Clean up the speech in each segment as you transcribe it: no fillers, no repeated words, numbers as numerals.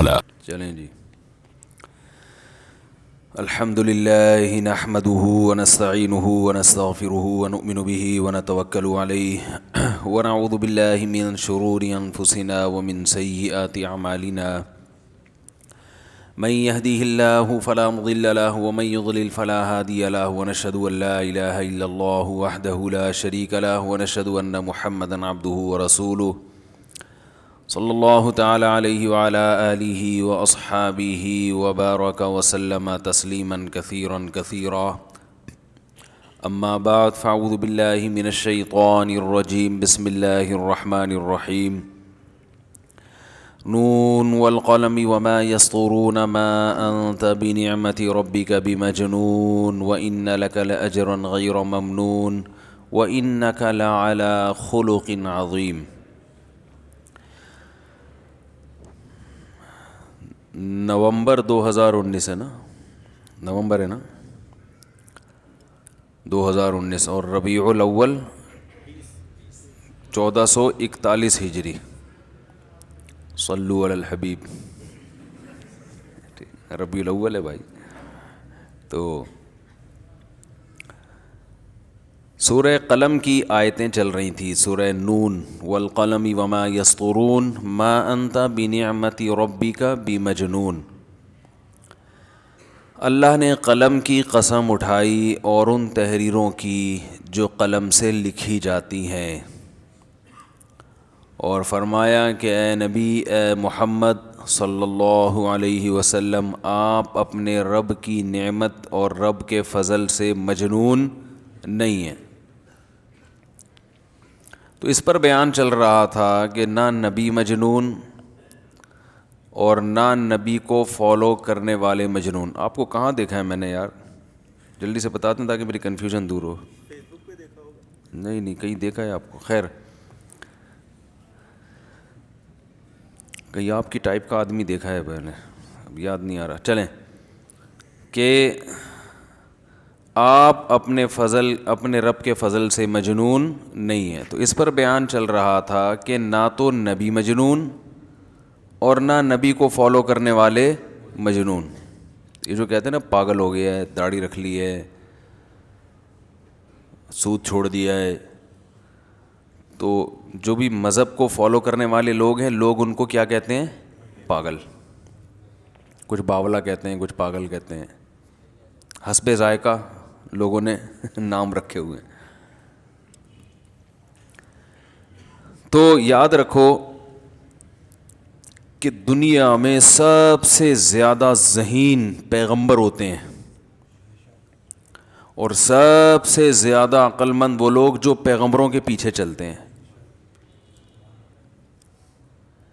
چلیں جی. الحمد للہ نحمده ونستعینه ونستغفره ونؤمن به ونتوکل علیہ ونعوذ باللہ من شرور انفسنا ومن سیئات اعمالنا من يهده الله فلا مضل له ومن يضلل فلا هادي له ونشهد ان لا اله الا الله وحده لا شريك له ونشهد ان محمدا عبده ورسوله صلی اللہ تعالی علیہ وعلی آلہ واصحابہ وبارک وسلم تسلیما کثیرا کثیرا. اما بعد فاعوذ باللہ من الشیطان الرجیم. بسم اللہ الرحمن الرحیم. نون والقلم وما يسطرون ما انت بنعمت ربک بمجنون وان لک لاجرا غیر ممنون وانک لعلی خلق عظیم. نومبر 2019 ہے نا، نومبر ہے نا 2019 اور ربیع الاول 1441 ہجری. صلو علی الحبیب. ربیع الاول ہے بھائی. تو سورہ قلم کی آیتیں چل رہی تھیں. سورہ نون والقلم وما یسطرون ما انت بنعمت ربک بمجنون. اللہ نے قلم کی قسم اٹھائی اور ان تحریروں کی جو قلم سے لکھی جاتی ہیں، اور فرمایا کہ اے نبی، اے محمد صلی اللہ علیہ وسلم، آپ اپنے رب کی نعمت اور رب کے فضل سے مجنون نہیں ہیں. تو اس پر بیان چل رہا تھا کہ نہ نبی مجنون اور نہ نبی کو فالو کرنے والے مجنون. آپ کو کہاں دیکھا ہے میں نے یار؟ جلدی سے بتا دیں تاکہ میری کنفیوژن دور ہو. فیس بک پہ دیکھا ہوگا. نہیں کہیں دیکھا ہے آپ کو. خیر، کہیں آپ کی ٹائپ کا آدمی دیکھا ہے میں نے، اب یاد نہیں آ رہا. چلیں، کہ آپ اپنے رب کے فضل سے مجنون نہیں ہیں. تو اس پر بیان چل رہا تھا کہ نہ تو نبی مجنون اور نہ نبی کو فالو کرنے والے مجنون. یہ جو کہتے ہیں نا پاگل ہو گیا ہے، داڑھی رکھ لی ہے، سود چھوڑ دیا ہے، تو جو بھی مذہب کو فالو کرنے والے لوگ ہیں، لوگ ان کو کیا کہتے ہیں؟ پاگل. کچھ باولا کہتے ہیں، کچھ پاگل کہتے ہیں. حسب ذائقہ لوگوں نے نام رکھے ہوئے ہیں. تو یاد رکھو کہ دنیا میں سب سے زیادہ ذہین پیغمبر ہوتے ہیں، اور سب سے زیادہ عقل مند وہ لوگ جو پیغمبروں کے پیچھے چلتے ہیں.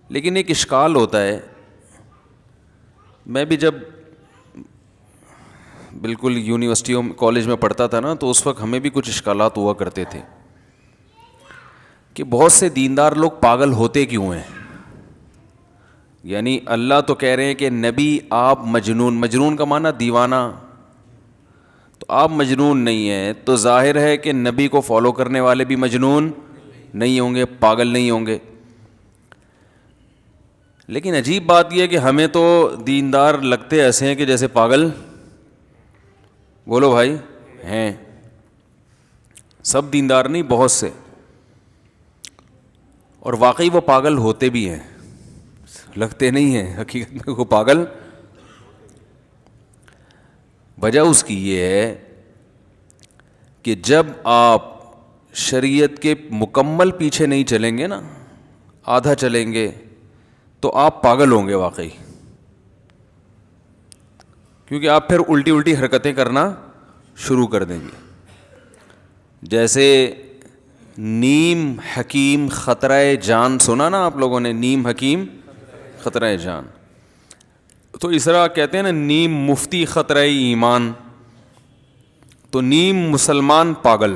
لیکن ایک اشکال ہوتا ہے. میں بھی جب بالکل یونیورسٹیوں کالج میں پڑھتا تھا نا، تو اس وقت ہمیں بھی کچھ اشکالات ہوا کرتے تھے کہ بہت سے دیندار لوگ پاگل ہوتے کیوں ہیں. یعنی اللہ تو کہہ رہے ہیں کہ نبی آپ مجنون کا معنی دیوانہ، تو آپ مجنون نہیں ہیں، تو ظاہر ہے کہ نبی کو فالو کرنے والے بھی مجنون نہیں ہوں گے، پاگل نہیں ہوں گے. لیکن عجیب بات یہ ہے کہ ہمیں تو دیندار لگتے ایسے ہیں کہ جیسے پاگل، بولو بھائی، ہیں. سب دیندار نہیں، بہت سے. اور واقعی وہ پاگل ہوتے بھی ہیں، لگتے نہیں ہیں، حقیقت میں وہ پاگل. وجہ اس کی یہ ہے کہ جب آپ شریعت کے مکمل پیچھے نہیں چلیں گے نا، آدھا چلیں گے، تو آپ پاگل ہوں گے واقعی. کیونکہ آپ پھر الٹی حرکتیں کرنا شروع کر دیں گے. جیسے نیم حکیم خطرہ جان سنا نا آپ لوگوں نے؟ نیم حکیم خطرہ جان. تو اس طرح کہتے ہیں نا نیم مفتی خطرہ ایمان. تو نیم مسلمان پاگل.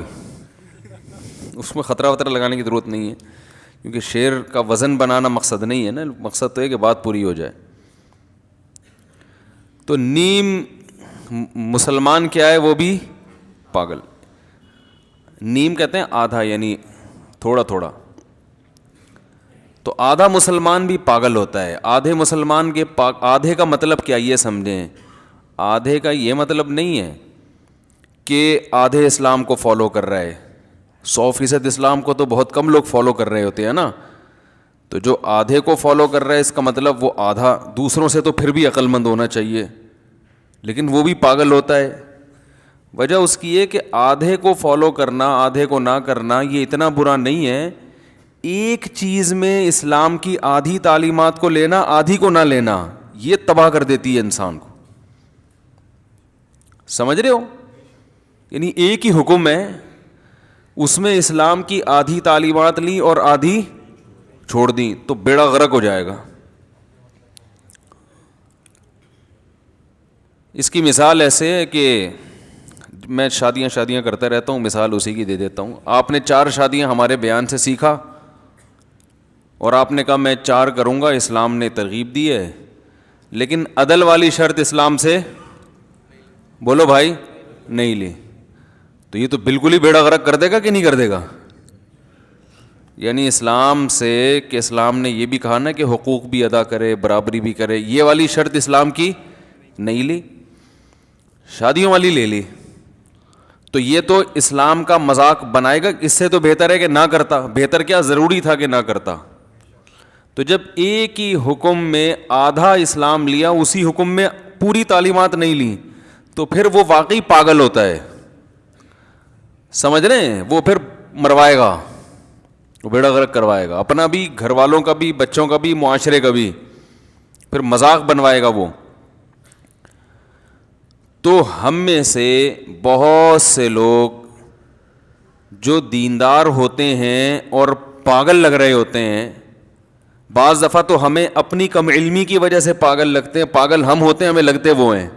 اس میں خطرہ وطرہ لگانے کی ضرورت نہیں ہے، کیونکہ شعر کا وزن بنانا مقصد نہیں ہے نا، مقصد تو ہے کہ بات پوری ہو جائے. تو نیم مسلمان کیا ہے؟ وہ بھی پاگل. نیم کہتے ہیں آدھا، یعنی تھوڑا تھوڑا. تو آدھا مسلمان بھی پاگل ہوتا ہے. آدھے مسلمان کے آدھے کا مطلب کیا یہ سمجھیں, آدھے کا یہ مطلب نہیں ہے کہ آدھے اسلام کو فالو کر رہا ہے. 100% اسلام کو تو بہت کم لوگ فالو کر رہے ہوتے ہیں نا. تو جو آدھے کو فالو کر رہا ہے اس کا مطلب وہ آدھا دوسروں سے تو پھر بھی عقل مند ہونا چاہیے, لیکن وہ بھی پاگل ہوتا ہے. وجہ اس کی ہے کہ آدھے کو فالو کرنا آدھے کو نہ کرنا یہ اتنا برا نہیں ہے. ایک چیز میں اسلام کی آدھی تعلیمات کو لینا آدھی کو نہ لینا یہ تباہ کر دیتی ہے انسان کو. سمجھ رہے ہو؟ یعنی ایک ہی حکم ہے, اس میں اسلام کی آدھی تعلیمات لی اور آدھی چھوڑ دیں تو بیڑا غرق ہو جائے گا. اس کی مثال ایسے ہے کہ میں شادیاں کرتا رہتا ہوں, مثال اسی کی دے دیتا ہوں. آپ نے 4 شادیاں ہمارے بیان سے سیکھا اور آپ نے کہا میں 4 کروں گا, اسلام نے ترغیب دی ہے, لیکن عدل والی شرط اسلام سے بولو بھائی نہیں لی, تو یہ تو بالکل ہی بیڑا غرق کر دے گا کہ نہیں کر دے گا. یعنی اسلام سے کہ اسلام نے یہ بھی کہا نا کہ حقوق بھی ادا کرے برابری بھی کرے, یہ والی شرط اسلام کی نہیں لی, شادیوں والی لے لی, تو یہ تو اسلام کا مذاق بنائے گا. اس سے تو بہتر ہے کہ نہ کرتا. بہتر کیا, ضروری تھا کہ نہ کرتا. تو جب ایک ہی حکم میں آدھا اسلام لیا, اسی حکم میں پوری تعلیمات نہیں لی, تو پھر وہ واقعی پاگل ہوتا ہے. سمجھ رہے ہیں؟ وہ پھر مروائے گا, وہ بیڑا غرق کروائے گا, اپنا بھی, گھر والوں کا بھی, بچوں کا بھی, معاشرے کا بھی, پھر مذاق بنوائے گا وہ. تو ہم میں سے بہت سے لوگ جو دیندار ہوتے ہیں اور پاگل لگ رہے ہوتے ہیں, بعض دفعہ تو ہمیں اپنی کم علمی کی وجہ سے پاگل لگتے ہیں. پاگل ہم ہوتے ہیں, ہمیں لگتے وہ ہیں.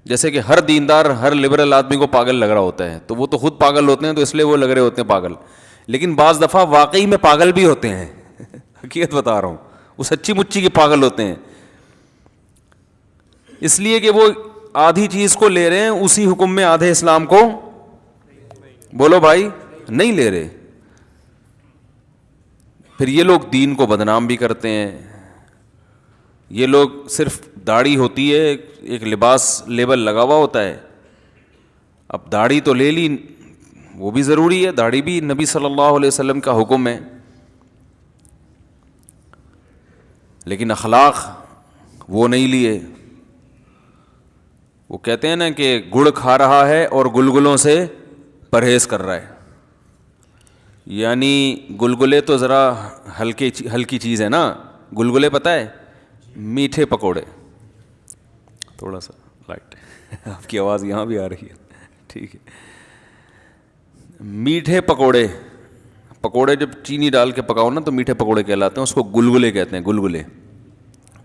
جیسے کہ ہر دیندار, ہر لبرل آدمی کو پاگل لگ رہا ہوتا ہے, تو وہ تو خود پاگل ہوتے ہیں تو اس لیے وہ لگ رہے ہوتے ہیں پاگل. لیکن بعض دفعہ واقعی میں پاگل بھی ہوتے ہیں. حقیقت بتا رہا ہوں, وہ سچی مچی کے پاگل ہوتے ہیں, اس لیے کہ وہ آدھی چیز کو لے رہے ہیں, اسی حکم میں آدھے اسلام کو بولو بھائی نہیں لے رہے. پھر یہ لوگ دین کو بدنام بھی کرتے ہیں. یہ لوگ صرف داڑھی ہوتی ہے, ایک لباس لیبل لگا ہوا ہوتا ہے. اب داڑھی تو لے لی, وہ بھی ضروری ہے, داڑھی بھی نبی صلی اللہ علیہ وسلم کا حکم ہے, لیکن اخلاق وہ نہیں لیے. وہ کہتے ہیں نا کہ گڑ کھا رہا ہے اور گلگلوں سے پرہیز کر رہا ہے. یعنی گلگلے تو ذرا ہلکی چیز ہے نا, گلگلے پتہ ہے میٹھے پکوڑے. تھوڑا سا لائٹ آپ کی آواز یہاں بھی آ رہی ہے, ٹھیک ہے. میٹھے پکوڑے جب چینی ڈال کے پکاؤ نا تو میٹھے پکوڑے کہلاتے ہیں, اس کو گلگلے کہتے ہیں. گلگلے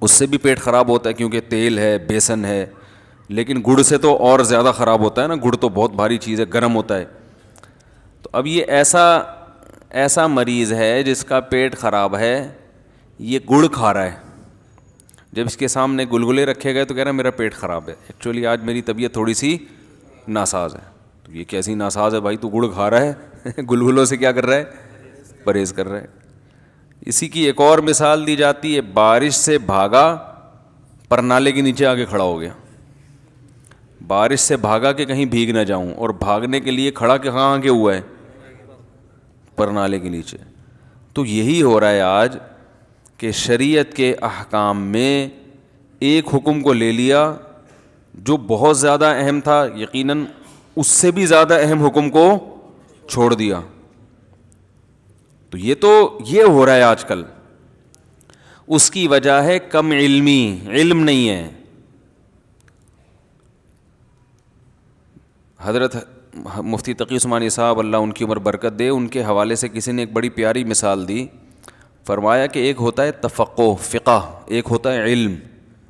اس سے بھی پیٹ خراب ہوتا ہے کیونکہ تیل ہے, بیسن ہے, لیکن گڑ سے تو اور زیادہ خراب ہوتا ہے نا. گڑ تو بہت بھاری چیز ہے, گرم ہوتا ہے. تو اب یہ ایسا مریض ہے جس کا پیٹ خراب ہے, یہ گڑ کھا رہا ہے. جب اس کے سامنے گلگلے رکھے گئے تو کہہ رہا ہے میرا پیٹ خراب ہے, ایکچولی آج میری طبیعت تھوڑی سی ناساز ہے. تو یہ کیسی ناساز ہے بھائی, تو گڑ کھا رہا ہے, گلگلوں سے کیا کر رہا ہے, پرہیز کر رہا ہے. اسی کی ایک اور مثال دی جاتی ہے, بارش سے بھاگا پر نالے کے نیچے آ کے کھڑا ہو گیا. بارش سے بھاگا کہ کہیں بھیگ نہ جاؤں, اور بھاگنے کے لیے کھڑا کہ کہاں کے ہوا ہے, پر نالے کے نیچے. تو یہی ہو رہا ہے آج کہ شریعت کے احکام میں ایک حکم کو لے لیا جو بہت زیادہ اہم تھا, یقیناً اس سے بھی زیادہ اہم حکم کو چھوڑ دیا. تو یہ ہو رہا ہے آج کل. اس کی وجہ ہے کم علمی, علم نہیں ہے. حضرت مفتی تقی عثمانی صاحب اللہ ان کی عمر برکت دے, ان کے حوالے سے کسی نے ایک بڑی پیاری مثال دی. فرمایا کہ ایک ہوتا ہے تفقہ, فقہ, ایک ہوتا ہے علم,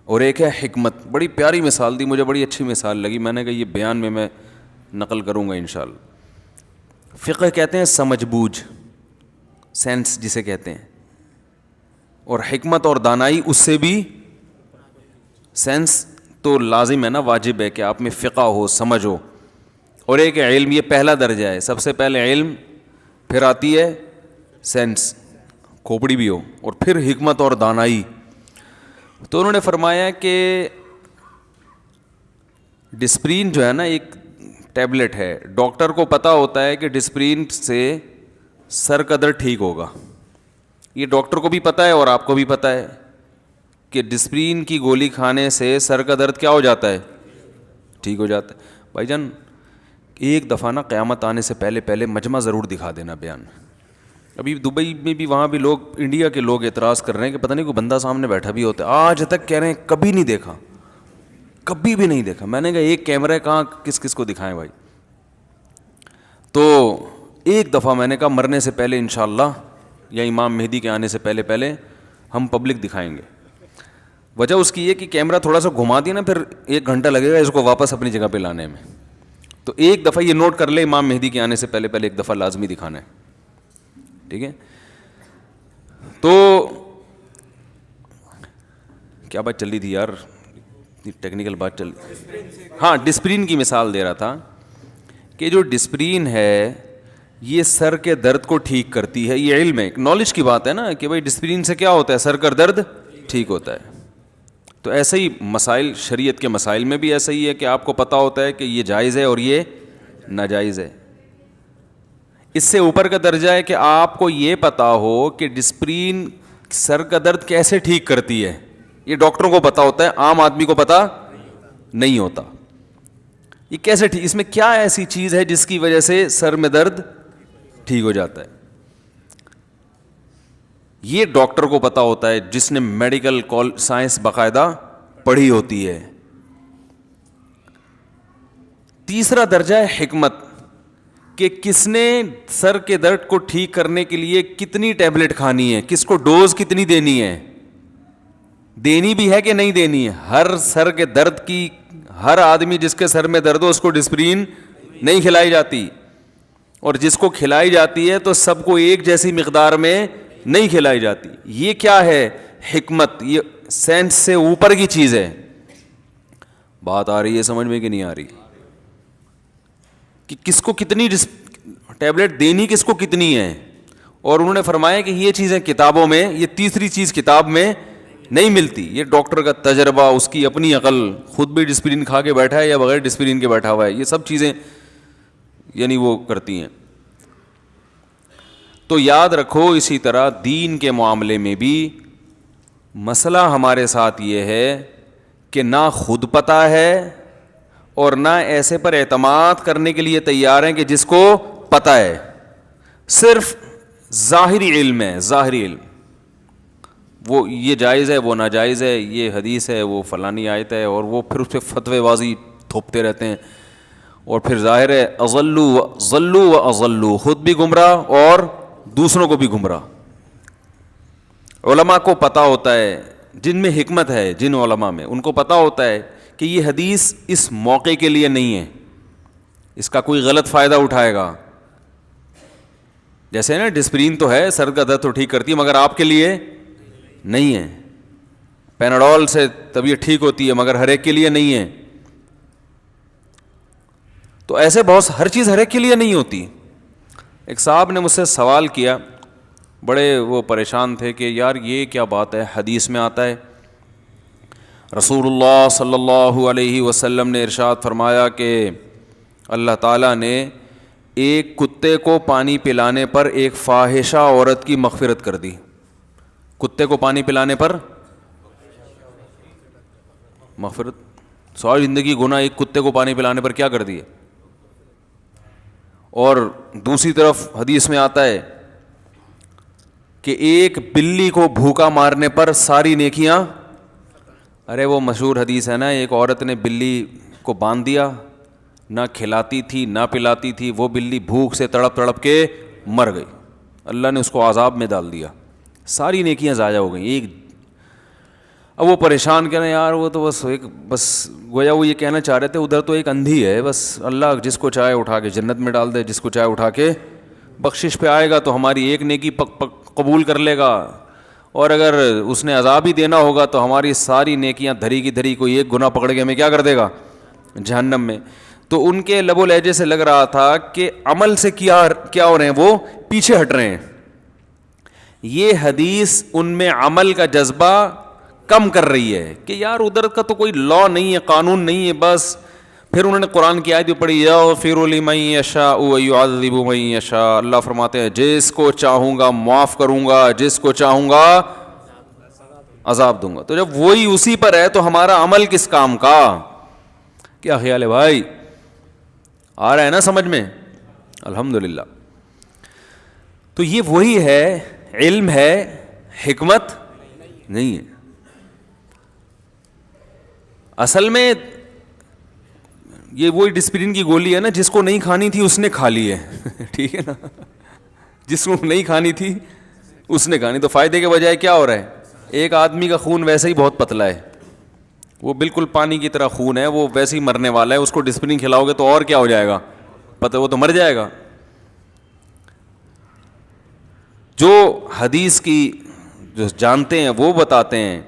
اور ایک ہے حکمت. بڑی پیاری مثال دی, مجھے بڑی اچھی مثال لگی. میں نے کہا یہ بیان میں نقل کروں گا انشاءاللہ. فقہ کہتے ہیں سمجھ بوجھ, سینس جسے کہتے ہیں, اور حکمت اور دانائی اس سے بھی, سینس تو لازم ہے نا, واجب ہے کہ آپ میں فقہ ہو, سمجھ ہو. اور ایک ہے علم, یہ پہلا درجہ ہے. سب سے پہلے علم, پھر آتی ہے سینس. کھوپڑی بھی ہو اور پھر حکمت اور دانائی. تو انہوں نے فرمایا کہ ڈسپرین جو ہے نا ایک ٹیبلٹ ہے, ڈاکٹر کو پتہ ہوتا ہے کہ ڈسپرین سے سر کا درد ٹھیک ہوگا. یہ ڈاکٹر کو بھی پتہ ہے اور آپ کو بھی پتہ ہے کہ ڈسپرین کی گولی کھانے سے سر کا درد کیا ہو جاتا ہے, ٹھیک ہو جاتا ہے. بھائی جان ایک دفعہ نا قیامت آنے سے پہلے مجمع ضرور دکھا دینا بیان. ابھی دبئی میں بھی وہاں بھی لوگ, انڈیا کے لوگ اعتراض کر رہے ہیں کہ پتہ نہیں کوئی بندہ سامنے بیٹھا بھی ہوتا ہے. آج تک کہہ رہے ہیں کبھی نہیں دیکھا, کبھی بھی نہیں دیکھا. میں نے کہا ایک کیمرہ ہے, کہاں کس کس کو دکھائیں بھائی. تو ایک دفعہ میں نے کہا مرنے سے پہلے انشاءاللہ یا امام مہدی کے آنے سے پہلے ہم پبلک دکھائیں گے. وجہ اس کی یہ کہ کیمرہ تھوڑا سا گھما دیا نا, پھر 1 گھنٹہ لگے گا اس کو واپس اپنی جگہ پہ لانے میں. تو ایک دفعہ یہ نوٹ کر لے, امام مہدی کے آنے سے پہلے ایک دفعہ لازمی دکھانا ہے, ٹھیک ہے. تو کیا بات چل رہی تھی یار, ٹیکنیکل بات چل رہی. ہاں ڈسپرین کی مثال دے رہا تھا کہ جو ڈسپرین ہے یہ سر کے درد کو ٹھیک کرتی ہے. یہ علم ہے, نالج کی بات ہے نا کہ بھائی ڈسپرین سے کیا ہوتا ہے, سر کا درد ٹھیک ہوتا ہے. تو ایسے ہی مسائل, شریعت کے مسائل میں بھی ایسا ہی ہے کہ آپ کو پتہ ہوتا ہے کہ یہ جائز ہے اور یہ ناجائز ہے. اس سے اوپر کا درجہ ہے کہ آپ کو یہ پتہ ہو کہ ڈسپرین سر کا درد کیسے ٹھیک کرتی ہے. یہ ڈاکٹروں کو پتہ ہوتا ہے, عام آدمی کو پتہ نہیں ہوتا. یہ کیسے ٹھیک, اس میں کیا ایسی چیز ہے جس کی وجہ سے سر میں درد ٹھیک ہو جاتا ہے. یہ ڈاکٹر کو پتہ ہوتا ہے جس نے میڈیکل سائنس باقاعدہ پڑھی ہوتی ہے. تیسرا درجہ ہے حکمت, کہ کس نے سر کے درد کو ٹھیک کرنے کے لیے کتنی ٹیبلٹ کھانی ہے, کس کو ڈوز کتنی دینی ہے, دینی بھی ہے کہ نہیں دینی ہے. ہر سر کے درد کی, ہر آدمی جس کے سر میں درد ہو اس کو ڈسپرین نہیں کھلائی جاتی, اور جس کو کھلائی جاتی ہے تو سب کو ایک جیسی مقدار میں نہیں کھلائی جاتی. یہ کیا ہے, حکمت. یہ سینس سے اوپر کی چیز ہے. بات آ رہی ہے سمجھ میں کہ نہیں آ رہی, کہ کس کو کتنی ٹیبلٹ دینی, کس کو کتنی ہے. اور انہوں نے فرمایا کہ یہ چیزیں کتابوں میں, یہ تیسری چیز کتاب میں نہیں ملتی. یہ ڈاکٹر کا تجربہ, اس کی اپنی عقل, خود بھی ڈسپرین کھا کے بیٹھا ہے یا بغیر ڈسپرین کے بیٹھا ہوا ہے, یہ سب چیزیں یعنی وہ کرتی ہیں. تو یاد رکھو اسی طرح دین کے معاملے میں بھی مسئلہ ہمارے ساتھ یہ ہے کہ نہ خود پتہ ہے اور نہ ایسے پر اعتماد کرنے کے لیے تیار ہیں کہ جس کو پتہ ہے. صرف ظاہری علم ہے, ظاہری علم, وہ یہ جائز ہے وہ ناجائز ہے, یہ حدیث ہے وہ فلانی آیت ہے, اور وہ پھر اس پہ فتوی بازی تھوپتے رہتے ہیں. اور پھر ظاہر ہے ضلوا و اضلوا, خود بھی گمراہ اور دوسروں کو بھی گمراہ. علماء کو پتہ ہوتا ہے, جن میں حکمت ہے, جن علماء میں, ان کو پتہ ہوتا ہے کہ یہ حدیث اس موقع کے لیے نہیں ہے, اس کا کوئی غلط فائدہ اٹھائے گا. جیسے نا ڈسپرین تو ہے, سر کا درد تو ٹھیک کرتی ہے, مگر آپ کے لیے نہیں ہے. پیناڈول سے طبیعت ٹھیک ہوتی ہے مگر ہر ایک کے لیے نہیں ہے. تو ایسے بہت, ہر چیز ہر ایک کے لیے نہیں ہوتی. ایک صاحب نے مجھ سے سوال کیا, بڑے وہ پریشان تھے کہ یار یہ کیا بات ہے, حدیث میں آتا ہے رسول اللہ صلی اللہ علیہ وسلم نے ارشاد فرمایا کہ اللہ تعالیٰ نے ایک کتے کو پانی پلانے پر ایک فاحشہ عورت کی مغفرت کر دی. کتے کو پانی پلانے پر مغفرت, ساری زندگی گناہ ایک کتے کو پانی پلانے پر کیا کر دیے. اور دوسری طرف حدیث میں آتا ہے کہ ایک بلی کو بھوکا مارنے پر ساری نیکیاں. ارے وہ مشہور حدیث ہے نا, ایک عورت نے بلی کو باندھ دیا, نہ کھلاتی تھی نہ پلاتی تھی, وہ بلی بھوک سے تڑپ تڑپ کے مر گئی, اللہ نے اس کو عذاب میں ڈال دیا, ساری نیکیاں ضائع ہو گئیں. ایک, اب وہ پریشان کہنا یار وہ تو بس گویا وہ یہ کہنا چاہ رہے تھے ادھر تو ایک اندھی ہے, بس اللہ جس کو چاہے اٹھا کے جنت میں ڈال دے, جس کو چاہے اٹھا کے بخشش پہ آئے گا تو ہماری ایک نیکی قبول کر لے گا, اور اگر اس نے عذاب ہی دینا ہوگا تو ہماری ساری نیکیاں دھری کی دھری, کوئی ایک گناہ پکڑ کے ہمیں کیا کر دے گا, جہنم میں. تو ان کے لب و لہجے سے لگ رہا تھا کہ عمل سے کیا ہو رہے ہیں, وہ پیچھے ہٹ رہے ہیں. یہ حدیث ان میں عمل کا جذبہ کم کر رہی ہے کہ یار ادھر کا تو کوئی لا نہیں ہے, قانون نہیں ہے بس. پھر انہوں نے قرآن کی آیت بھی پڑھی, یغفر لمن یشاء ویعذب من یشاء. اللہ فرماتے ہیں جس کو چاہوں گا معاف کروں گا, جس کو چاہوں گا عذاب دوں گا. تو جب وہی اسی پر ہے تو ہمارا عمل کس کام کا؟ کیا خیال ہے بھائی؟ آ رہا ہے نا سمجھ میں؟ الحمدللہ. تو یہ وہی ہے, علم ہے, حکمت نہیں ہے. اصل میں یہ وہی ڈسپلن کی گولی ہے نا, جس کو نہیں کھانی تھی اس نے کھا لی ہے. ٹھیک ہے نا, جس کو نہیں کھانی تھی اس نے کھانی. تو فائدے کے بجائے کیا ہو رہا ہے؟ ایک آدمی کا خون ویسے ہی بہت پتلا ہے, وہ بالکل پانی کی طرح خون ہے, وہ ویسے ہی مرنے والا ہے. اس کو ڈسپلن کھلاؤ گے تو اور کیا ہو جائے گا پتہ, وہ تو مر جائے گا. جو حدیث کی جو جانتے ہیں وہ بتاتے ہیں,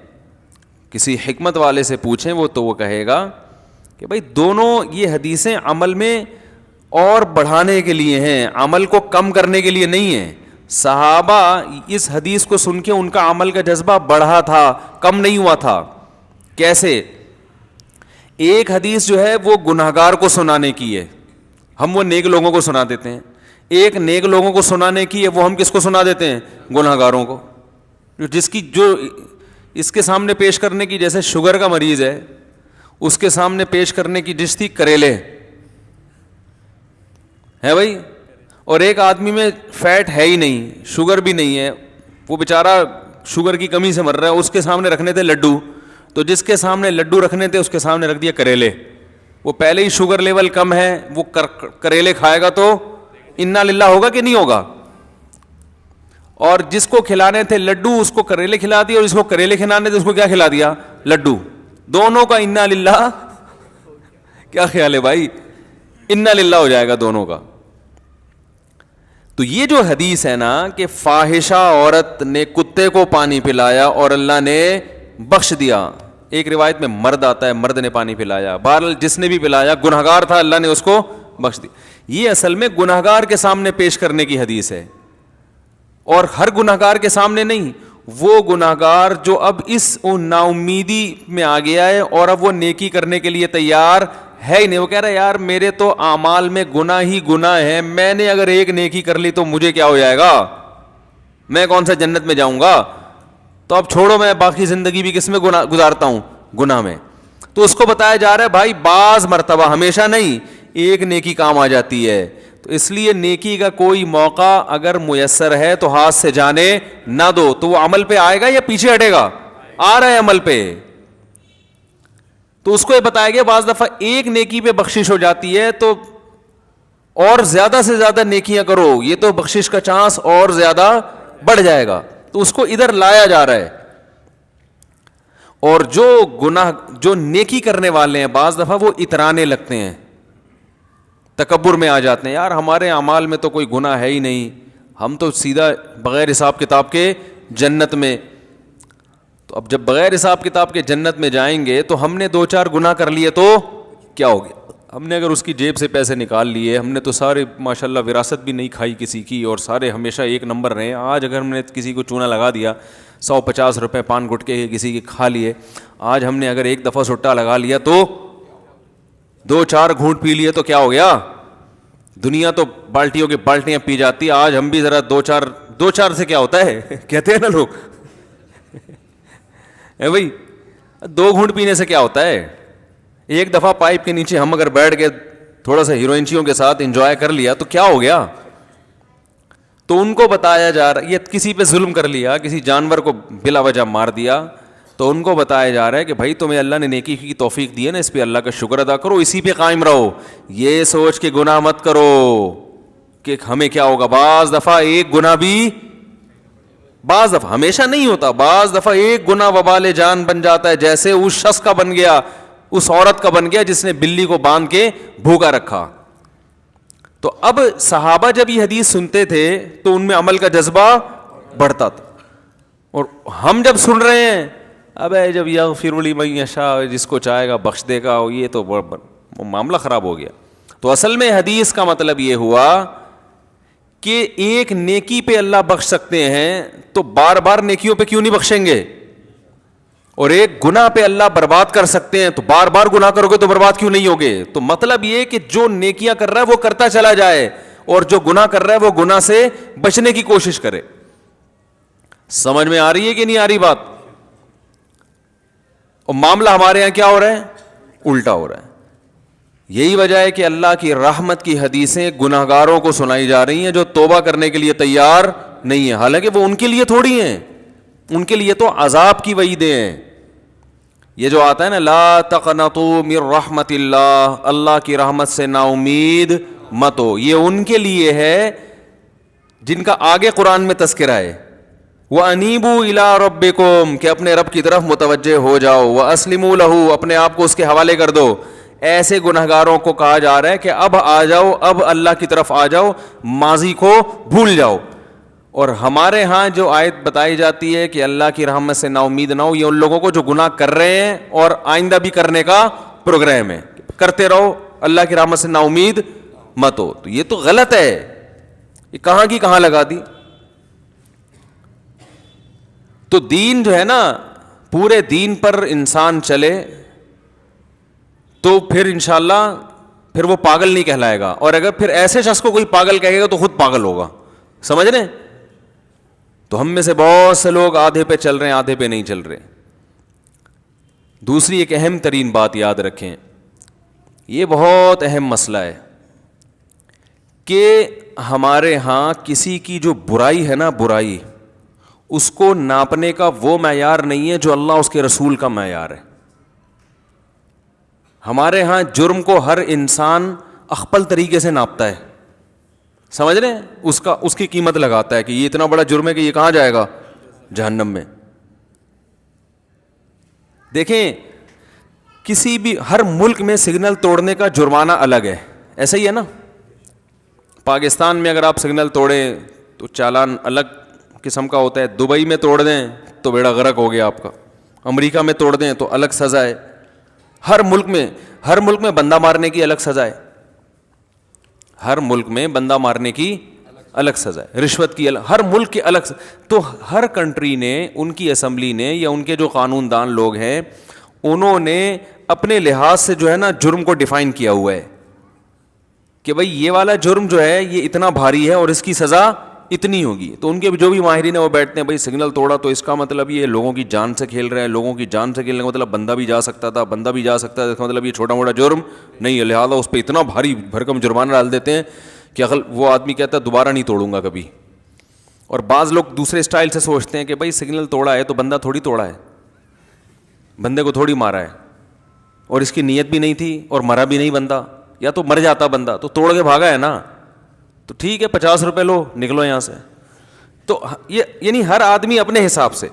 کسی حکمت والے سے پوچھیں وہ تو وہ کہے گا کہ بھائی دونوں یہ حدیثیں عمل میں اور بڑھانے کے لیے ہیں, عمل کو کم کرنے کے لیے نہیں ہیں. صحابہ اس حدیث کو سن کے ان کا عمل کا جذبہ بڑھا تھا, کم نہیں ہوا تھا. کیسے؟ ایک حدیث جو ہے وہ گنہگار کو سنانے کی ہے, ہم وہ نیک لوگوں کو سنا دیتے ہیں. ایک نیک لوگوں کو سنانے کی ہے, وہ ہم کس کو سنا دیتے ہیں؟ گنہگاروں کو. جس کی جو اس کے سامنے پیش کرنے کی, جیسے شوگر کا مریض ہے, اس کے سامنے پیش کرنے کی ڈش تھی کریلے, ہے بھائی. اور ایک آدمی میں فیٹ ہے ہی نہیں, شوگر بھی نہیں ہے, وہ بیچارہ شوگر کی کمی سے مر رہا ہے, اس کے سامنے رکھنے تھے لڈو. تو جس کے سامنے لڈو رکھنے تھے اس کے سامنے رکھ دیا کریلے. وہ پہلے ہی شوگر لیول کم ہے, وہ کریلے کھائے گا تو انا للہ ہوگا کہ نہیں ہوگا؟ اور جس کو کھلانے تھے لڈو اس کو کریلے کھلا دیا, اور جس کو کریلے کھلانے تھے اس کو کیا کھلا دیا؟ لڈو. دونوں کا انا للہ. کیا خیال ہے بھائی؟ انا للہ ہو جائے گا دونوں کا. تو یہ جو حدیث ہے نا کہ فاحشہ عورت نے کتے کو پانی پلایا اور اللہ نے بخش دیا. ایک روایت میں مرد آتا ہے, مرد نے پانی پلایا, بہرحال جس نے بھی پلایا گنہگار تھا, اللہ نے اس کو بخش دیا. یہ اصل میں گنہگار کے سامنے پیش کرنے کی حدیث ہے, اور ہر گنہگار کے سامنے نہیں. وہ گنہگار جو اب اس نا امیدی میں آ گیا ہے اور اب وہ نیکی کرنے کے لیے تیار ہے ہی نہیں. وہ کہہ رہا ہے یار میرے تو اعمال میں گناہ ہی گناہ ہے, میں نے اگر ایک نیکی کر لی تو مجھے کیا ہو جائے گا, میں کون سا جنت میں جاؤں گا. تو اب چھوڑو, میں باقی زندگی بھی کس میں گزارتا ہوں؟ گناہ میں. تو اس کو بتایا جا رہا ہے بھائی بعض مرتبہ, ہمیشہ نہیں, ایک نیکی کام آ جاتی ہے. تو اس لیے نیکی کا کوئی موقع اگر میسر ہے تو ہاتھ سے جانے نہ دو. تو وہ عمل پہ آئے گا یا پیچھے ہٹے گا؟ آ رہا ہے عمل پہ. تو اس کو یہ بتایا گیا بعض دفعہ ایک نیکی پہ بخشش ہو جاتی ہے تو اور زیادہ سے زیادہ نیکیاں کرو, یہ تو بخشش کا چانس اور زیادہ بڑھ جائے گا. تو اس کو ادھر لایا جا رہا ہے. اور جو گناہ, جو نیکی کرنے والے ہیں بعض دفعہ وہ اترانے لگتے ہیں, تکبر میں آ جاتے ہیں, یار ہمارے اعمال میں تو کوئی گناہ ہے ہی نہیں, ہم تو سیدھا بغیر حساب کتاب کے جنت میں. تو اب جب بغیر حساب کتاب کے جنت میں جائیں گے تو ہم نے 2-4 گناہ کر لیے تو کیا ہو گیا؟ ہم نے اگر اس کی جیب سے پیسے نکال لیے, ہم نے تو سارے ماشاءاللہ وراثت بھی نہیں کھائی کسی کی, اور سارے ہمیشہ ایک نمبر رہے. آج اگر ہم نے کسی کو چونا لگا دیا, 150 روپے پان گٹکے کے کسی کے کھا لیے, آج ہم نے اگر ایک دفعہ سٹا لگا لیا تو 2-4 گھونٹ پی لیے تو کیا ہو گیا؟ دنیا تو بالٹیوں کی بالٹیاں پی جاتی, آج ہم بھی ذرا 2-4 سے کیا ہوتا ہے کہتے ہیں نا لوگ بھائی 2 گھونٹ پینے سے کیا ہوتا ہے؟ ایک دفعہ پائپ کے نیچے ہم اگر بیٹھ کے تھوڑا سا ہیروئنچیوں کے ساتھ انجوائے کر لیا تو کیا ہو گیا؟ تو ان کو بتایا جا رہا ہے, یہ کسی پہ ظلم کر لیا, کسی جانور کو بلا وجہ مار دیا, تو ان کو بتایا جا رہا ہے کہ بھائی تمہیں اللہ نے نیکی کی توفیق دی ہے نا, اس پہ اللہ کا شکر ادا کرو, اسی پہ قائم رہو, یہ سوچ کے گناہ مت کرو کہ ہمیں کیا ہوگا. بعض دفعہ ایک گناہ بھی, بعض دفعہ, ہمیشہ نہیں ہوتا, بعض دفعہ ایک گناہ وبال جان بن جاتا ہے, جیسے اس شخص کا بن گیا, اس عورت کا بن گیا جس نے بلی کو باندھ کے بھوکا رکھا. تو اب صحابہ جب یہ حدیث سنتے تھے تو ان میں عمل کا جذبہ بڑھتا تھا, اور ہم جب سن رہے ہیں ابے جب یغفر لمن یشاء, جس کو چاہے گا بخش دے گا, یہ تو معاملہ خراب ہو گیا. تو اصل میں حدیث کا مطلب یہ ہوا کہ ایک نیکی پہ اللہ بخش سکتے ہیں تو بار بار نیکیوں پہ کیوں نہیں بخشیں گے؟ اور ایک گناہ پہ اللہ برباد کر سکتے ہیں تو بار بار گناہ کرو گے تو برباد کیوں نہیں ہوگے؟ تو مطلب یہ کہ جو نیکیاں کر رہا ہے وہ کرتا چلا جائے اور جو گناہ کر رہا ہے وہ گناہ سے بچنے کی کوشش کرے. سمجھ میں آ رہی ہے کہ نہیں آ رہی بات؟ اور معاملہ ہمارے یہاں کیا ہو رہا ہے؟ الٹا ہو رہا ہے. یہی وجہ ہے کہ اللہ کی رحمت کی حدیثیں گناہگاروں کو سنائی جا رہی ہیں جو توبہ کرنے کے لیے تیار نہیں ہیں، حالانکہ وہ ان کے لیے تھوڑی ہیں، ان کے لیے تو عذاب کی وعیدیں ہیں. یہ جو آتا ہے نا لا تقنطوا من رحمت اللہ، اللہ کی رحمت سے نا امید مت ہو، یہ ان کے لیے ہے جن کا آگے قرآن میں تذکرہ ہے. وَأَنِيبُوا إِلَىٰ رَبِّكُمْ، کہ اپنے رب کی طرف متوجہ ہو جاؤ. وَأَسْلِمُوا لَهُ، اپنے آپ کو اس کے حوالے کر دو. ایسے گنہگاروں کو کہا جا رہا ہے کہ اب آ جاؤ، اب اللہ کی طرف آ جاؤ، ماضی کو بھول جاؤ. اور ہمارے ہاں جو آیت بتائی جاتی ہے کہ اللہ کی رحمت سے نا امید نہ ہو، یہ ان لوگوں کو جو گناہ کر رہے ہیں اور آئندہ بھی کرنے کا پروگرام ہے، کرتے رہو، اللہ کی رحمت سے نا امید مت ہو. تو یہ تو غلط ہے، یہ کہاں کی کہاں لگا دی. تو دین جو ہے نا، پورے دین پر انسان چلے تو پھر انشاءاللہ پھر وہ پاگل نہیں کہلائے گا. اور اگر پھر ایسے شخص کو کوئی پاگل کہے گا تو خود پاگل ہوگا. سمجھ رہے ہیں؟ تو ہم میں سے بہت سے لوگ آدھے پہ چل رہے ہیں، آدھے پہ نہیں چل رہے. دوسری ایک اہم ترین بات یاد رکھیں، یہ بہت اہم مسئلہ ہے کہ ہمارے ہاں کسی کی جو برائی ہے نا، برائی اس کو ناپنے کا وہ معیار نہیں ہے جو اللہ اس کے رسول کا معیار ہے. ہمارے ہاں جرم کو ہر انسان اخپل طریقے سے ناپتا ہے. سمجھ رہے ہیں؟ اس کی قیمت لگاتا ہے کہ یہ اتنا بڑا جرم ہے کہ یہ کہاں جائے گا؟ جہنم میں. دیکھیں، کسی بھی ہر ملک میں سگنل توڑنے کا جرمانہ الگ ہے، ایسا ہی ہے نا. پاکستان میں اگر آپ سگنل توڑیں تو چالان الگ قسم کا ہوتا ہے، دبئی میں توڑ دیں تو بیڑا غرق ہو گیا آپ کا، امریکہ میں توڑ دیں تو الگ سزا ہے. ہر ملک میں بندہ مارنے کی الگ سزا ہے، ہر ملک میں بندہ مارنے کی الگ سزا ہے، رشوت کی الگ، ہر ملک کی الگ. تو ہر کنٹری نے، ان کی اسمبلی نے یا ان کے جو قانون دان لوگ ہیں، انہوں نے اپنے لحاظ سے جو ہے نا جرم کو ڈیفائن کیا ہوا ہے کہ بھئی یہ والا جرم جو ہے یہ اتنا بھاری ہے اور اس کی سزا اتنی ہوگی. تو ان کے جو بھی ماہرین ہیں وہ بیٹھتے ہیں، بھئی سگنل توڑا تو اس کا مطلب یہ لوگوں کی جان سے کھیل رہے ہیں، لوگوں کی جان سے کھیلنے کا مطلب بندہ بھی جا سکتا تھا، بندہ بھی جا سکتا ہے، اس کا مطلب یہ چھوٹا موٹا جرم نہیں ہے، لہٰذا اس پہ اتنا بھاری بھرکم جرمانہ ڈال دیتے ہیں کہ وہ آدمی کہتا ہے دوبارہ نہیں توڑوں گا کبھی. اور بعض لوگ دوسرے اسٹائل سے سوچتے ہیں کہ بھئی سگنل توڑا ہے تو بندہ تھوڑی توڑا ہے، بندے کو تھوڑی مارا ہے، اور اس کی نیت بھی نہیں تھی اور مرا بھی نہیں بندہ، یا تو مر جاتا بندہ تو توڑ کے بھاگا ہے نا، تو ٹھیک ہے 50 روپے لو نکلو یہاں سے. تو یہ یعنی ہر آدمی اپنے حساب سے.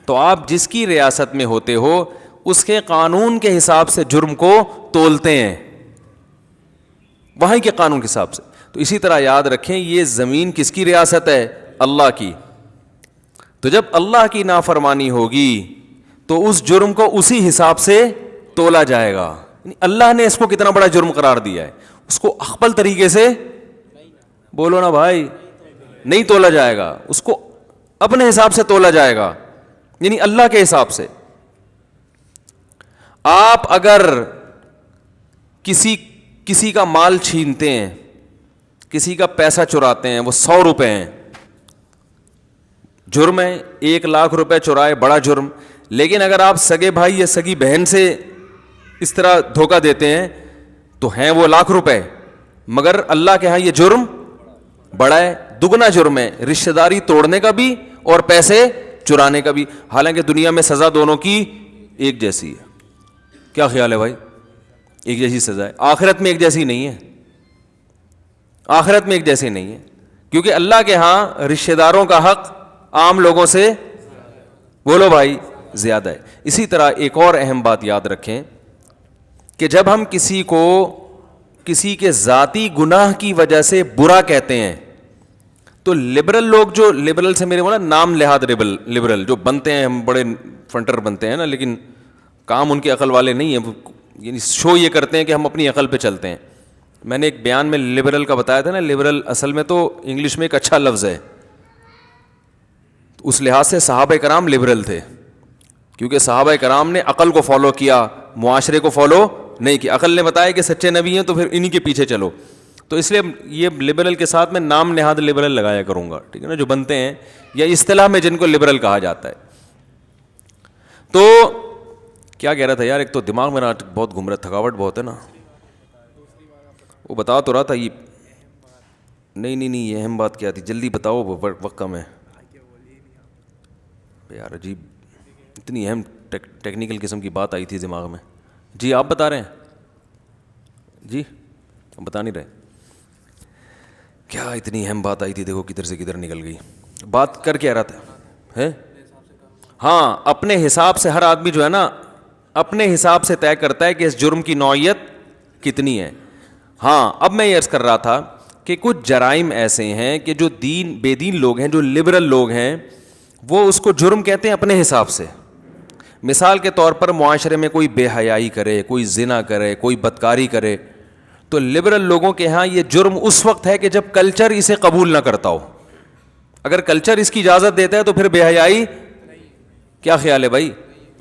تو آپ جس کی ریاست میں ہوتے ہو اس کے قانون کے حساب سے جرم کو تولتے ہیں، وہاں کے قانون کے حساب سے. تو اسی طرح یاد رکھیں یہ زمین کس کی ریاست ہے؟ اللہ کی. تو جب اللہ کی نافرمانی ہوگی تو اس جرم کو اسی حساب سے تولا جائے گا. اللہ نے اس کو کتنا بڑا جرم قرار دیا ہے، اس کو اخپل طریقے سے، بولو نا بھائی، نہیں تولا جائے گا، اس کو اپنے حساب سے تولا جائے گا، یعنی اللہ کے حساب سے. آپ اگر کسی کا مال چھینتے ہیں، کسی کا پیسہ چراتے ہیں، وہ 100 روپے ہیں، جرم ہے. 1 لاکھ روپے چرائے بڑا جرم. لیکن اگر آپ سگے بھائی یا سگی بہن سے اس طرح دھوکہ دیتے ہیں تو ہیں وہ لاکھ روپے، مگر اللہ کے ہاں یہ جرم بڑا ہے، دگنا جرم ہے، رشتہ داری توڑنے کا بھی اور پیسے چرانے کا بھی. حالانکہ دنیا میں سزا دونوں کی ایک جیسی ہے. کیا خیال ہے بھائی؟ ایک جیسی سزا ہے. آخرت میں ایک جیسی نہیں ہے، آخرت میں ایک جیسی نہیں ہے، کیونکہ اللہ کے ہاں رشتہ داروں کا حق عام لوگوں سے، بولو بھائی، زیادہ ہے. اسی طرح ایک اور اہم بات یاد رکھیں کہ جب ہم کسی کو کسی کے ذاتی گناہ کی وجہ سے برا کہتے ہیں تو لبرل لوگ، جو لبرل سے میرے نام لحاظ لبرل جو بنتے ہیں، ہم بڑے فنٹر بنتے ہیں نا، لیکن کام ان کے عقل والے نہیں ہیں، یعنی شو یہ کرتے ہیں کہ ہم اپنی عقل پہ چلتے ہیں. میں نے ایک بیان میں لبرل کا بتایا تھا نا, لبرل اصل میں تو انگلش میں ایک اچھا لفظ ہے, اس لحاظ سے صحابہ کرام لبرل تھے, کیونکہ صحابہ کرام نے عقل کو فالو کیا, معاشرے کو فالو نہیں کیا. عقل نے بتایا کہ سچے نبی ہیں تو پھر انہی کے پیچھے چلو, تو اس لیے یہ لبرل کے ساتھ میں نام نہاد لبرل لگایا کروں گا, ٹھیک ہے نا, جو بنتے ہیں یا اصطلاح میں جن کو لبرل کہا جاتا ہے. تو کیا کہہ رہا تھا یار, ایک تو دماغ میرا بہت گھوم رہا, تھکاوٹ بہت ہے نا, وہ بتا تو رہا تھا یہ, نہیں یہ اہم بات کیا تھی, جلدی بتاؤ, وقت کم ہے یار. عجیب, اتنی اہم ٹیکنیکل قسم کی بات آئی تھی دماغ میں. جی آپ بتا رہے ہیں, جی بتا نہیں رہے کیا اتنی اہم بات آئی تھی, دیکھو کدھر سے کدھر نکل گئی. بات کر کے آ رہا تھا ہے, ہاں اپنے حساب سے ہر آدمی جو ہے نا اپنے حساب سے طے کرتا ہے کہ اس جرم کی نوعیت کتنی ہے. ہاں اب میں یہ عرض کر رہا تھا کہ کچھ جرائم ایسے ہیں کہ جو بے دین لوگ ہیں, جو لبرل لوگ ہیں, وہ اس کو جرم کہتے ہیں اپنے حساب سے. مثال کے طور پر معاشرے میں کوئی بے حیائی کرے, کوئی زنا کرے, کوئی بدکاری کرے, تو لبرل لوگوں کے ہاں یہ جرم اس وقت ہے کہ جب کلچر اسے قبول نہ کرتا ہو. اگر کلچر اس کی اجازت دیتا ہے تو پھر بے حیائی, کیا خیال ہے بھائی,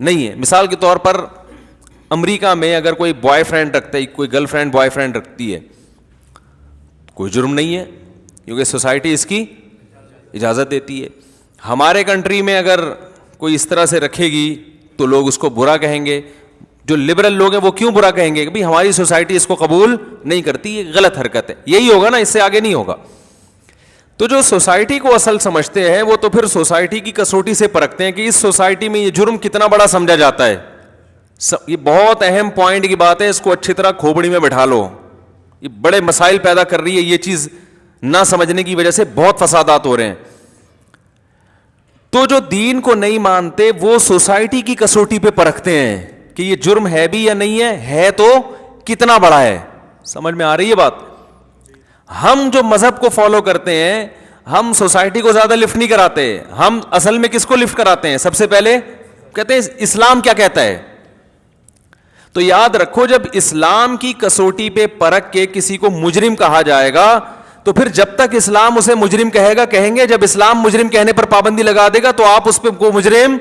نہیں ہے. مثال کے طور پر امریکہ میں اگر کوئی بوائے فرینڈ رکھتا ہے, کوئی گرل فرینڈ بوائے فرینڈ رکھتی ہے, کوئی جرم نہیں ہے کیونکہ سوسائٹی اس کی اجازت دیتی ہے. ہمارے کنٹری میں اگر کوئی اس طرح سے رکھے گی تو لوگ اس کو برا کہیں گے. جو لبرل لوگ ہیں وہ کیوں برا کہیں گے کہ بھائی ہماری سوسائٹی اس کو قبول نہیں کرتی, یہ غلط حرکت ہے. یہی ہوگا نا, اس سے آگے نہیں ہوگا. تو جو سوسائٹی کو اصل سمجھتے ہیں وہ تو پھر سوسائٹی کی کسوٹی سے پرکھتے ہیں کہ اس سوسائٹی میں یہ جرم کتنا بڑا سمجھا جاتا ہے. یہ بہت اہم پوائنٹ کی بات ہے, اس کو اچھی طرح کھوپڑی میں بٹھا لو. یہ بڑے مسائل پیدا کر رہی ہے یہ چیز, نہ سمجھنے کی وجہ سے بہت فسادات ہو رہے ہیں. تو جو دین کو نہیں مانتے وہ سوسائٹی کی کسوٹی پہ پرکھتے ہیں کہ یہ جرم ہے بھی یا نہیں ہے تو کتنا بڑا ہے. سمجھ میں آ رہی ہے بات. ہم جو مذہب کو فالو کرتے ہیں ہم سوسائٹی کو زیادہ لفٹ نہیں کراتے, ہم اصل میں کس کو لفٹ کراتے ہیں؟ سب سے پہلے کہتے ہیں اسلام کیا کہتا ہے. تو یاد رکھو, جب اسلام کی کسوٹی پہ پرکھ کے کسی کو مجرم کہا جائے گا تو پھر جب تک اسلام اسے مجرم کہے گا کہیں گے, جب اسلام مجرم کہنے پر پابندی لگا دے گا تو آپ اس پہ کو مجرم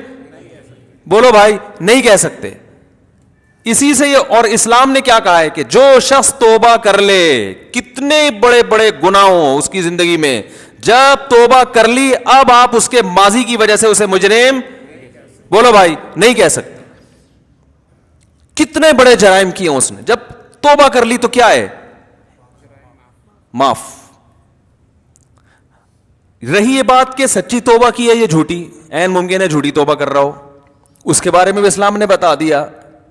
بولو بھائی نہیں کہہ سکتے. اسی سے یہ, اور اسلام نے کیا کہا ہے کہ جو شخص توبہ کر لے, کتنے بڑے بڑے گناہ ہوں اس کی زندگی میں, جب توبہ کر لی اب آپ اس کے ماضی کی وجہ سے اسے مجرم بولو بھائی نہیں کہہ سکتے. کتنے بڑے جرائم کیے اس نے, جب توبہ کر لی تو کیا ہے, معاف. رہی یہ بات کہ سچی توبہ کی ہے یہ جھوٹی, عین ممکن ہے جھوٹی توبہ کر رہا ہو, اس کے بارے میں بھی اسلام نے بتا دیا,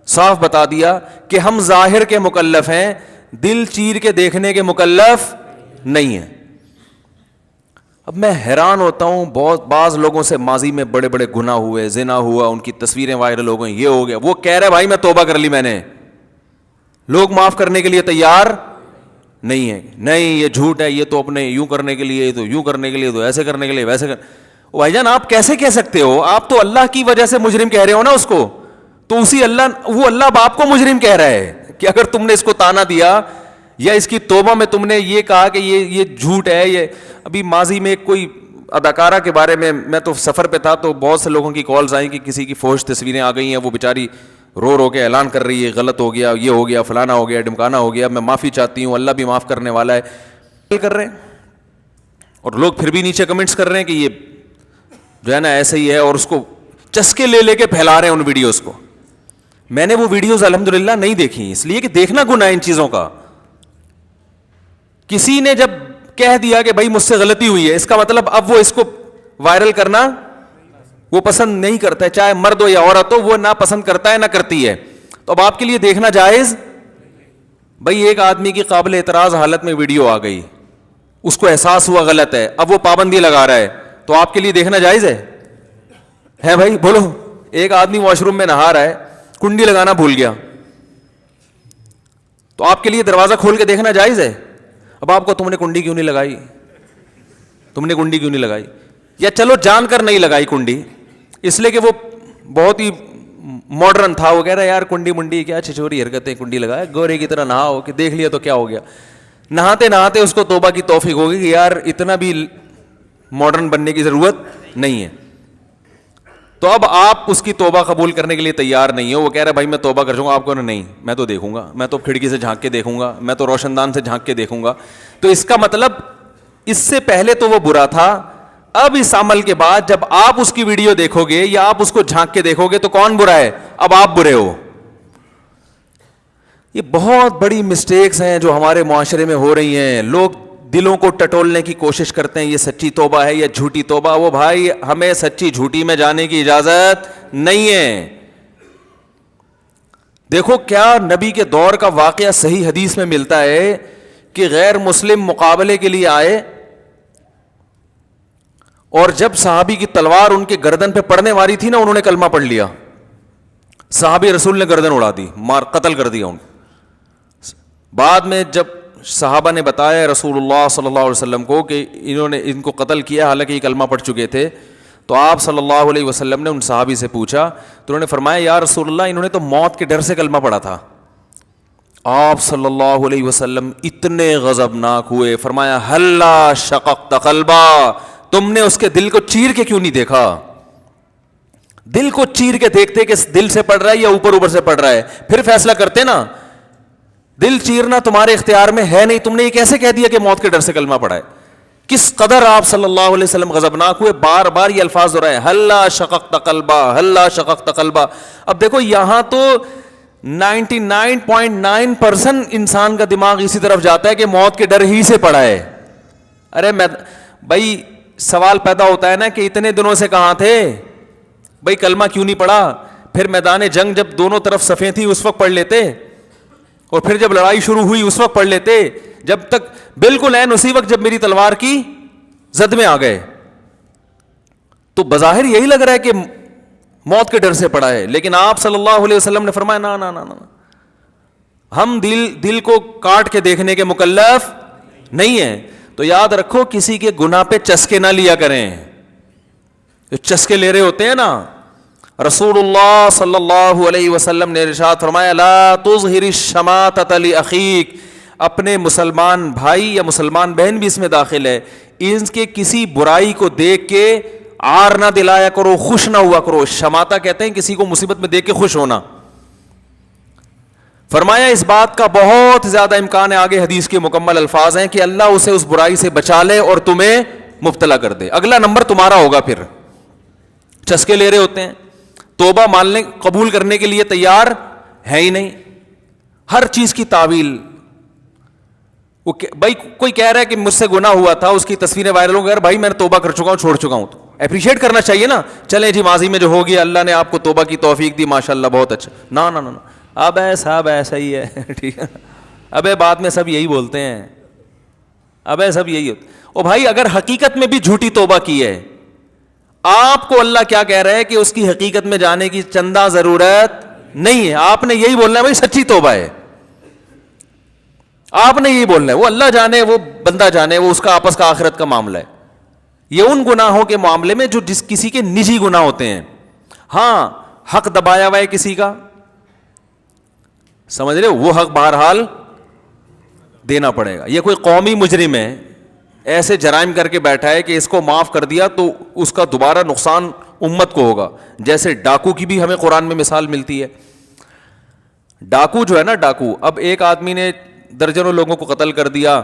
صاف بتا دیا کہ ہم ظاہر کے مکلف ہیں, دل چیر کے دیکھنے کے مکلف نہیں ہیں. اب میں حیران ہوتا ہوں, بہت بعض لوگوں سے ماضی میں بڑے بڑے گناہ ہوئے, زنا ہوا, ان کی تصویریں وائرل ہو گئیں, یہ ہو گیا, وہ کہہ رہے بھائی میں توبہ کر لی میں نے, لوگ معاف کرنے کے لیے تیار نہیں ہے. نہیں یہ جھوٹ ہے, یہ تو اپنے یوں کرنے کے لیے, تو یوں کرنے کے لیے, تو ایسے کرنے کے لیے, ویسے بھائی جان آپ کیسے کہہ سکتے ہو؟ آپ تو اللہ کی وجہ سے مجرم کہہ رہے ہو نا اس کو, تو اسی اللہ, وہ اللہ باپ کو مجرم کہہ رہا ہے کہ اگر تم نے اس کو تانا دیا یا اس کی توبہ میں تم نے یہ کہا کہ یہ جھوٹ ہے. یہ ابھی ماضی میں کوئی اداکارہ کے بارے میں تو سفر پہ تھا تو بہت سے لوگوں کی کالز آئیں کہ کسی کی فوش تصویریں آ گئی ہیں, وہ بیچاری رو رو کے اعلان کر رہی ہے غلط ہو گیا, یہ ہو گیا, فلانا ہو گیا, ڈمکانا ہو گیا, میں معافی چاہتی ہوں, اللہ بھی معاف کرنے والا ہے کر رہے ہیں. اور لوگ پھر بھی نیچے کمنٹس کر رہے ہیں کہ یہ جو ہے نا ایسے ہی ہے, اور اس کو چسکے لے کے پھیلا رہے ہیں ان ویڈیوز کو. میں نے وہ ویڈیوز الحمدللہ نہیں دیکھی, اس لیے کہ دیکھنا گناہ ان چیزوں کا. کسی نے جب کہہ دیا کہ بھائی مجھ سے غلطی ہوئی ہے, اس کا مطلب اب وہ اس کو وائرل کرنا وہ پسند نہیں کرتا ہے, چاہے مرد ہو یا عورت ہو, وہ نہ پسند کرتا ہے نہ کرتی ہے. تو اب آپ کے لیے دیکھنا جائز. بھائی ایک آدمی کی قابل اعتراض حالت میں ویڈیو آ گئی, اس کو احساس ہوا غلط ہے, اب وہ پابندی لگا رہا ہے, تو آپ کے لیے دیکھنا جائز ہے بھائی بولو. ایک آدمی واش روم میں نہا رہا ہے, کنڈی لگانا بھول گیا, تو آپ کے لیے دروازہ کھول کے دیکھنا جائز ہے؟ اب آپ کو تم نے کنڈی کیوں نہیں لگائی, تم نے کنڈی کیوں نہیں لگائی, یا چلو جان کر نہیں لگائی کنڈی اس لیے کہ وہ بہت ہی ماڈرن تھا, وہ کہہ رہا ہے یار کنڈی منڈی کیا چھچوری حرکتیں, کنڈی لگایا, گورے کی طرح نہاؤ کہ دیکھ لیا تو کیا ہو گیا. نہاتے نہاتے اس کو توبہ کی توفیق ہوگی کہ یار اتنا بھی ماڈرن بننے کی ضرورت نہیں ہے. تو اب آپ اس کی توبہ قبول کرنے کے لیے تیار نہیں ہو. وہ کہہ رہا ہے بھائی میں توبہ کر چکا ہوں. آپ کو نہیں, میں تو دیکھوں گا, میں تو کھڑکی سے جھانک کے دیکھوں گا, میں تو روشن دان سے جھانک کے دیکھوں گا. تو اس کا مطلب اس سے پہلے تو وہ برا تھا, اب اس عمل کے بعد جب آپ اس کی ویڈیو دیکھو گے یا آپ اس کو جھانک کے دیکھو گے تو کون برا ہے؟ اب آپ برے ہو. یہ بہت بڑی مسٹیکس ہیں جو ہمارے معاشرے میں ہو رہی ہیں. لوگ دلوں کو ٹٹولنے کی کوشش کرتے ہیں, یہ سچی توبہ ہے یا جھوٹی توبہ. وہ بھائی ہمیں سچی جھوٹی میں جانے کی اجازت نہیں ہے. دیکھو کیا نبی کے دور کا واقعہ صحیح حدیث میں ملتا ہے کہ غیر مسلم مقابلے کے لیے آئے اور جب صحابی کی تلوار ان کے گردن پہ پڑنے والی تھی نا, انہوں نے کلمہ پڑھ لیا. صحابی رسول نے گردن اڑا دی, مار قتل کر دیا ان کو. بعد میں جب صحابہ نے بتایا رسول اللہ صلی اللہ علیہ وسلم کو کہ انہوں نے ان کو قتل کیا, حالانکہ یہ کلمہ پڑھ چکے تھے, تو آپ صلی اللہ علیہ وسلم نے ان صحابی سے پوچھا تو انہوں نے فرمایا یا رسول اللہ انہوں نے تو موت کے ڈر سے کلمہ پڑھا تھا. آپ صلی اللہ علیہ وسلم اتنے غضبناک ہوئے, فرمایا ہلا شققت قلبا, تم نے اس کے دل کو چیر کے کیوں نہیں دیکھا؟ دل کو چیر کے دیکھتے کہ دل سے پڑھ رہا ہے یا اوپر اوپر سے پڑھ رہا ہے, پھر فیصلہ کرتے نا. دل چیرنا تمہارے اختیار میں ہے نہیں, تم نے یہ کیسے کہہ دیا کہ موت کے ڈر سے کلمہ پڑھا ہے؟ کس قدر آپ صلی اللہ علیہ وسلم غضبناک ہوئے. بار بار یہ الفاظ دہرائے ہلا شققت قلبا, ہلا شققت قلبا. اب دیکھو یہاں تو 99.9% انسان کا دماغ اسی طرف جاتا ہے کہ موت کے ڈر ہی سے پڑا ہے. ارے میں بھائی سوال پیدا ہوتا ہے نا کہ اتنے دنوں سے کہاں تھے بھائی, کلمہ کیوں نہیں پڑھا؟ پھر میدان جنگ جب دونوں طرف صفیں تھیں اس وقت پڑھ لیتے, اور پھر جب لڑائی شروع ہوئی اس وقت پڑھ لیتے, جب تک بالکل عین اسی وقت جب میری تلوار کی زد میں آ گئے. تو بظاہر یہی لگ رہا ہے کہ موت کے ڈر سے پڑا ہے, لیکن آپ صلی اللہ علیہ وسلم نے فرمایا نا نا نا نا, ہم دل کو کاٹ کے دیکھنے کے مکلف نہیں ہیں. تو یاد رکھو کسی کے گناہ پہ چسکے نہ لیا کریں. جو چسکے لے رہے ہوتے ہیں نا, رسول اللہ صلی اللہ علیہ وسلم نے ارشاد فرمایا لا تظہر الشماتۃ لاخیک, اپنے مسلمان بھائی یا مسلمان بہن بھی اس میں داخل ہے, ان کے کسی برائی کو دیکھ کے عار نہ دلایا کرو, خوش نہ ہوا کرو. شماتہ کہتے ہیں کسی کو مصیبت میں دیکھ کے خوش ہونا. فرمایا اس بات کا بہت زیادہ امکان ہے, آگے حدیث کے مکمل الفاظ ہیں, کہ اللہ اسے اس برائی سے بچا لے اور تمہیں مبتلا کر دے. اگلا نمبر تمہارا ہوگا. پھر چسکے لے رہے ہوتے ہیں, توبہ ماننے قبول کرنے کے لیے تیار ہے ہی نہیں, ہر چیز کی تعویل. بھائی کوئی کہہ رہا ہے کہ مجھ سے گناہ ہوا تھا, اس کی تصویریں وائرل ہو گئی, بھائی میں نے توبہ کر چکا ہوں, چھوڑ چکا ہوں. تو اپریشیٹ کرنا چاہیے نا, چلیں جی ماضی میں جو ہو گیا اللہ نے آپ کو توبہ کی توفیق دی, ماشاءاللہ بہت اچھا. نا نا نا, اب صاحب ایسا ہی ہے ٹھیک ہے, ابے بعد میں سب یہی بولتے ہیں, ابے سب یہی ہوتا. او بھائی اگر حقیقت میں بھی جھوٹی توبہ کی ہے, آپ کو اللہ کیا کہہ رہا ہے کہ اس کی حقیقت میں جانے کی چندہ ضرورت نہیں ہے. آپ نے یہی بولنا ہے بھائی سچی توبہ ہے, آپ نے یہی بولنا ہے. وہ اللہ جانے, وہ بندہ جانے, وہ اس کا آپس کا آخرت کا معاملہ ہے. یہ ان گناہوں کے معاملے میں جو کسی کے نجی گناہ ہوتے ہیں. ہاں حق دبایا ہوا ہے کسی کا, سمجھ رہے ہو, وہ حق بہرحال دینا پڑے گا. یہ کوئی قومی مجرم ہے, ایسے جرائم کر کے بیٹھا ہے کہ اس کو معاف کر دیا تو اس کا دوبارہ نقصان امت کو ہوگا. جیسے ڈاکو کی بھی ہمیں قرآن میں مثال ملتی ہے. ڈاکو جو ہے نا, ڈاکو, اب ایک آدمی نے درجنوں لوگوں کو قتل کر دیا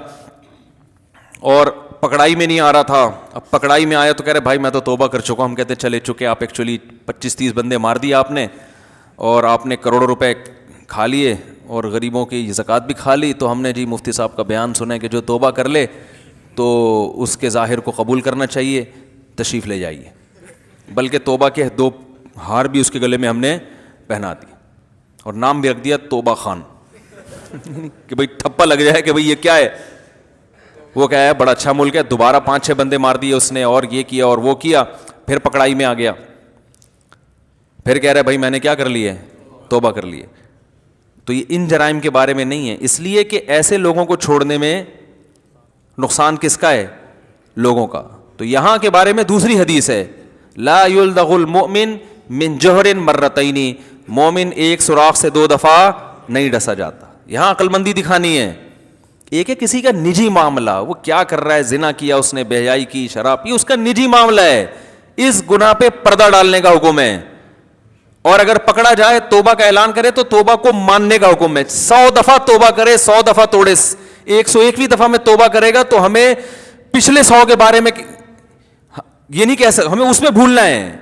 اور پکڑائی میں نہیں آ رہا تھا. اب پکڑائی میں آیا تو کہہ رہے بھائی میں تو توبہ کر چکا ہوں. ہم کہتے چلے چکے, آپ ایکچولی 25-30 بندے مار دیے آپ نے, اور آپ نے کروڑوں روپے کھا لیے اور غریبوں کی زکوٰۃ بھی کھا لی. تو ہم نے جی مفتی صاحب کا بیان سنا ہے کہ جو توبہ کر لے تو اس کے ظاہر کو قبول کرنا چاہیے, تشریف لے جائیے. بلکہ توبہ کے 2 ہار بھی اس کے گلے میں ہم نے پہنا دی اور نام بھی رکھ دیا توبہ خان کہ بھئی ٹھپا لگ جائے کہ بھئی یہ کیا ہے. وہ کیا ہے, بڑا اچھا ملک ہے. دوبارہ 5-6 بندے مار دیے اس نے, اور یہ کیا اور وہ کیا, پھر پکڑائی میں آ گیا, پھر کہہ رہا ہے بھائی میں نے کیا کر لی ہے, توبہ کر لی ہے. تو یہ ان جرائم کے بارے میں نہیں ہے, اس لیے کہ ایسے لوگوں کو چھوڑنے میں نقصان کس کا ہے, لوگوں کا. تو یہاں کے بارے میں دوسری حدیث ہے, لا یلدغ المؤمن من جوہر مرتین, مومن ایک سوراخ سے 2 دفعہ نہیں ڈسا جاتا. یہاں عقل مندی دکھانی ہے, ایک ہے کسی کا نجی معاملہ, وہ کیا کر رہا ہے, زنا کیا اس نے, بے حیائی کی, شراب پی, اس کا نجی معاملہ ہے, اس گناہ پہ پردہ ڈالنے کا حکم ہے. اور اگر پکڑا جائے توبہ کا اعلان کرے تو توبہ کو ماننے کا حکم ہے. 100 دفعہ توبہ کرے, 100 دفعہ توڑے, 101ویں دفعہ میں توبہ کرے گا تو ہمیں پچھلے 100 کے بارے میں یہ نہیں کہہ سکتے, ہمیں اس میں بھولنا ہے.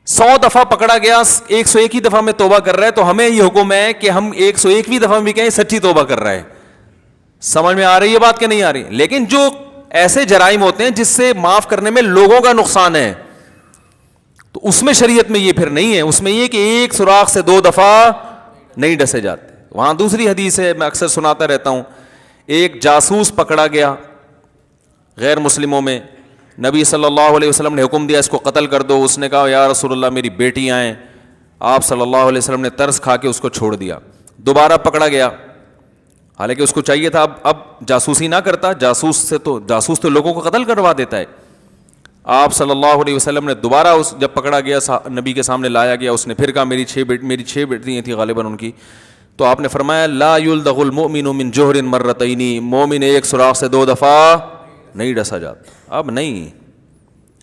100 دفعہ پکڑا گیا, 101ویں دفعہ میں توبہ کر رہا ہے تو ہمیں یہ حکم ہے کہ ہم 101ویں دفعہ بھی کہیں سچی توبہ کر رہا ہے. سمجھ میں آ رہی ہے بات کہ نہیں آ رہی؟ لیکن جو ایسے جرائم ہوتے ہیں جس سے معاف کرنے میں لوگوں کا نقصان ہے, تو اس میں شریعت میں یہ پھر نہیں ہے. اس میں یہ کہ ایک سوراخ سے 2 دفعہ نہیں ڈسے جاتے. وہاں دوسری حدیث ہے, میں اکثر سناتا رہتا ہوں, ایک جاسوس پکڑا گیا غیر مسلموں میں, نبی صلی اللہ علیہ وسلم نے حکم دیا اس کو قتل کر دو. اس نے کہا یا رسول اللہ میری بیٹیاں ہیں. آپ صلی اللہ علیہ وسلم نے ترس کھا کے اس کو چھوڑ دیا. دوبارہ پکڑا گیا, حالانکہ اس کو چاہیے تھا اب جاسوسی نہ کرتا, جاسوس تو لوگوں کو قتل کروا دیتا ہے. آپ صلی اللہ علیہ وسلم نے دوبارہ جب پکڑا گیا نبی کے سامنے لایا گیا, اس نے پھر کہا میری 6 بیٹیاں تھیں غالباً ان کی, تو آپ نے فرمایا لا یلدغ المؤمن من جوہر مرتین, مومن ایک سوراخ سے 2 دفعہ نہیں ڈسا جاتا. اب نہیں,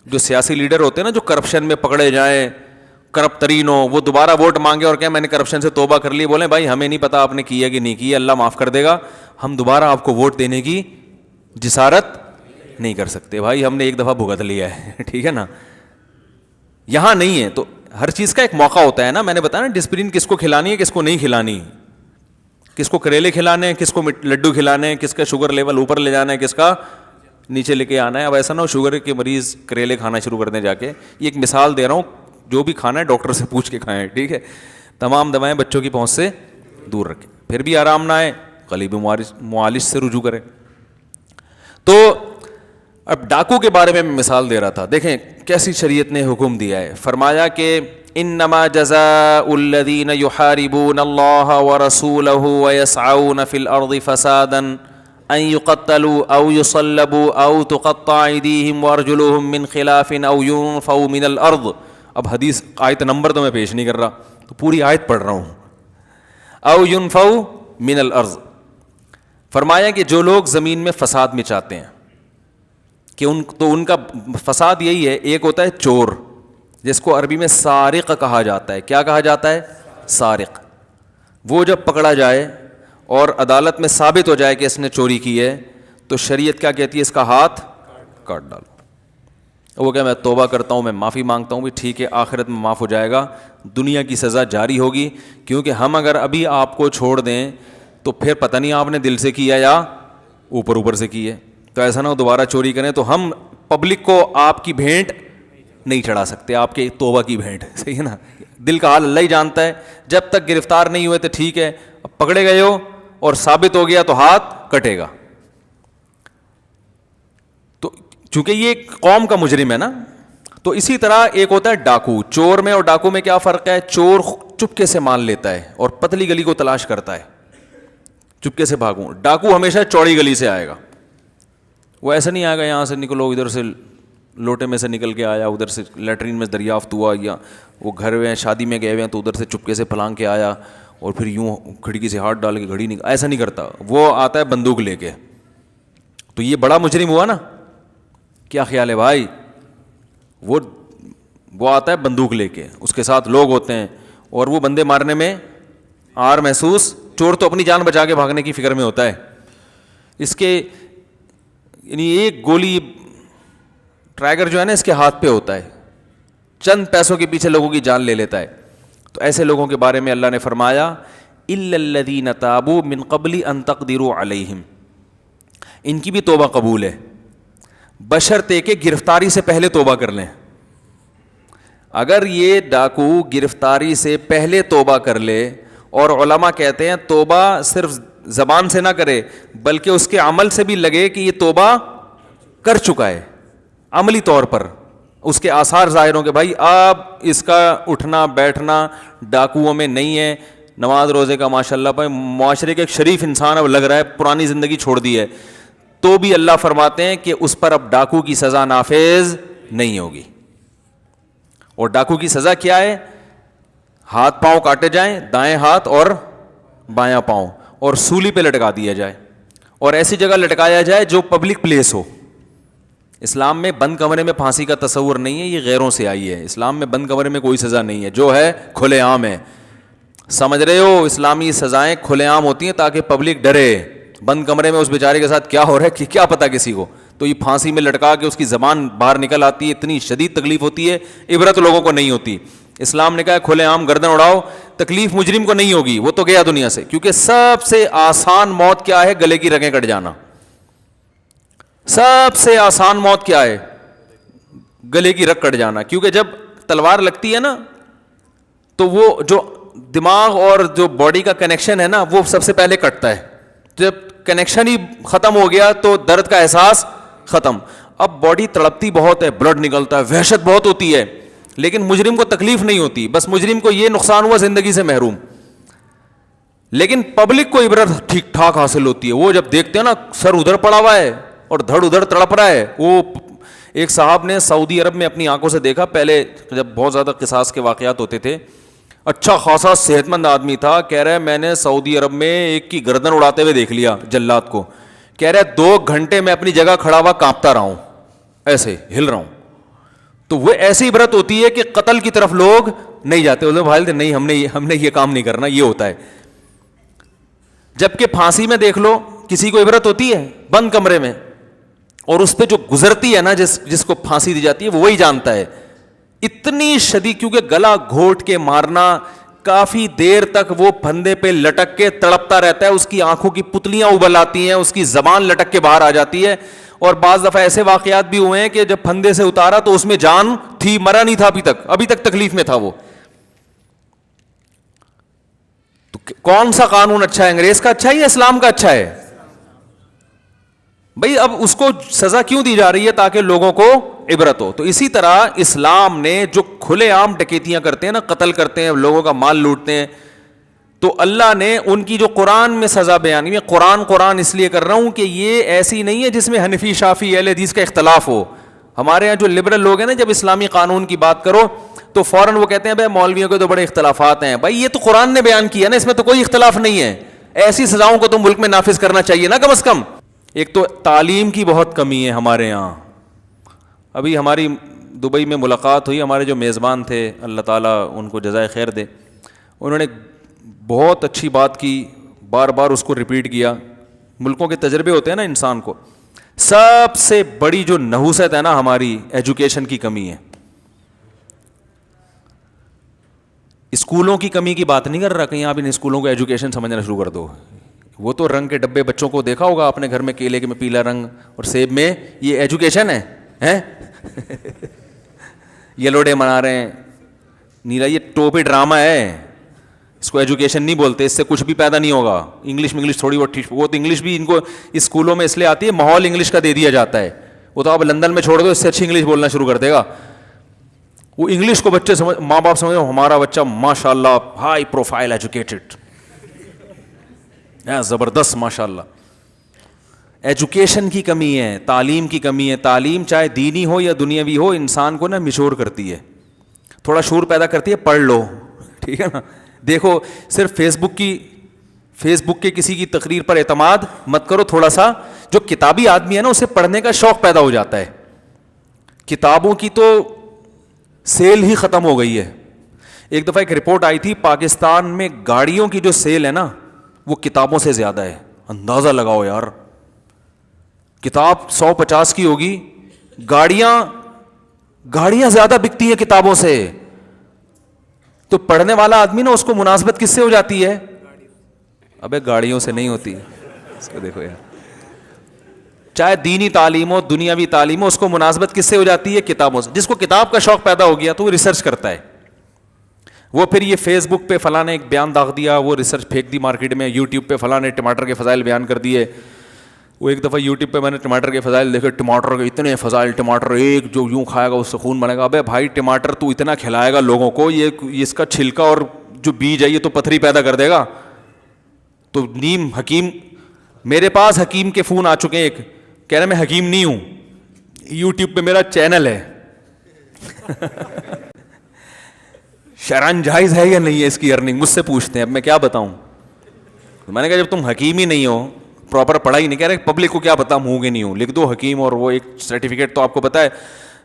جو سیاسی لیڈر ہوتے ہیں نا جو کرپشن میں پکڑے جائیں, کرپٹ ترین ہو, وہ دوبارہ ووٹ مانگے اور کہیں میں نے کرپشن سے توبہ کر لی, بولیں بھائی ہمیں نہیں پتا آپ نے کیا کہ نہیں کیا, اللہ معاف کر دے گا, ہم دوبارہ آپ کو ووٹ دینے کی جسارت نہیں کر سکتے. بھائی ہم نے ایک دفعہ بھگت لیا ہے, ٹھیک ہے نا. یہاں نہیں ہے. تو ہر چیز کا ایک موقع ہوتا ہے نا, میں نے بتایا نا ڈسپلن کس کو کھلانی ہے کس کو نہیں کھلانی, کس کو کریلے کھلانے ہیں کس کو لڈو کھلانے ہیں, کس کا شوگر لیول اوپر لے جانا ہے کس کا نیچے لے کے آنا ہے. اب ایسا نہ ہو شوگر کے مریض کریلے کھانا شروع کر دیں جا کے. یہ ایک مثال دے رہا ہوں, جو بھی کھانا ہے ڈاکٹر سے پوچھ کے کھائیں, ٹھیک ہے. تمام دوائیں بچوں کی پہنچ سے دور رکھیں, پھر بھی آرام نہ آئے قریبی معالج سے رجوع کریں. تو اب ڈاکو کے بارے میں مثال دے رہا تھا, دیکھیں کیسی شریعت نے حکم دیا ہے. فرمایا کہ انما جزاء الذین یحاربون اللہ ورسولہ ویسعون فی الارض فسادا ان یقتلوا او یصلبوا او تقطع ایدیہم وارجلہم من خلاف او ینفوا من الارض. اب حدیث آیت نمبر تو میں پیش نہیں کر رہا, تو پوری آیت پڑھ رہا ہوں. او ینفوا من الارض, فرمایا کہ جو لوگ زمین میں فساد مچاتے ہیں کہ ان کا فساد یہی ہے. ایک ہوتا ہے چور, جس کو عربی میں سارق کہا جاتا ہے. کیا کہا جاتا ہے؟ سارق. وہ جب پکڑا جائے اور عدالت میں ثابت ہو جائے کہ اس نے چوری کی ہے, تو شریعت کیا کہتی ہے؟ اس کا ہاتھ کاٹ ڈالو. وہ کہ میں توبہ کرتا ہوں, میں معافی مانگتا ہوں, بھی ٹھیک ہے آخرت میں معاف ہو جائے گا, دنیا کی سزا جاری ہوگی. کیونکہ ہم اگر ابھی آپ کو چھوڑ دیں تو پھر پتہ نہیں آپ نے دل سے کیا یا اوپر سے کی ہے. تو ایسا نہ ہو دوبارہ چوری کریں, تو ہم پبلک کو آپ کی بھینٹ نہیں چڑھا سکتے, آپ کے توبہ کی بھینٹ, صحیح ہے نا. دل کا حال اللہ ہی جانتا ہے. جب تک گرفتار نہیں ہوئے تو ٹھیک ہے, اب پکڑے گئے ہو اور ثابت ہو گیا تو ہاتھ کٹے گا. تو چونکہ یہ ایک قوم کا مجرم ہے نا, تو اسی طرح ایک ہوتا ہے ڈاکو. چور میں اور ڈاکو میں کیا فرق ہے؟ چور چپکے سے مال لیتا ہے اور پتلی گلی کو تلاش کرتا ہے, چپکے سے بھاگوں. ڈاکو ہمیشہ چوڑی گلی سے آئے گا, وہ ایسا نہیں آئے گا یہاں سے نکلو ادھر سے لوٹے میں سے نکل کے آیا, ادھر سے لیٹرین میں دریافت ہوا, یا وہ گھر میں شادی میں گئے ہوئے ہیں تو ادھر سے چپکے سے پھلانگ کے آیا اور پھر یوں کھڑکی سے ہاتھ ڈال کے گھڑی نکل, ایسا نہیں کرتا. وہ آتا ہے بندوق لے کے. تو یہ بڑا مجرم ہوا نا, کیا خیال ہے بھائی؟ وہ آتا ہے بندوق لے کے, اس کے ساتھ لوگ ہوتے ہیں اور وہ بندے مارنے میں آر محسوس. چور تو اپنی جان بچا کے بھاگنے کی فکر میں ہوتا ہے. اس کے یعنی ایک گولی ٹرائگر جو ہے نا اس کے ہاتھ پہ ہوتا ہے, چند پیسوں کے پیچھے لوگوں کی جان لے لیتا ہے. تو ایسے لوگوں کے بارے میں اللہ نے فرمایا الا الذین تابوا من قبل ان تقدروا علیہم, ان کی بھی توبہ قبول ہے بشرطے کہ گرفتاری سے پہلے توبہ کر لیں. اگر یہ ڈاکو گرفتاری سے پہلے توبہ کر لے, اور علماء کہتے ہیں توبہ صرف زبان سے نہ کرے بلکہ اس کے عمل سے بھی لگے کہ یہ توبہ کر چکا ہے, عملی طور پر اس کے آثار ظاہر ہوں کہ بھائی اب اس کا اٹھنا بیٹھنا ڈاکوؤں میں نہیں ہے, نماز روزے کا ماشاءاللہ پہ معاشرے کے ایک شریف انسان اب لگ رہا ہے, پرانی زندگی چھوڑ دی ہے. تو بھی اللہ فرماتے ہیں کہ اس پر اب ڈاکو کی سزا نافذ نہیں ہوگی. اور ڈاکو کی سزا کیا ہے؟ ہاتھ پاؤں کاٹے جائیں, دائیں ہاتھ اور بایاں پاؤں, اور سولی پہ لٹکا دیا جائے. اور ایسی جگہ لٹکایا جائے جو پبلک پلیس ہو. اسلام میں بند کمرے میں پھانسی کا تصور نہیں ہے, یہ غیروں سے آئی ہے. اسلام میں بند کمرے میں کوئی سزا نہیں ہے, جو ہے کھلے عام ہے. سمجھ رہے ہو, اسلامی سزائیں کھلے عام ہوتی ہیں تاکہ پبلک ڈرے. بند کمرے میں اس بیچارے کے ساتھ کیا ہو رہا ہے کیا پتا کسی کو, تو یہ پھانسی میں لٹکا کے اس کی زبان باہر نکل آتی ہے, اتنی شدید تکلیف ہوتی ہے, عبرت لوگوں کو نہیں ہوتی. اسلام نے کہا کھلے عام گردن اڑاؤ, تکلیف مجرم کو نہیں ہوگی, وہ تو گیا دنیا سے. کیونکہ سب سے آسان موت کیا ہے؟ گلے کی رگیں کٹ جانا. سب سے آسان موت کیا ہے؟ گلے کی رگ کٹ جانا. کیونکہ جب تلوار لگتی ہے نا تو وہ جو دماغ اور جو باڈی کا کنیکشن ہے نا وہ سب سے پہلے کٹتا ہے. جب کنیکشن ہی ختم ہو گیا تو درد کا احساس ختم. اب باڈی تڑپتی بہت ہے, بلڈ نکلتا ہے, وحشت بہت ہوتی ہے, لیکن مجرم کو تکلیف نہیں ہوتی. بس مجرم کو یہ نقصان ہوا زندگی سے محروم. لیکن پبلک کو عبرت ٹھیک ٹھاک حاصل ہوتی ہے. وہ جب دیکھتے ہیں نا سر ادھر پڑا ہوا ہے اور دھڑ ادھر تڑپ رہا ہے. وہ ایک صاحب نے سعودی عرب میں اپنی آنکھوں سے دیکھا, پہلے جب بہت زیادہ قصاص کے واقعات ہوتے تھے, اچھا خاصا صحت مند آدمی تھا, کہہ رہا ہے میں نے سعودی عرب میں ایک کی گردن اڑاتے ہوئے دیکھ لیا جلاد کو. کہہ رہا ہے 2 گھنٹے میں اپنی جگہ کھڑا ہوا کانپتا رہا ہوں, ایسے ہل رہا ہوں. تو وہ ایسی عبرت ہوتی ہے کہ قتل کی طرف لوگ نہیں جاتے. بھائی نہیں, ہم نے یہ کام نہیں کرنا, یہ ہوتا ہے. جبکہ پھانسی میں دیکھ لو کسی کو عبرت ہوتی ہے بند کمرے میں, اور اس پہ جو گزرتی ہے نا جس کو پھانسی دی جاتی ہے وہ وہی جانتا ہے. اتنی شدید, کیونکہ گلا گھونٹ کے مارنا, کافی دیر تک وہ پھندے پہ لٹک کے تڑپتا رہتا ہے, اس کی آنکھوں کی پتلیاں ابل آتی ہیں, اس کی زبان لٹک کے باہر آ جاتی ہے. اور بعض دفعہ ایسے واقعات بھی ہوئے ہیں کہ جب پھندے سے اتارا تو اس میں جان تھی, مرا نہیں تھا ابھی تک تکلیف میں تھا وہ. تو کون سا قانون اچھا ہے, انگریز کا اچھا ہے یا اسلام کا اچھا ہے؟ بھئی اب اس کو سزا کیوں دی جا رہی ہے؟ تاکہ لوگوں کو عبرت ہو. تو اسی طرح اسلام نے جو کھلے عام ڈکیتیاں کرتے ہیں نا, قتل کرتے ہیں, لوگوں کا مال لوٹتے ہیں, تو اللہ نے ان کی جو قرآن میں سزا بیان کی. میں قرآن اس لیے کر رہا ہوں کہ یہ ایسی نہیں ہے جس میں حنفی شافی اہل حدیث کا اختلاف ہو. ہمارے یہاں جو لبرل لوگ ہیں نا, جب اسلامی قانون کی بات کرو تو فوراً وہ کہتے ہیں بھائی مولویوں کے تو بڑے اختلافات ہیں. بھائی یہ تو قرآن نے بیان کیا نا, اس میں تو کوئی اختلاف نہیں ہے. ایسی سزاؤں کو تو ملک میں نافذ کرنا چاہیے نا کم از کم. ایک تو تعلیم کی بہت کمی ہے ہمارے یہاں. ابھی ہماری دبئی میں ملاقات ہوئی, ہمارے جو میزبان تھے اللہ تعالیٰ ان کو جزائے خیر دے, انہوں نے بہت اچھی بات کی, بار بار اس کو ریپیٹ کیا. ملکوں کے تجربے ہوتے ہیں نا انسان کو. سب سے بڑی جو نحوست ہے نا ہماری, ایجوکیشن کی کمی ہے. اسکولوں کی کمی کی بات نہیں کر رہا, کہیں آپ ان اسکولوں کو ایجوکیشن سمجھنا شروع کر دو. وہ تو رنگ کے ڈبے بچوں کو دیکھا ہوگا آپ نے گھر میں, کیلے کے میں پیلا رنگ اور سیب میں, یہ ایجوکیشن ہے؟ یلو ڈے منا رہے ہیں, نیلا, یہ ٹوپی ڈرامہ ہے, اس کو ایجوکیشن نہیں بولتے. اس سے کچھ بھی پیدا نہیں ہوگا. انگلش تھوڑی بہت ٹھیک, وہ تو انگلش بھی ان کو اسکولوں میں اس لیے آتی ہے, ماحول انگلش کا دے دیا جاتا ہے. وہ تو آپ لندن میں چھوڑ دو, اس سے اچھی انگلش بولنا شروع کر دے گا. وہ انگلش کو بچے سمجھ, ماں باپ سمجھ, ہمارا بچہ ماشاء اللہ ہائی پروفائل ایجوکیٹڈ, زبردست ماشاء اللہ. ایجوکیشن کی کمی ہے, تعلیم کی کمی ہے. تعلیم چاہے دینی ہو یا دنیاوی ہو, انسان کو نا میچور کرتی ہے, تھوڑا شعور پیدا کرتی ہے. پڑھ لو, ٹھیک ہے نا. دیکھو صرف فیس بک کے کسی کی تقریر پر اعتماد مت کرو. تھوڑا سا جو کتابی آدمی ہے نا, اسے پڑھنے کا شوق پیدا ہو جاتا ہے. کتابوں کی تو سیل ہی ختم ہو گئی ہے. ایک دفعہ ایک رپورٹ آئی تھی, پاکستان میں گاڑیوں کی جو سیل ہے نا وہ کتابوں سے زیادہ ہے. اندازہ لگاؤ یار, کتاب 150 کی ہوگی, گاڑیاں زیادہ بکتی ہیں کتابوں سے. تو پڑھنے والا آدمی نا, اس کو مناسبت کس سے ہو جاتی ہے؟ ابے گاڑیوں سے نہیں ہوتی. اس کو دیکھو یار, چاہے دینی تعلیم ہو دنیاوی تعلیم ہو, اس کو مناسبت کس سے ہو جاتی ہے؟ کتابوں سے. جس کو کتاب کا شوق پیدا ہو گیا تو وہ ریسرچ کرتا ہے. وہ پھر یہ فیس بک پہ فلاں نے ایک بیان داغ دیا, وہ ریسرچ پھینک دی مارکیٹ میں. یوٹیوب پہ فلاں نے ٹماٹر کے فضائل بیان کر دیے. وہ ایک دفعہ یوٹیوب پہ میں نے ٹماٹر کے فضائل دیکھے, ٹماٹر کے اتنے فضائل, ٹماٹر ایک جو یوں کھائے گا اس سے خون بنے گا. ابے بھائی ٹماٹر تو اتنا کھلائے گا لوگوں کو, یہ اس کا چھلکا اور جو بیج ہے یہ تو پتھری پیدا کر دے گا. تو نیم حکیم, میرے پاس حکیم کے فون آ چکے ہیں. ایک کہہ رہے میں حکیم نہیں ہوں, یوٹیوب پہ میرا چینل ہے. شرعاً جائز ہے یا نہیں ہے اس کی ارننگ؟ مجھ سے پوچھتے ہیں. اب میں کیا بتاؤں. میں نے کہا جب تم حکیم ہی نہیں ہو پراپر پڑھا ہی نہیں. کہہ رہے پبلک کو کیا پتا ہوں کہ نہیں ہوں, لکھ دو حکیم اور وہ ایک سرٹیفکیٹ. تو آپ کو پتا ہے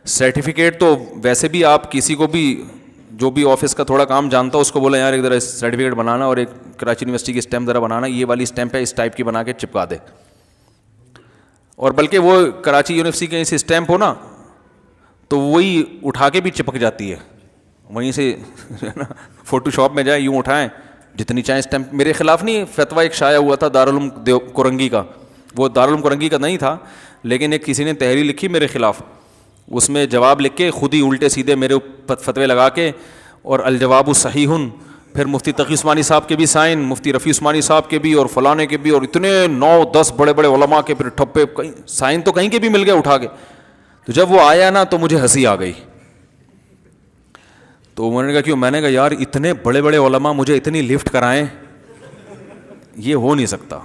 سرٹیفکیٹ تو ویسے بھی آپ کسی کو بھی جو بھی آفس کا تھوڑا کام جانتا ہو اس کو بولا یار ایک ذرا سرٹیفکیٹ بنانا اور ایک کراچی یونیورسٹی کی اسٹیمپ ذرا بنانا, یہ والی اسٹیمپ ہے اس ٹائپ کی بنا کے چپکا دے. اور بلکہ وہ کراچی یونیورسٹی کا ایسی اسٹیمپ ہو نا تو وہی اٹھا کے بھی چپک جاتی ہے وہیں سے فوٹو شاپ میں جائے یوں اٹھائیں جتنی چاہیں اسٹیمپ. میرے خلاف نہیں فتویٰ ایک شائع ہوا تھا دارالعلوم کورنگی کا, وہ دارالعلوم کورنگی کا نہیں تھا لیکن ایک کسی نے تحریر لکھی میرے خلاف, اس میں جواب لکھ کے خود ہی الٹے سیدھے میرے فتوے لگا کے اور الجواب صحیح, پھر مفتی تقی عثمانی صاحب کے بھی سائن, مفتی رفیع عثمانی صاحب کے بھی اور فلانے کے بھی, اور اتنے 9-10 بڑے بڑے علماء کے پھر ٹھپے سائن تو کہیں کے بھی مل گئے اٹھا کے. تو جب وہ آیا نا تو مجھے ہنسی آ گئی. تو انہوں نے کہا کیوں؟ میں نے کہا یار اتنے بڑے بڑے علماء مجھے اتنی لفٹ کرائیں, یہ ہو نہیں سکتا.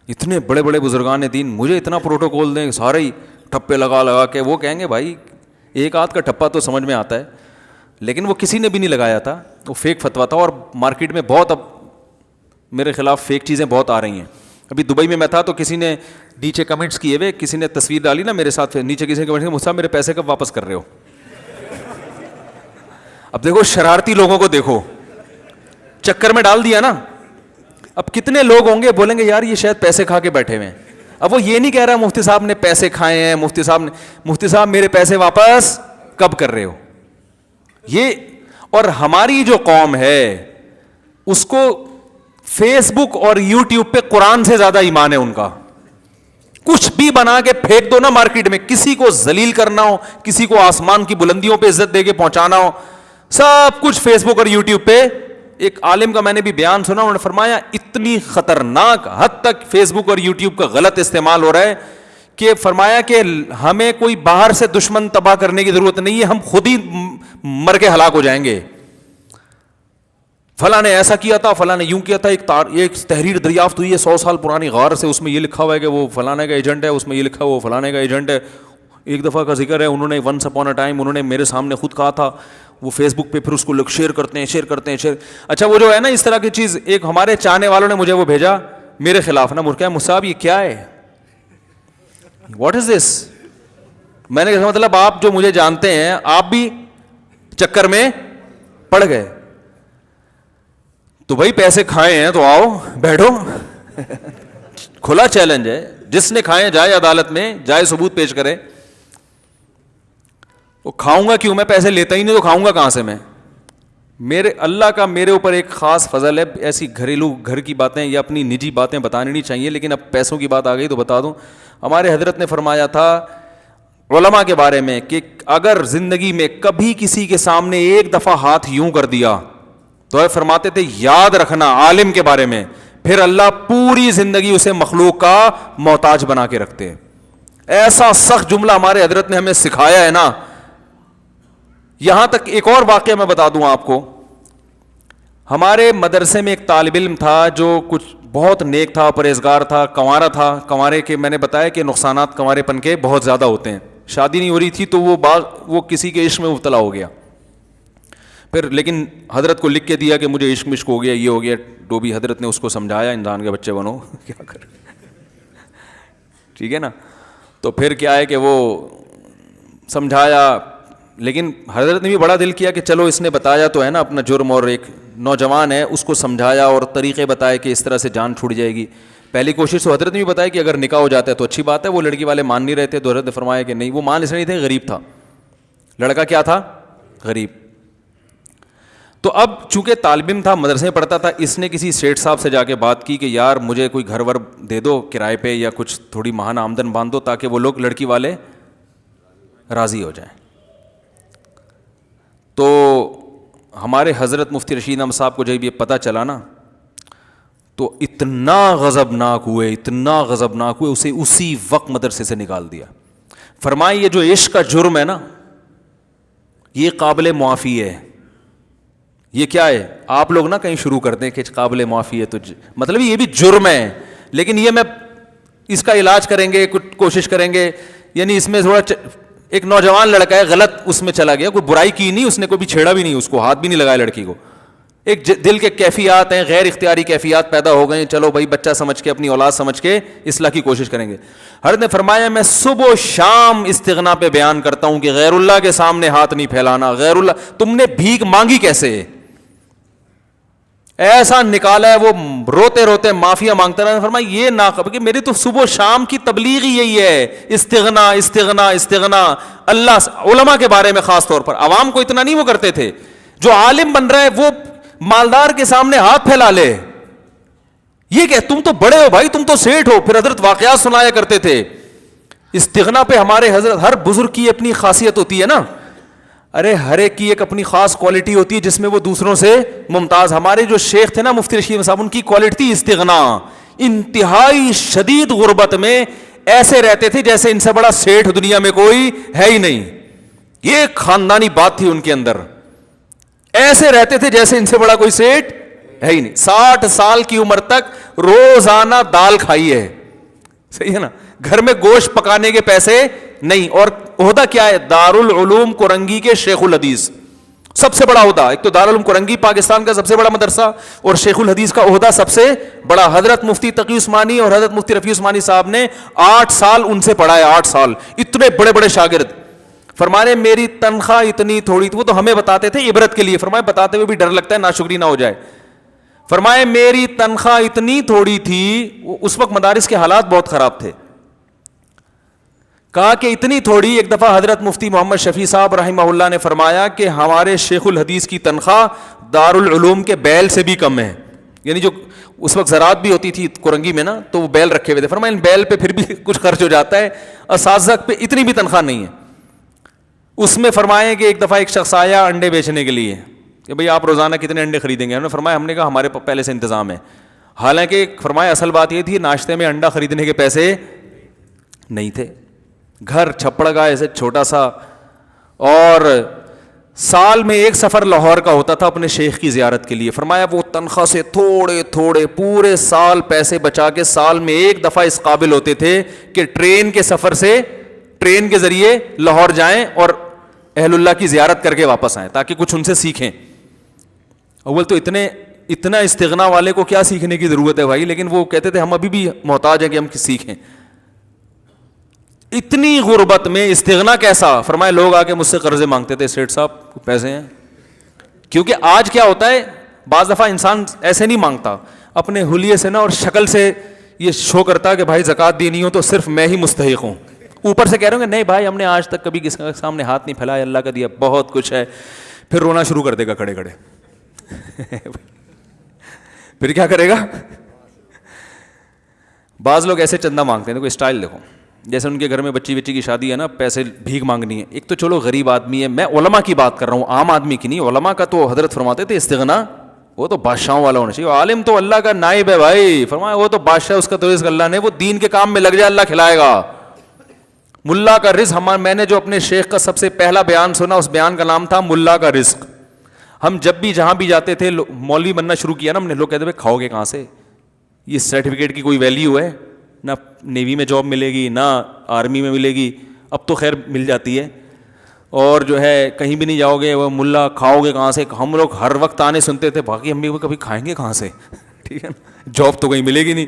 اتنے بڑے بڑے بزرگان دین مجھے اتنا پروٹوکول دیں, سارے ہی ٹھپے لگا لگا کے. وہ کہیں گے بھائی ایک آدھ کا ٹھپا تو سمجھ میں آتا ہے, لیکن وہ کسی نے بھی نہیں لگایا تھا, وہ فیک فتویٰ تھا. اور مارکیٹ میں بہت اب میرے خلاف فیک چیزیں بہت آ رہی ہیں. ابھی دبئی میں تھا تو کسی نے نیچے کمنٹس کیے ہوئے, کسی نے تصویر ڈالی نا میرے ساتھ, نیچے کسی نے کمنٹ کیا مجھ میرے پیسے کب واپس کر رہے ہو. اب دیکھو شرارتی لوگوں کو دیکھو, چکر میں ڈال دیا نا. اب کتنے لوگ ہوں گے بولیں گے یار یہ شاید پیسے کھا کے بیٹھے ہوئے ہیں. اب وہ یہ نہیں کہہ رہا مفتی صاحب نے پیسے کھائے ہیں, مفتی صاحب میرے پیسے واپس کب کر رہے ہو. یہ اور ہماری جو قوم ہے اس کو فیس بک اور یوٹیوب پہ قرآن سے زیادہ ایمان ہے ان کا. کچھ بھی بنا کے پھینک دو نا مارکیٹ میں, کسی کو ذلیل کرنا ہو, کسی کو آسمان کی بلندیوں پہ عزت دے کے پہنچانا ہو, سب کچھ فیس بک اور یوٹیوب پہ. ایک عالم کا میں نے بھی بیان سنا, انہوں نے فرمایا اتنی خطرناک حد تک فیس بک اور یوٹیوب کا غلط استعمال ہو رہا ہے کہ فرمایا کہ ہمیں کوئی باہر سے دشمن تباہ کرنے کی ضرورت نہیں ہے, ہم خود ہی مر کے ہلاک ہو جائیں گے. فلاں نے ایسا کیا تھا, فلاں نے یوں کیا تھا. ایک تحریر دریافت ہوئی ہے 100 سال پرانی غار سے, اس میں یہ لکھا ہوا ہے کہ وہ فلانے کا ایجنٹ ہے, اس میں یہ لکھا ہوا وہ فلانے کا ایجنٹ ہے. ایک دفعہ کا ذکر ہے, انہوں نے ونس اپون اے ٹائم انہوں نے میرے سامنے خود کہا تھا, وہ فیس بک پہ پھر اس کو لوگ شیئر کرتے ہیں. اچھا وہ جو ہے نا اس طرح کی چیز, ایک ہمارے چاہنے والوں نے مجھے وہ بھیجا میرے خلاف نا, مجھے مصعب یہ کیا ہے, واٹ از دس. میں نے کہا مطلب آپ جو مجھے جانتے ہیں آپ بھی چکر میں پڑ گئے. تو بھائی پیسے کھائے ہیں تو آؤ بیٹھو, کھلا چیلنج ہے, جس نے کھائے جائے عدالت میں, جائے ثبوت پیش کرے. وہ کھاؤں گا کیوں, میں پیسے لیتا ہی نہیں تو کھاؤں گا کہاں سے میں. میرے اللہ کا میرے اوپر ایک خاص فضل ہے, ایسی گھریلو گھر کی باتیں یا اپنی نجی باتیں بتانی نہیں چاہیے, لیکن اب پیسوں کی بات آ گئی تو بتا دوں. ہمارے حضرت نے فرمایا تھا علماء کے بارے میں کہ اگر زندگی میں کبھی کسی کے سامنے ایک دفعہ ہاتھ یوں کر دیا تو فرماتے تھے یاد رکھنا عالم کے بارے میں, پھر اللہ پوری زندگی اسے مخلوق کا محتاج بنا کے رکھتے ہیں. ایسا سخت جملہ ہمارے حضرت نے ہمیں سکھایا ہے نا. یہاں تک ایک اور واقعہ میں بتا دوں آپ کو. ہمارے مدرسے میں ایک طالب علم تھا جو کچھ بہت نیک تھا, پرہیزگار تھا, کنوارا تھا. کنوارے کے میں نے بتایا کہ نقصانات کنوارے پن کے بہت زیادہ ہوتے ہیں. شادی نہیں ہو رہی تھی تو وہ کسی کے عشق میں مبتلا ہو گیا. پھر لیکن حضرت کو لکھ کے دیا کہ مجھے عشق مشق ہو گیا, یہ ہو گیا. ڈوبی حضرت نے اس کو سمجھایا انسان کے بچے بنو کیا کر, ٹھیک ہے نا. تو پھر کیا ہے کہ وہ سمجھایا, لیکن حضرت نے بھی بڑا دل کیا کہ چلو اس نے بتایا تو ہے نا اپنا جرم, اور ایک نوجوان ہے اس کو سمجھایا اور طریقے بتائے کہ اس طرح سے جان چھوٹ جائے گی. پہلی کوشش تو حضرت نے بھی بتایا کہ اگر نکاح ہو جاتا ہے تو اچھی بات ہے. وہ لڑکی والے مان نہیں رہے تھے تو حضرت نے فرمایا کہ نہیں, وہ مان اس لیے نہیں تھے, غریب تھا لڑکا. کیا تھا؟ غریب. تو اب چونکہ طالب علم تھا, مدرسے میں پڑھتا تھا, اس نے کسی سیٹھ صاحب سے جا کے بات کی کہ یار مجھے کوئی گھر ور دے دو کرائے پہ یا کچھ تھوڑی ماہانہ آمدن باندھ دو تاکہ وہ لوگ لڑکی والے راضی ہو جائیں. تو ہمارے حضرت مفتی رشید احمد صاحب کو جب یہ پتہ چلا نا تو اتنا غضبناک ہوئے, اسے اسی وقت مدرسے سے نکال دیا. فرمائے یہ جو عشق کا جرم ہے نا یہ قابل معافی ہے. یہ کیا ہے, آپ لوگ نا کہیں شروع کرتے ہیں کہ قابل معافی ہے تو مطلب یہ بھی جرم ہے, لیکن یہ میں اس کا علاج کریں گے, کچھ کوشش کریں گے. یعنی اس میں تھوڑا ایک نوجوان لڑکا ہے غلط اس میں چلا گیا, کوئی برائی کی نہیں, اس نے کوئی بھی چھیڑا بھی نہیں, اس کو ہاتھ بھی نہیں لگایا لڑکی کو, ایک دل کے کیفیات ہیں, غیر اختیاری کیفیات پیدا ہو گئے ہیں, چلو بھائی بچہ سمجھ کے, اپنی اولاد سمجھ کے اصلاح کی کوشش کریں گے. حضرت نے فرمایا میں صبح و شام استغنا پہ بیان کرتا ہوں کہ غیر اللہ کے سامنے ہاتھ نہیں پھیلانا. غیر اللہ, تم نے بھیک مانگی کیسے, ایسا نکالا ہے وہ روتے روتے معافیا مانگتا رہا. فرمایا یہ نہ کہ میری تو صبح و شام کی تبلیغ ہی یہی ہے, استغنا استغنا استغنا. اللہ علماء کے بارے میں خاص طور پر, عوام کو اتنا نہیں وہ کرتے تھے, جو عالم بن رہا ہے وہ مالدار کے سامنے ہاتھ پھیلا لے. یہ کہ تم تو بڑے ہو بھائی, تم تو سیٹھ ہو. پھر حضرت واقعات سنایا کرتے تھے. استغنا پہ ہمارے حضرت, ہر بزرگ کی اپنی خاصیت ہوتی ہے نا, ارے ہر ایک کی ایک اپنی خاص کوالٹی ہوتی ہے جس میں وہ دوسروں سے ممتاز. ہمارے جو شیخ تھے نا مفتی رشید صاحب, ان کی کوالٹی تھی استغنا. انتہائی شدید غربت میں ایسے رہتے تھے جیسے ان سے بڑا سیٹھ دنیا میں کوئی ہے ہی نہیں. یہ خاندانی بات تھی ان کے اندر, ایسے رہتے تھے جیسے ان سے بڑا کوئی سیٹ ہے ہی نہیں. 60 سال کی عمر تک روزانہ دال کھائی ہے, صحیح ہے نا, گھر میں گوشت پکانے کے پیسے نہیں. اور عہدہ کیا ہے, دارالعلوم کورنگی کے شیخ الحدیث, سب سے بڑا عہدہ. ایک تو دارالعلوم کورنگی پاکستان کا سب سے بڑا مدرسہ, اور شیخ الحدیث کا عہدہ سب سے بڑا. حضرت مفتی تقی عثمانی اور حضرت مفتی رفیع عثمانی صاحب نے 8 سال ان سے پڑھا ہے, 8 سال. اتنے بڑے بڑے شاگرد. فرمانے میری تنخواہ اتنی تھوڑی تھی, وہ تو ہمیں بتاتے تھے عبرت کے لیے. فرمائے بتاتے ہوئے بھی ڈر لگتا ہے ناشکری نہ ہو جائے. فرمائے میری تنخواہ اتنی تھوڑی تھی, اس وقت مدارس کے حالات بہت خراب تھے. کہا کہ اتنی تھوڑی, ایک دفعہ حضرت مفتی محمد شفیع صاحب رحمہ اللہ نے فرمایا کہ ہمارے شیخ الحدیث کی تنخواہ دارالعلوم کے بیل سے بھی کم ہے. یعنی جو اس وقت زراعت بھی ہوتی تھی کورنگی میں نا, تو وہ بیل رکھے ہوئے تھے. فرمایا ان بیل پہ پھر بھی کچھ خرچ ہو جاتا ہے, اساتذہ پہ اتنی بھی تنخواہ نہیں ہے. اس میں فرمائے کہ ایک دفعہ ایک شخص آیا انڈے بیچنے کے لیے کہ بھئی آپ روزانہ کتنے انڈے خریدیں گے. ہم نے فرمایا, ہم نے کہا ہمارے پہلے سے انتظام ہے. حالانکہ فرمایا اصل بات یہ تھی ناشتے میں انڈا خریدنے کے پیسے نہیں تھے. گھر چھپڑ گا ایسے چھوٹا سا, اور سال میں ایک سفر لاہور کا ہوتا تھا اپنے شیخ کی زیارت کے لیے. فرمایا وہ تنخواہ سے تھوڑے تھوڑے پورے سال پیسے بچا کے سال میں ایک دفعہ اس قابل ہوتے تھے کہ ٹرین کے سفر سے, ٹرین کے ذریعے لاہور جائیں اور اہل اللہ کی زیارت کر کے واپس آئیں تاکہ کچھ ان سے سیکھیں. اول تو اتنا استغنا والے کو کیا سیکھنے کی ضرورت ہے بھائی, لیکن وہ کہتے تھے ہم ابھی بھی محتاج ہیں کہ ہم سیکھیں. اتنی غربت میں استغنا کیسا. فرمائے لوگ آ کے مجھ سے قرضے مانگتے تھے, سیٹھ صاحب پیسے ہیں. کیونکہ آج کیا ہوتا ہے, بعض دفعہ انسان ایسے نہیں مانگتا, اپنے حلیے سے نا اور شکل سے یہ شو کرتا کہ بھائی زکوٰۃ دینی ہو تو صرف میں ہی مستحق ہوں. اوپر سے کہہ رہے ہوں کہ نہیں بھائی ہم نے آج تک کبھی کسی کے سامنے ہاتھ نہیں پھیلایا, اللہ کا دیا بہت کچھ ہے. پھر رونا شروع کر دے گا کھڑے کھڑے. پھر کیا کرے گا. بعض لوگ ایسے چندہ مانگتے ہیں, کوئی اسٹائل دیکھو, جیسے ان کے گھر میں بچی کی شادی ہے نا, پیسے بھیک مانگنی ہے. ایک تو چلو غریب آدمی ہے, میں علماء کی بات کر رہا ہوں, عام آدمی کی نہیں. علماء کا تو حضرت فرماتے تھے استغنا وہ تو بادشاہوں والا ہونا چاہیے. عالم تو اللہ کا نائب ہے بھائی. فرمایا وہ تو بادشاہ, اس کا تو رزق اللہ نے, وہ دین کے کام میں لگ جائے اللہ کھلائے گا. ملا کا رزق, میں نے جو اپنے شیخ کا سب سے پہلا بیان سنا, اس بیان کا نام تھا ملا کا رزق. ہم جب بھی جہاں بھی جاتے تھے, مولوی بننا شروع کیا نا ہم نے, لوگ کہتے تھے کھاؤ گے کہاں سے, یہ سرٹیفکیٹ کی کوئی ویلیو ہے, نہ نیوی میں جاب ملے گی نہ آرمی میں ملے گی. اب تو خیر مل جاتی ہے, اور جو ہے کہیں بھی نہیں جاؤ گے, وہ ملا کھاؤ گے کہاں سے. ہم لوگ ہر وقت آنے سنتے تھے, باقی ہم بھی کبھی کھائیں گے کہاں سے, ٹھیک ہے نا, جاب تو کہیں ملے گی نہیں.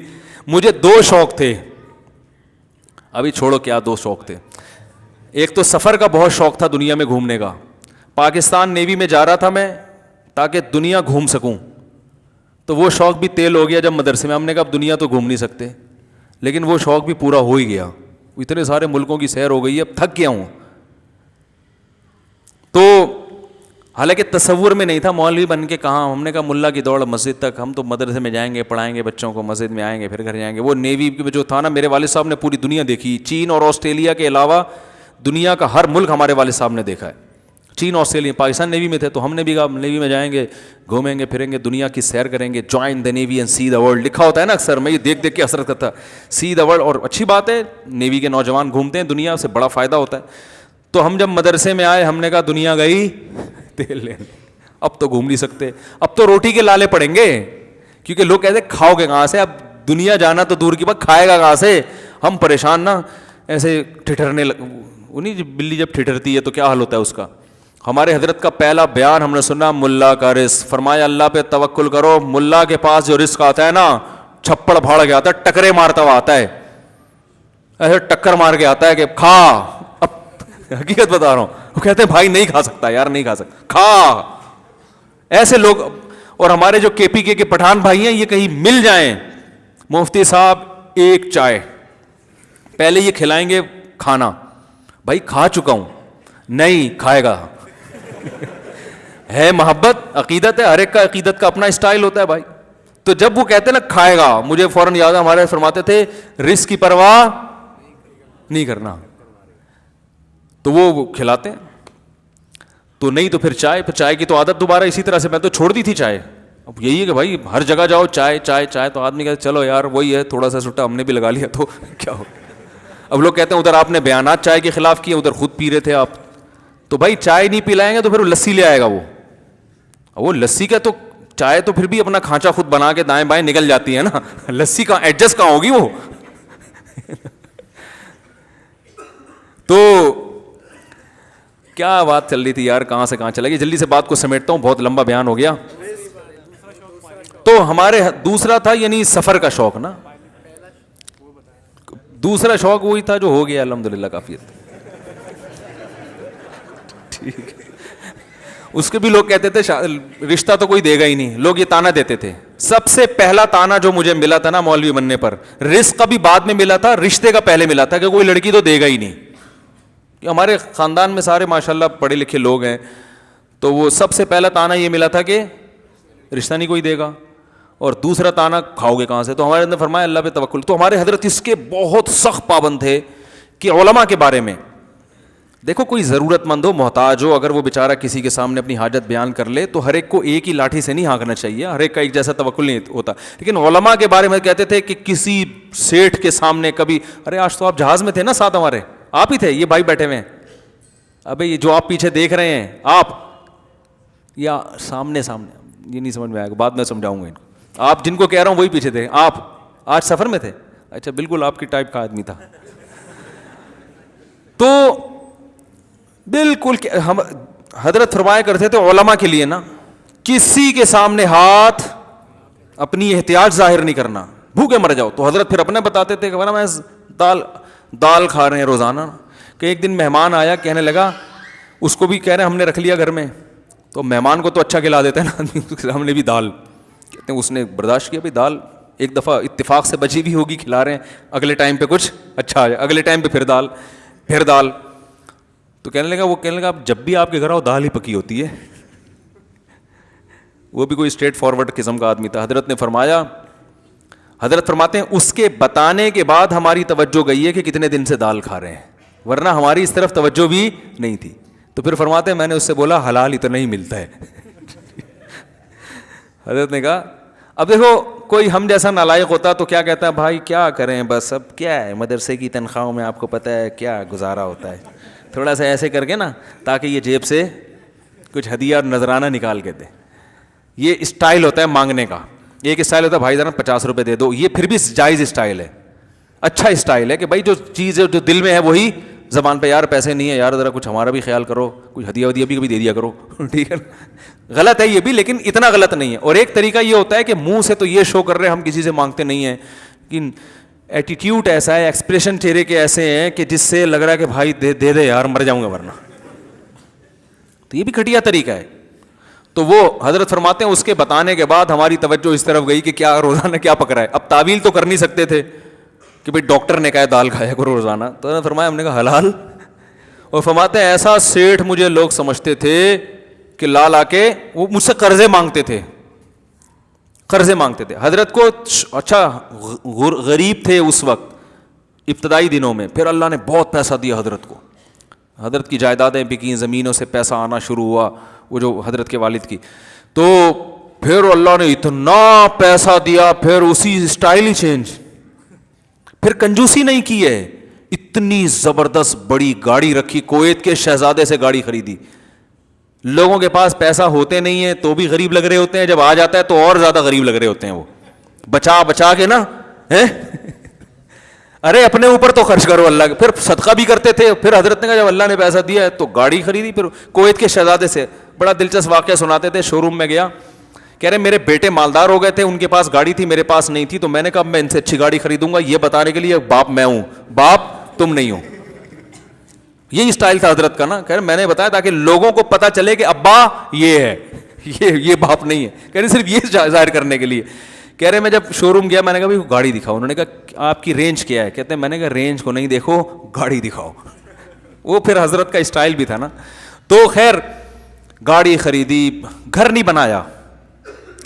مجھے 2 شوق تھے, ابھی چھوڑو کیا 2 شوق تھے. ایک تو سفر کا بہت شوق تھا, دنیا میں گھومنے کا. پاکستان نیوی میں جا رہا تھا میں تاکہ دنیا گھوم سکوں, تو وہ شوق بھی تیل ہو گیا جب مدرسے میں. ہم نے کہا اب دنیا تو گھوم نہیں سکتے, لیکن وہ شوق بھی پورا ہو ہی گیا. اتنے سارے ملکوں کی سیر ہو گئی ہے, اب تھک گیا ہوں. تو حالانکہ تصور میں نہیں تھا مولوی بن کے کہاں. ہم نے کہا ملا کی دوڑ مسجد تک, ہم تو مدرسے میں جائیں گے, پڑھائیں گے بچوں کو, مسجد میں آئیں گے, پھر گھر جائیں گے. وہ نیوی میں جو تھا نا, میرے والد صاحب نے پوری دنیا دیکھی. چین اور آسٹریلیا کے علاوہ دنیا کا ہر ملک ہمارے والد صاحب نے دیکھا ہے. چین, آسٹریلیا, پاکستان نیوی میں تھے تو ہم نے بھی کہا نیوی میں جائیں گے, گھومیں گے پھریں گے, دنیا کی سیر کریں گے. Join the navy and see the world لکھا ہوتا ہے نا اکثر, میں یہ دیکھ دیکھ کے حسرت کرتا, سی دا ورلڈ. اور اچھی بات ہے, نیوی کے نوجوان گھومتے ہیں, دنیا سے بڑا فائدہ ہوتا ہے. تو ہم جب مدرسے میں آئے, ہم نے کہا دنیا گئی تیل لینے, اب تو گھوم نہیں سکتے, اب تو روٹی کے لالے پڑیں گے. کیونکہ لوگ کہتے ہیں کھاؤ گے کہاں سے, اب دنیا جانا تو دور کی بات, کھائے گا کہاں سے. ہم پریشان نا, ایسے ٹھٹھرنے انہیں بلی جب ٹھٹھرتی ہے تو کیا حال ہوتا ہے اس کا. ہمارے حضرت کا پہلا بیان ہم نے سنا ملا کا رزق. فرمایا اللہ پہ توکل کرو. ملا کے پاس جو رزق آتا ہے نا چھپڑ پھاڑ کے آتا ہے, ٹکرے مارتا ہوا آتا ہے, ایسے ٹکر مار کے آتا ہے کہ کھا. اب حقیقت بتا رہا ہوں, وہ کہتے ہیں بھائی نہیں کھا سکتا یار, نہیں کھا سکتا, کھا. ایسے لوگ. اور ہمارے جو کے پی کے پٹھان بھائی ہیں, یہ کہیں مل جائیں مفتی صاحب ایک چائے, پہلے یہ کھلائیں گے کھانا, بھائی کھا چکا ہوں, نہیں کھائے گا. ہے محبت, عقیدت ہے, ہر ایک کا عقیدت کا اپنا اسٹائل ہوتا ہے بھائی. تو جب وہ کہتے ہیں نا کھائے گا, مجھے فوراً یاد ہے ہمارے فرماتے تھے رزق کی پرواہ نہیں کرنا, تو وہ کھلاتے ہیں. تو نہیں تو پھر چائے, پھر چائے کی تو عادت دوبارہ اسی طرح سے, میں تو چھوڑ دی تھی چائے. اب یہی ہے کہ بھائی ہر جگہ جاؤ چائے چائے چائے, تو آدمی کہتے چلو یار وہی ہے, تھوڑا سا سٹا ہم نے بھی لگا لیا تو کیا ہو. اب لوگ کہتے ہیں ادھر آپ نے بیانات چائے کے خلاف کیے, ادھر خود پی رہے تھے آپ. تو بھائی چائے نہیں پلائیں گے تو پھر وہ لسی لے آئے گا. وہ لسی کا تو چائے تو پھر بھی اپنا کھانچا خود بنا کے دائیں بائیں نکل جاتی ہے نا, لسی کا ایڈجسٹ کہاں ہوگی وہ. تو کیا بات چل رہی تھی یار, کہاں سے کہاں چلا گیا. جلدی سے بات کو سمیٹتا ہوں, بہت لمبا بیان ہو گیا. تو ہمارے دوسرا تھا یعنی سفر کا شوق نا, دوسرا شوق وہی تھا جو ہو گیا الحمدللہ کافی. ٹھیک ہے, اس کے بھی لوگ کہتے تھے رشتہ تو کوئی دے گا ہی نہیں, لوگ یہ تانا دیتے تھے. سب سے پہلا تانا جو مجھے ملا تھا نا مولوی بننے پر, رزق کا بھی بعد میں ملا تھا, رشتے کا پہلے ملا تھا کہ کوئی لڑکی تو دے گا ہی نہیں. ہمارے خاندان میں سارے ماشاءاللہ پڑھے لکھے لوگ ہیں, تو وہ سب سے پہلا تانا یہ ملا تھا کہ رشتہ نہیں کوئی دے گا, اور دوسرا تانا کھاؤ گے کہاں سے. تو ہمارے اندر فرمایا اللہ پہ توکل. تو ہمارے حضرت اس کے بہت سخت پابند تھے کہ علماء کے بارے میں دیکھو, کوئی ضرورت مند ہو, محتاج ہو, اگر وہ بیچارہ کسی کے سامنے اپنی حاجت بیان کر لے تو ہر ایک کو ایک ہی لاٹھی سے نہیں ہانکنا چاہیے, ہر ایک کا ایک جیسا توکل نہیں ہوتا. لیکن علماء کے بارے میں کہتے تھے کہ کسی سیٹھ کے سامنے کبھی, ارے آج تو آپ جہاز میں تھے نا ساتھ ہمارے, آپ ہی تھے, یہ بھائی بیٹھے ہوئے ہیں, ابے یہ جو آپ پیچھے دیکھ رہے ہیں آپ, یا سامنے یہ نہیں سمجھ میں آئے گا, بعد میں سمجھاؤں گا ان کو. آپ جن کو کہہ رہا ہوں وہی پیچھے تھے, آپ آج سفر میں تھے, اچھا بالکل آپ کی ٹائپ کا آدمی تھا. تو بالکل ہم حضرت فرمایا کرتے تھے علماء کے لیے نا, کسی کے سامنے ہاتھ اپنی احتیاج ظاہر نہیں کرنا, بھوکے مر جاؤ. تو حضرت پھر اپنے بتاتے تھے کہ میں دال کھا رہے ہیں روزانہ, کہ ایک دن مہمان آیا, کہنے لگا, اس کو بھی کہہ رہے ہیں ہم نے رکھ لیا گھر میں, تو مہمان کو تو اچھا کھلا دیتے ہیں نا, ہم نے بھی دال, کہتے ہیں اس نے برداشت کیا, بھائی دال ایک دفعہ اتفاق سے بچی بھی ہوگی, کھلا رہے ہیں, اگلے ٹائم پہ کچھ اچھا آئے, اگلے ٹائم پہ پھر دال. تو کہنے لگا اب جب بھی آپ کے گھر آؤ دال ہی پکی ہوتی ہے. وہ بھی کوئی اسٹریٹ فارورڈ قسم کا آدمی تھا. حضرت فرماتے ہیں اس کے بتانے کے بعد ہماری توجہ گئی ہے کہ کتنے دن سے دال کھا رہے ہیں, ورنہ ہماری اس طرف توجہ بھی نہیں تھی. تو پھر فرماتے ہیں میں نے اس سے بولا حلال اتنا ہی ملتا ہے. حضرت نے کہا اب دیکھو کوئی ہم جیسا نالائق ہوتا تو کیا کہتا ہے, بھائی کیا کریں بس, اب کیا ہے مدرسے کی تنخواہوں میں آپ کو پتہ ہے کیا گزارا ہوتا ہے, تھوڑا سا ایسے کر کے نا تاکہ یہ جیب سے کچھ ہدیہ اور نذرانہ نکال کے دے. یہ اسٹائل ہوتا ہے مانگنے کا. ایک اسٹائل ہوتا ہے بھائی ذرا 50 روپے دے دو, یہ پھر بھی جائز اسٹائل ہے, اچھا اسٹائل ہے کہ بھائی جو چیز ہے جو دل میں ہے وہی زبان پہ, یار پیسے نہیں ہے یار ذرا کچھ ہمارا بھی خیال کرو, کچھ ہدیہ ودیہ بھی کبھی دے دیا کرو. ٹھیک ہے, غلط ہے یہ بھی لیکن اتنا غلط نہیں ہے. اور ایک طریقہ یہ ہوتا ہے کہ منہ سے تو یہ شو کر رہے ہیں ہم کسی سے مانگتے نہیں ہیں, لیکن ایٹیٹیوڈ ایسا ہے, ایکسپریشن چہرے کے ایسے ہیں کہ جس سے لگ رہا ہے کہ بھائی دے دے یار مر جاؤں گا ورنہ. تو یہ بھی گھٹیا طریقہ ہے. تو وہ حضرت فرماتے ہیں اس کے بتانے کے بعد ہماری توجہ اس طرف گئی کہ کیا روزانہ کیا پک رہا ہے. اب تعویل تو کر نہیں سکتے تھے کہ بھائی ڈاکٹر نے کہا دال کھایا کرو روزانہ, تو فرمایا ہم نے کہا حلال. اور فرماتے ہیں ایسا سیٹھ مجھے لوگ سمجھتے تھے کہ لا کے وہ مجھ سے قرضے مانگتے تھے. حضرت کو اچھا غریب تھے اس وقت ابتدائی دنوں میں, پھر اللہ نے بہت پیسہ دیا حضرت کو, حضرت کی جائیدادیں بکیں, زمینوں سے پیسہ آنا شروع ہوا, وہ جو حضرت کے والد کی. تو پھر اللہ نے اتنا پیسہ دیا, پھر اسی اسٹائل ہی چینج, پھر کنجوسی نہیں کی ہے, اتنی زبردست بڑی گاڑی رکھی, کویت کے شہزادے سے گاڑی خریدی. لوگوں کے پاس پیسہ ہوتے نہیں ہیں تو بھی غریب لگ رہے ہوتے ہیں, جب آ جاتا ہے تو اور زیادہ غریب لگ رہے ہوتے ہیں, وہ بچا کے نا. ارے اپنے اوپر تو خرچ کرو اللہ کے. پھر صدقہ بھی کرتے تھے. پھر حضرت نے کہا جب اللہ نے پیسہ دیا ہے تو گاڑی خریدی. پھر کویت کے شہزادے سے بڑا دلچسپ واقعہ سناتے تھے. شو روم میں گیا, کہہ رہے میرے بیٹے مالدار ہو گئے تھے, ان کے پاس گاڑی تھی, میرے پاس نہیں تھی, تو میں نے کہا میں ان سے اچھی گاڑی خریدوں گا, یہ بتانے کے لیے باپ میں ہوں, باپ تم نہیں ہو. یہی اسٹائل تھا حضرت کا نا. کہہ رہے میں نے بتایا تاکہ لوگوں کو پتا چلے کہ ابا یہ ہے, یہ باپ نہیں ہے. کہہ رہے صرف یہ ظاہر کرنے کے لیے. کہہ رہے میں جب شو روم گیا میں نے کہا بھائی گاڑی دکھاؤ. انہوں نے کہا آپ کی رینج کیا ہے؟ کہتے ہیں میں نے کہا رینج کو نہیں دیکھو, گاڑی دکھاؤ. وہ پھر حضرت کا اسٹائل بھی تھا نا. تو خیر گاڑی خریدی, گھر نہیں بنایا,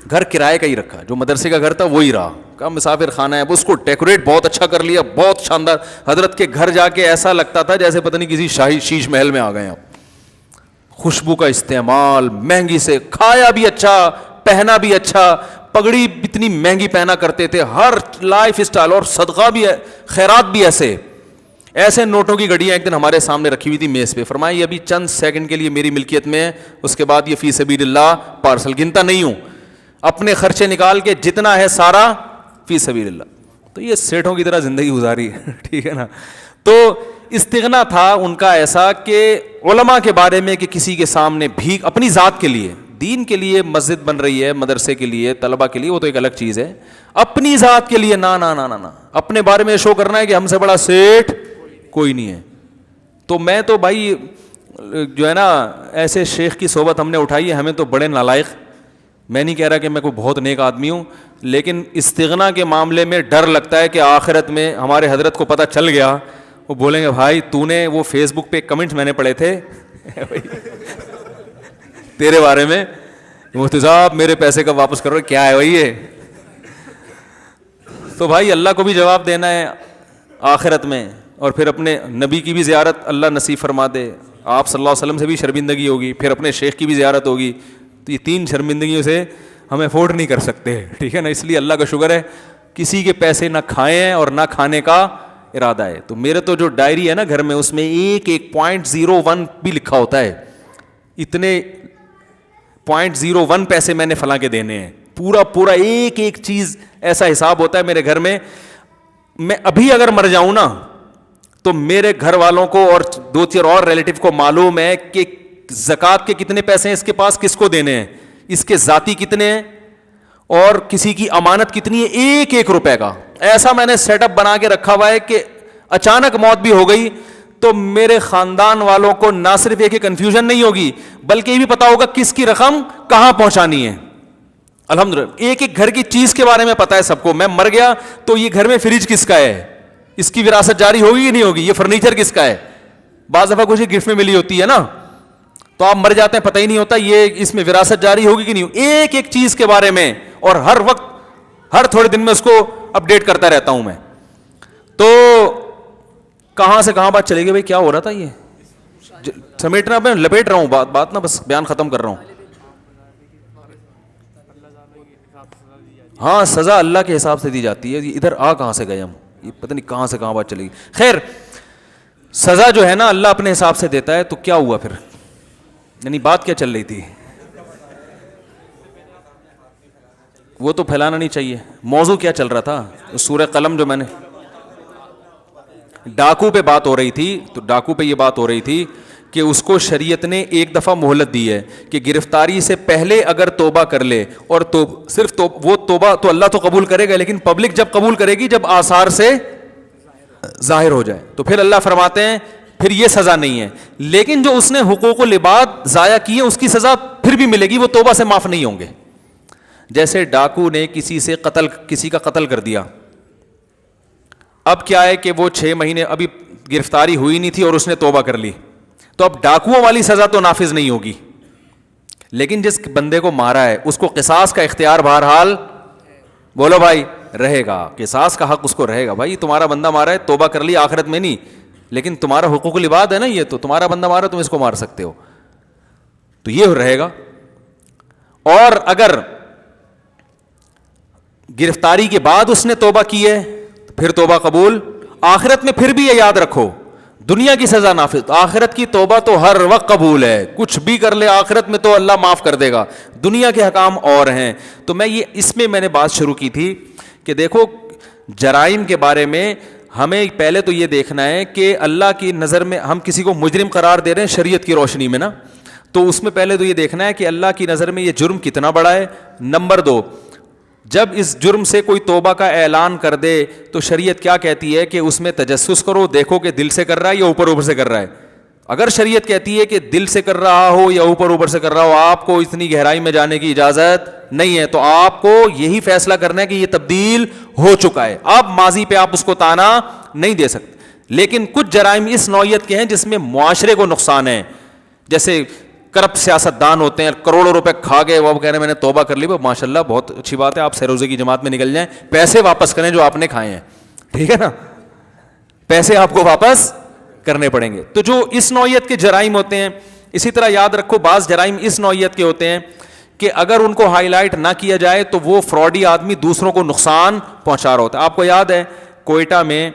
گھر کرائے کا ہی رکھا. جو مدرسے کا گھر تھا وہی رہا. کہا مسافر خانہ ہے, اس کو ڈیکوریٹ بہت اچھا کر لیا, بہت شاندار. حضرت کے گھر جا کے ایسا لگتا تھا جیسے پتہ نہیں کسی شاہی شیش محل میں آ گئے آپ. خوشبو کا استعمال, مہنگی سے, کھایا بھی اچھا, پہنا بھی اچھا, پگڑی اتنی مہنگی پہنا کرتے تھے, ہر لائف اسٹائل, اور صدقہ بھی, خیرات بھی ایسے نوٹوں کی گھڑیاں ایک دن ہمارے سامنے رکھی ہوئی تھی میز پہ. فرمایا یہ ابھی چند سیکنڈ کے لیے میری ملکیت میں ہے, اس کے بعد یہ فی سبیل اللہ پارسل, گنتا نہیں ہوں, اپنے خرچے نکال کے جتنا ہے سارا فی سبیل اللہ. تو یہ سیٹھوں کی طرح زندگی گزاری ہے, ٹھیک ہے نا. تو استغنا تھا ان کا ایسا کہ علماء کے بارے میں کہ کسی کے سامنے بھیک, اپنی ذات کے لیے, دین کے لیے مسجد بن رہی ہے, مدرسے کے لیے, طلبہ کے لیے, وہ تو ایک الگ چیز ہے. اپنی ذات کے لیے نا نا نا نا نا, اپنے بارے میں شو کرنا ہے کہ ہم سے بڑا سیٹ کوئی نہیں ہے. تو میں تو بھائی جو ہے نا ایسے شیخ کی صحبت ہم نے اٹھائی ہے, ہمیں تو بڑے نالائق. میں نہیں کہہ رہا کہ میں کوئی بہت نیک آدمی ہوں, لیکن استغنا کے معاملے میں ڈر لگتا ہے کہ آخرت میں ہمارے حضرت کو پتہ چل گیا, وہ بولیں گے بھائی تو نے وہ فیس بک پہ کمنٹس میں نے پڑھے تھے تیرے بارے میں, مفتی صاحب میرے پیسے کب واپس کرو, کیا ہے بھائی یہ. تو بھائی اللہ کو بھی جواب دینا ہے آخرت میں, اور پھر اپنے نبی کی بھی زیارت اللہ نصیب فرما دے, آپ صلی اللہ علیہ وسلم سے بھی شرمندگی ہوگی, پھر اپنے شیخ کی بھی زیارت ہوگی. تو یہ 3 شرمندگیوں سے ہم افورڈ نہیں کر سکتے, ٹھیک ہے نا. اس لیے اللہ کا شکر ہے کسی کے پیسے نہ کھائے ہیں اور نہ کھانے کا ارادہ ہے. تو میرے تو جو ڈائری ہے نا گھر میں, اس میں 1.01 بھی لکھا ہوتا ہے, اتنے 0.01 پیسے میں نے فلاں کے دینے ہیں. پورا ایک چیز ایسا حساب ہوتا ہے میرے گھر میں. میں ابھی اگر مر جاؤں نا تو میرے گھر والوں کو اور 2-4 اور ریلیٹیو کو معلوم ہے کہ زکوٰۃ کے کتنے پیسے ہیں اس کے پاس, کس کو دینے ہیں, اس کے ذاتی کتنے ہیں, اور کسی کی امانت کتنی ہے, 1 روپے کا. ایسا میں نے سیٹ اپ بنا کے رکھا ہوا ہے کہ اچانک موت بھی ہو گئی تو میرے خاندان والوں کو نہ صرف ایک کنفیوژن نہیں ہوگی, بلکہ یہ بھی پتا ہوگا کس کی رقم کہاں پہنچانی ہے. الحمدللہ ایک گھر کی چیز کے بارے میں پتا ہے سب کو. میں مر گیا تو یہ گھر میں فریج کس کا ہے, اس کی وراثت جاری ہوگی کہ نہیں ہوگی, یہ فرنیچر کس کا ہے. بعض دفعہ کچھ گفٹ میں ملی ہوتی ہے نا, تو آپ مر جاتے ہیں پتہ ہی نہیں ہوتا یہ اس میں وراثت جاری ہوگی کہ نہیں. ایک چیز کے بارے میں, اور ہر وقت ہر تھوڑے دن میں اس کو اپڈیٹ کرتا رہتا ہوں میں. تو کہاں سے کہاں بات چلے گی بھائی, کیا ہو رہا تھا, یہ سمیٹنا, میں لپیٹ رہا ہوں بات نا, بس بیان ختم کر رہا ہوں. ہاں سزا اللہ کے حساب سے دی جاتی ہے. ادھر کہاں سے گئے ہم, یہ پتہ نہیں کہاں سے کہاں بات چلے گی. خیر سزا جو ہے نا اللہ اپنے حساب سے دیتا ہے. تو کیا ہوا پھر, یعنی بات کیا چل رہی تھی, وہ تو پھیلانا نہیں چاہیے. موضوع کیا چل رہا تھا, سورہ قلم جو میں نے, ڈاکو پہ بات ہو رہی تھی. تو ڈاکو پہ یہ بات ہو رہی تھی کہ اس کو شریعت نے 1 دفعہ مہلت دی ہے کہ گرفتاری سے پہلے اگر توبہ کر لے, اور صرف وہ توبہ تو اللہ تو قبول کرے گا, لیکن پبلک جب قبول کرے گی جب آثار سے ظاہر ہو جائے. تو پھر اللہ فرماتے ہیں پھر یہ سزا نہیں ہے, لیکن جو اس نے حقوق و لباد ضائع کیے اس کی سزا پھر بھی ملے گی, وہ توبہ سے معاف نہیں ہوں گے. جیسے ڈاکو نے کسی کا قتل کر دیا, اب کیا ہے کہ وہ 6 مہینے ابھی گرفتاری ہوئی نہیں تھی اور اس نے توبہ کر لی, تو اب ڈاکوؤں والی سزا تو نافذ نہیں ہوگی, لیکن جس بندے کو مارا ہے اس کو قصاص کا اختیار بہرحال, بولو بھائی, رہے گا. قصاص کا حق اس کو رہے گا. بھائی تمہارا بندہ مارا ہے, توبہ کر لی آخرت میں نہیں, لیکن تمہارا حقوق العباد ہے نا, یہ تو تمہارا بندہ مارا, تم اس کو مار سکتے ہو, تو یہ رہے گا. اور اگر گرفتاری کے بعد اس نے توبہ کی ہے پھر توبہ قبول. آخرت میں پھر بھی یہ یاد رکھو, دنیا کی سزا نافذ, آخرت کی توبہ تو ہر وقت قبول ہے. کچھ بھی کر لے آخرت میں تو اللہ معاف کر دے گا, دنیا کے حکام اور ہیں. تو اس میں نے بات شروع کی تھی کہ دیکھو جرائم کے بارے میں ہمیں پہلے تو یہ دیکھنا ہے کہ اللہ کی نظر میں ہم کسی کو مجرم قرار دے رہے ہیں شریعت کی روشنی میں نا, تو اس میں پہلے تو یہ دیکھنا ہے کہ اللہ کی نظر میں یہ جرم کتنا بڑا ہے. نمبر 2, جب اس جرم سے کوئی توبہ کا اعلان کر دے تو شریعت کیا کہتی ہے کہ اس میں تجسس کرو, دیکھو کہ دل سے کر رہا ہے یا اوپر اوپر سے کر رہا ہے. اگر شریعت کہتی ہے کہ دل سے کر رہا ہو یا اوپر اوپر سے کر رہا ہو, آپ کو اتنی گہرائی میں جانے کی اجازت نہیں ہے, تو آپ کو یہی فیصلہ کرنا ہے کہ یہ تبدیل ہو چکا ہے. آپ ماضی پہ آپ اس کو تانا نہیں دے سکتے. لیکن کچھ جرائم اس نوعیت کے ہیں جس میں معاشرے کو نقصان ہے, جیسے کرپٹ سیاست دان ہوتے ہیں, کروڑوں روپے کھا گئے, وہ کہہ رہے ہیں میں نے توبہ کر لی, ماشاء اللہ بہت اچھی بات ہے, آپ سیروزے کی جماعت میں نکل جائیں, پیسے واپس کریں جو آپ نے کھائے ہیں, ٹھیک ہے نا, پیسے آپ کو واپس کرنے پڑیں گے. تو جو اس نوعیت کے جرائم ہوتے ہیں, اسی طرح یاد رکھو بعض جرائم اس نوعیت کے ہوتے ہیں کہ اگر ان کو ہائی لائٹ نہ کیا جائے تو وہ فراڈی آدمی دوسروں کو نقصان پہنچا رہا ہوتا ہے. آپ کو یاد ہے کوئٹہ میں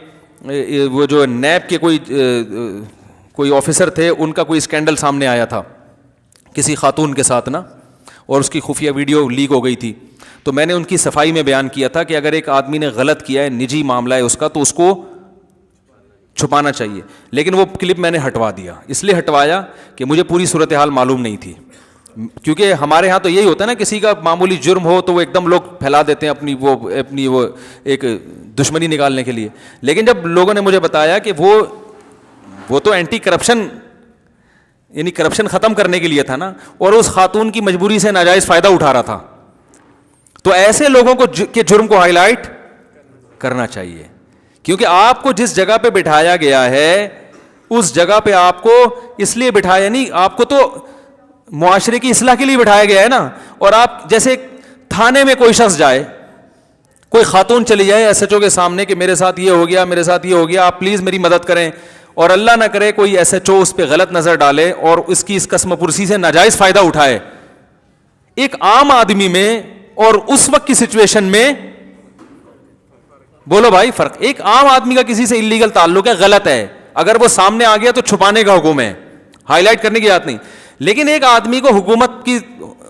وہ جو نیب کے کوئی آفیسر تھے, ان کا کوئی اسکینڈل سامنے آیا تھا کسی خاتون کے ساتھ نا, اور اس کی خفیہ ویڈیو لیک ہو گئی تھی. تو میں نے ان کی صفائی میں بیان کیا تھا کہ اگر ایک آدمی نے غلط کیا ہے, نجی معاملہ ہے اس کا, تو اس کو چھپانا چاہیے. لیکن وہ کلپ میں نے ہٹوا دیا, اس لیے ہٹوایا کہ مجھے پوری صورتحال معلوم نہیں تھی, کیونکہ ہمارے ہاں تو یہی ہوتا ہے نا, کسی کا معمولی جرم ہو تو وہ ایک دم لوگ پھیلا دیتے ہیں اپنی وہ ایک دشمنی نکالنے کے لیے. لیکن جب لوگوں نے مجھے بتایا کہ وہ تو اینٹی کرپشن یعنی کرپشن ختم کرنے کے لیے تھا نا, اور اس خاتون کی مجبوری سے ناجائز فائدہ اٹھا رہا تھا, تو ایسے لوگوں کو کے جرم کو ہائی لائٹ کرنا چاہیے, کیونکہ آپ کو جس جگہ پہ بٹھایا گیا ہے اس جگہ پہ آپ کو اس لیے بٹھایا نہیں, آپ کو تو معاشرے کی اصلاح کے لیے بٹھایا گیا ہے نا. اور آپ جیسے تھانے میں کوئی شخص جائے, کوئی خاتون چلی جائے ایس ایچ او کے سامنے کہ میرے ساتھ یہ ہو گیا, میرے ساتھ یہ ہو گیا, آپ پلیز میری مدد کریں, اور اللہ نہ کرے کوئی ایس ایچ او اس پہ غلط نظر ڈالے اور اس کی اس قسم پرسی سے ناجائز فائدہ اٹھائے, ایک عام آدمی میں اور اس وقت کی سچویشن میں بولو بھائی فرق. ایک عام آدمی کا کسی سے انلیگل تعلق ہے, غلط ہے, اگر وہ سامنے آ گیا تو چھپانے کا حکم ہے, ہائی لائٹ کرنے کی بات نہیں. لیکن ایک آدمی کو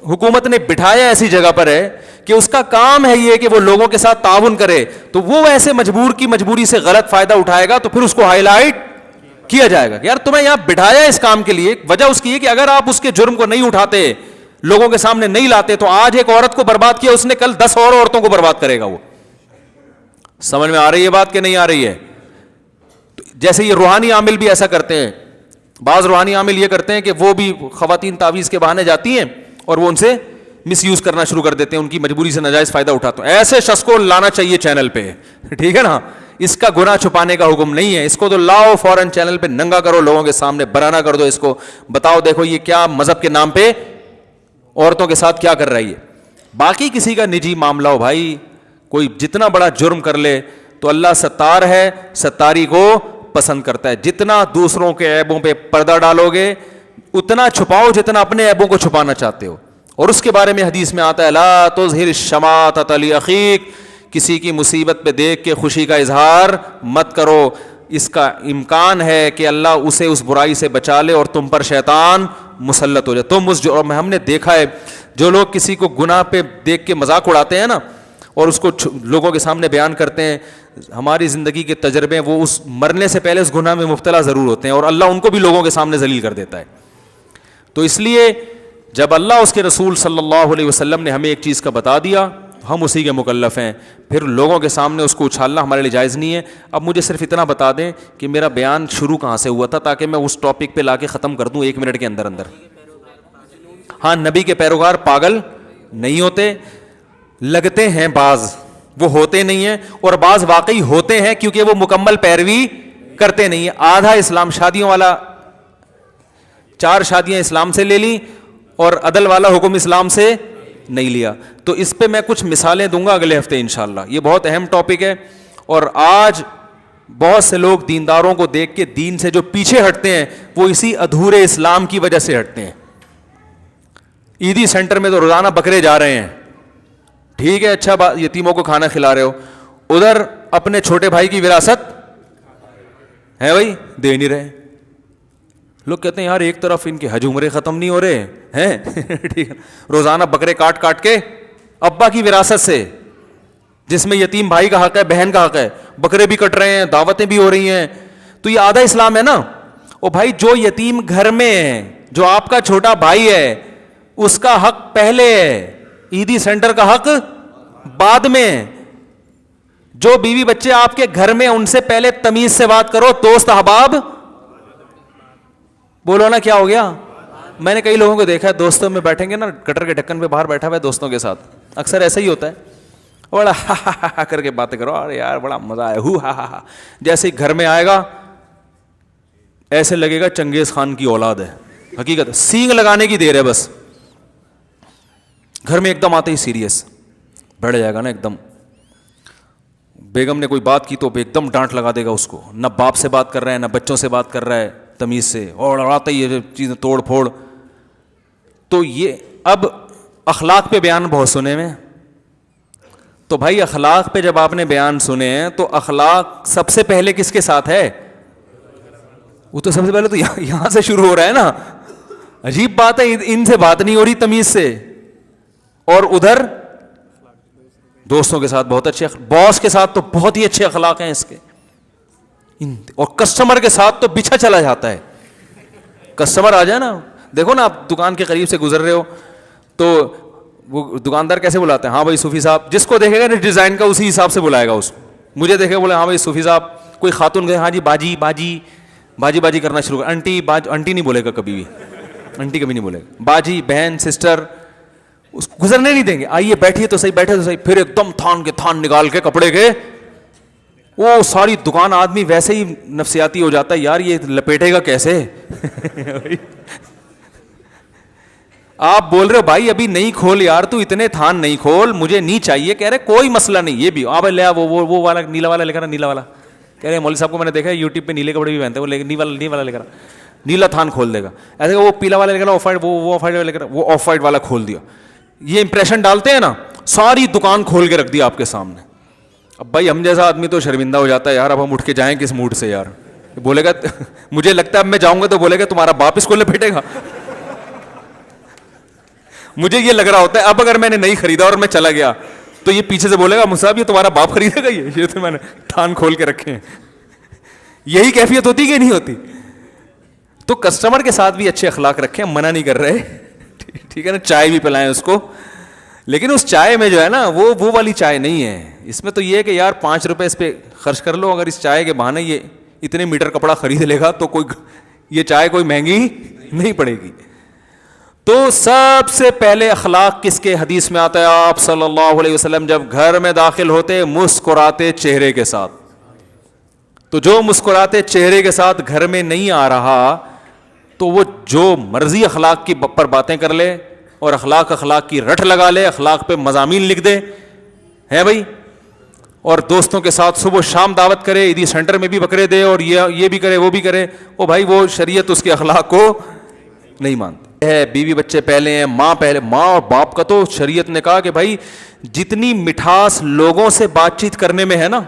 حکومت نے بٹھایا ایسی جگہ پر ہے کہ اس کا کام ہے یہ کہ وہ لوگوں کے ساتھ تعاون کرے, تو وہ ایسے مجبوری سے غلط فائدہ اٹھائے گا, تو پھر اس کو ہائی لائٹ کیا جائے گا کہ یار تمہیں یہاں بٹھایا اس کام کے لیے. وجہ اس کی ہے کہ اگر آپ اس کے جرم کو نہیں اٹھاتے, لوگوں کے سامنے نہیں لاتے, تو آج ایک عورت کو برباد کیا اس نے, کل 10 اور عورتوں کو برباد کرے گا. وہ سمجھ میں آ رہی ہے بات کہ نہیں آ رہی ہے؟ جیسے یہ روحانی عامل بھی ایسا کرتے ہیں, بعض روحانی عامل یہ کرتے ہیں کہ وہ بھی خواتین تعویذ کے بہانے جاتی ہیں اور وہ ان سے مس یوز کرنا شروع کر دیتے ہیں, ان کی مجبوری سے ناجائز فائدہ اٹھاتے ہیں. ایسے شخص کو لانا چاہیے چینل پہ, ٹھیک ہے نا, اس کا گناہ چھپانے کا حکم نہیں ہے, اس کو تو لاؤ فوراً چینل پہ ننگا کرو, لوگوں کے سامنے برہنہ کر دو, اس کو بتاؤ دیکھو یہ کیا مذہب کے نام پہ عورتوں کے ساتھ کیا کر رہی ہے. باقی کسی کا نجی معاملہ ہو بھائی, کوئی جتنا بڑا جرم کر لے تو اللہ ستار ہے, ستاری کو پسند کرتا ہے. جتنا دوسروں کے عیبوں پہ پردہ ڈالو گے اتنا چھپاؤ جتنا اپنے عیبوں کو چھپانا چاہتے ہو. اور اس کے بارے میں حدیث میں آتا ہے لا تظہر الشماتۃ لاخیک, کسی کی مصیبت پہ دیکھ کے خوشی کا اظہار مت کرو, اس کا امکان ہے کہ اللہ اسے اس برائی سے بچا لے اور تم پر شیطان مسلط ہو جائے. تم اس جو ہم نے دیکھا ہے جو لوگ کسی کو گناہ پہ دیکھ کے مذاق اڑاتے ہیں نا اور اس کو لوگوں کے سامنے بیان کرتے ہیں, ہماری زندگی کے تجربے, وہ اس مرنے سے پہلے اس گناہ میں مبتلا ضرور ہوتے ہیں اور اللہ ان کو بھی لوگوں کے سامنے ذلیل کر دیتا ہے. تو اس لیے جب اللہ اس کے رسول صلی اللہ علیہ وسلم نے ہمیں ایک چیز کا بتا دیا, ہم اسی کے مکلف ہیں, پھر لوگوں کے سامنے اس کو اچھالنا ہمارے لیے جائز نہیں ہے. اب مجھے صرف اتنا بتا دیں کہ میرا بیان شروع کہاں سے ہوا تھا, تاکہ میں اس ٹاپک پہ لا کے ختم کر دوں 1 منٹ کے اندر اندر. ہاں, نبی کے پیروکار پاگل نہیں ہوتے, لگتے ہیں بعض, وہ ہوتے نہیں ہیں, اور بعض واقعی ہوتے ہیں کیونکہ وہ مکمل پیروی کرتے نہیں ہیں. آدھا اسلام شادیوں والا 4 شادیاں اسلام سے لے لی اور عدل والا حکم اسلام سے نہیں لیا. تو اس پہ میں کچھ مثالیں دوں گا اگلے ہفتے انشاءاللہ. یہ بہت اہم ٹاپک ہے, اور آج بہت سے لوگ دینداروں کو دیکھ کے دین سے جو پیچھے ہٹتے ہیں وہ اسی ادھورے اسلام کی وجہ سے ہٹتے ہیں. عیدی سینٹر میں تو روزانہ بکرے جا رہے ہیں, ٹھیک ہے, اچھا یتیموں کو کھانا کھلا رہے ہو, ادھر اپنے چھوٹے بھائی کی وراثت ہے بھائی دے نہیں رہے. لوگ کہتے ہیں یار ایک طرف ان کے حج عمرے ختم نہیں ہو رہے ہیں ٹھیک ہے, روزانہ بکرے کاٹ کاٹ کے ابا کی وراثت سے جس میں یتیم بھائی کا حق ہے, بہن کا حق ہے, بکرے بھی کٹ رہے ہیں, دعوتیں بھی ہو رہی ہیں, تو یہ آدھا اسلام ہے نا. او بھائی جو یتیم گھر میں ہے, جو آپ کا چھوٹا بھائی ہے, اس کا حق پہلے ہے, عیدی سینٹر کا حق بعد میں. جو بیوی بچے آپ کے گھر میں, ان سے پہلے تمیز سے بات کرو, دوست احباب. بولو نا کیا ہو گیا. میں نے کئی لوگوں کو دیکھا ہے, دوستوں میں بیٹھیں گے نا, گٹر کے ڈھکن پہ باہر بیٹھا ہوا ہے دوستوں کے ساتھ, اکثر ایسا ہی ہوتا ہے, بڑا ہا ہا ہا کر کے باتیں کرو, ارے یار بڑا مزہ آیا, ہو ہا ہا. جیسے ہی گھر میں آئے گا ایسے لگے گا چنگیز خان کی اولاد ہے. حقیقت سینگ لگانے کی دیر ہے بس. گھر میں ایک دم آتے ہی سیریس بیٹھ جائے گا نا ایک دم. بیگم نے کوئی بات کی تو ایک دم ڈانٹ لگا دے گا اس کو, نہ باپ سے بات کر رہا ہے نہ بچوں سے بات کر رہا ہے تمیز سے, اور آتا ہی یہ چیزیں توڑ پھوڑ. تو یہ اب اخلاق پہ بیان بہت سنے میں, تو بھائی اخلاق پہ جب آپ نے بیان سنے ہیں تو اخلاق سب سے پہلے کس کے ساتھ ہے؟ وہ تو سب سے پہلے تو یہاں سے شروع ہو رہا ہے نا. عجیب بات ہے, ان سے بات نہیں ہو رہی تمیز سے, اور ادھر دوستوں کے ساتھ بہت اچھے, باس کے ساتھ تو بہت ہی اچھے اخلاق ہیں اس کے, اور کسٹمر کے ساتھ تو بچھا چلا جاتا ہے. کسٹمر آ جائے نا, دیکھو نا آپ دکان کے قریب سے گزر رہے ہو تو وہ دکاندار کیسے بلاتے ہیں, ہاں بھائی صوفی صاحب. جس کو دیکھے گا نا ڈیزائن کا اسی حساب سے بلائے گا اس کو. مجھے دیکھے بولے ہاں بھائی صوفی صاحب, کوئی خاتون گئے ہاں جی باجی باجی باجی باجی کرنا شروع کر, آنٹی آنٹی نہیں بولے گا کبھی بھی, آنٹی کبھی نہیں بولے گا, باجی بہن سسٹر, اس کو گزرنے نہیں دیں گے. آئیے بیٹھیے تو صحیح, بیٹھے تو صحیح. پھر ایک دم تھان کے تھان نکال کے کپڑے کے, وہ ساری دکان آدمی ویسے ہی نفسیاتی ہو جاتا ہے, یار یہ لپیٹے گا کیسے. آپ بول رہے ہو بھائی ابھی نہیں کھول یار, تو اتنے تھان نہیں کھول, مجھے نہیں چاہیے. کہہ رہے کوئی مسئلہ نہیں, یہ بھی آپ لے آ, وہ والا نیلا والا لے کر, نیلا والا. کہہ رہے مولوی صاحب کو میں نے دیکھا ہے یوٹیوب پہ نیلے کپڑے بھی پہنتے ہیں, وہ نیلا والا لے کر, نیلا تھان کھول دے گا. ایسے وہ پیلا والا لے کر, آف وائٹ, وہ آف وائٹ والا لے کر, وہ آف وائٹ والا کھول دیا. یہ امپریشن ڈالتے ہیں نا, ساری دکان کھول کے رکھ دیا آپ کے سامنے. اب بھائی ہم جیسا آدمی تو شرمندہ ہو جاتا ہے, یار اب ہم اٹھ کے جائیں کس موڈ سے یار. بولے گا مجھے لگتا ہے اب میں جاؤں گا تو بولے گا تمہارا باپ اس کو لپیٹے گا. مجھے یہ لگ رہا ہوتا ہے اب اگر میں نے نہیں خریدا اور میں چلا گیا تو یہ پیچھے سے بولے گا مصعب یہ تمہارا باپ خریدے گا, یہ تو میں نے تھان کھول کے رکھے ہیں. یہی کیفیت ہوتی کہ نہیں ہوتی؟ تو کسٹمر کے ساتھ بھی اچھے اخلاق رکھیں, منع نہیں کر رہے, ٹھیک ہے نا. چائے بھی پلائیں اس کو, لیکن اس چائے میں جو ہے نا وہ والی چائے نہیں ہے. اس میں تو یہ ہے کہ یار 5 روپے اس پہ خرچ کر لو, اگر اس چائے کے بہانے یہ اتنے میٹر کپڑا خرید لے گا تو کوئی یہ چائے کوئی مہنگی نہیں پڑے گی. تو سب سے پہلے اخلاق کس کے حدیث میں آتا ہے؟ آپ صلی اللہ علیہ وسلم جب گھر میں داخل ہوتے مسکراتے چہرے کے ساتھ. تو جو مسکراتے چہرے کے ساتھ گھر میں نہیں آ رہا تو وہ جو مرضی اخلاق کی پر باتیں کر لے اور اخلاق کی رٹ لگا لے, اخلاق پہ مضامین لکھ دے ہے بھائی, اور دوستوں کے ساتھ صبح شام دعوت کرے, عیدی سینٹر میں بھی بکرے دے اور یہ بھی کرے وہ بھی کرے. او بھائی وہ شریعت اس کے اخلاق کو نہیں مانتی ہے. بیوی بچے پہلے ہیں, ماں پہلے. ماں اور باپ کا تو شریعت نے کہا کہ بھائی جتنی مٹھاس لوگوں سے بات چیت کرنے میں ہے نا,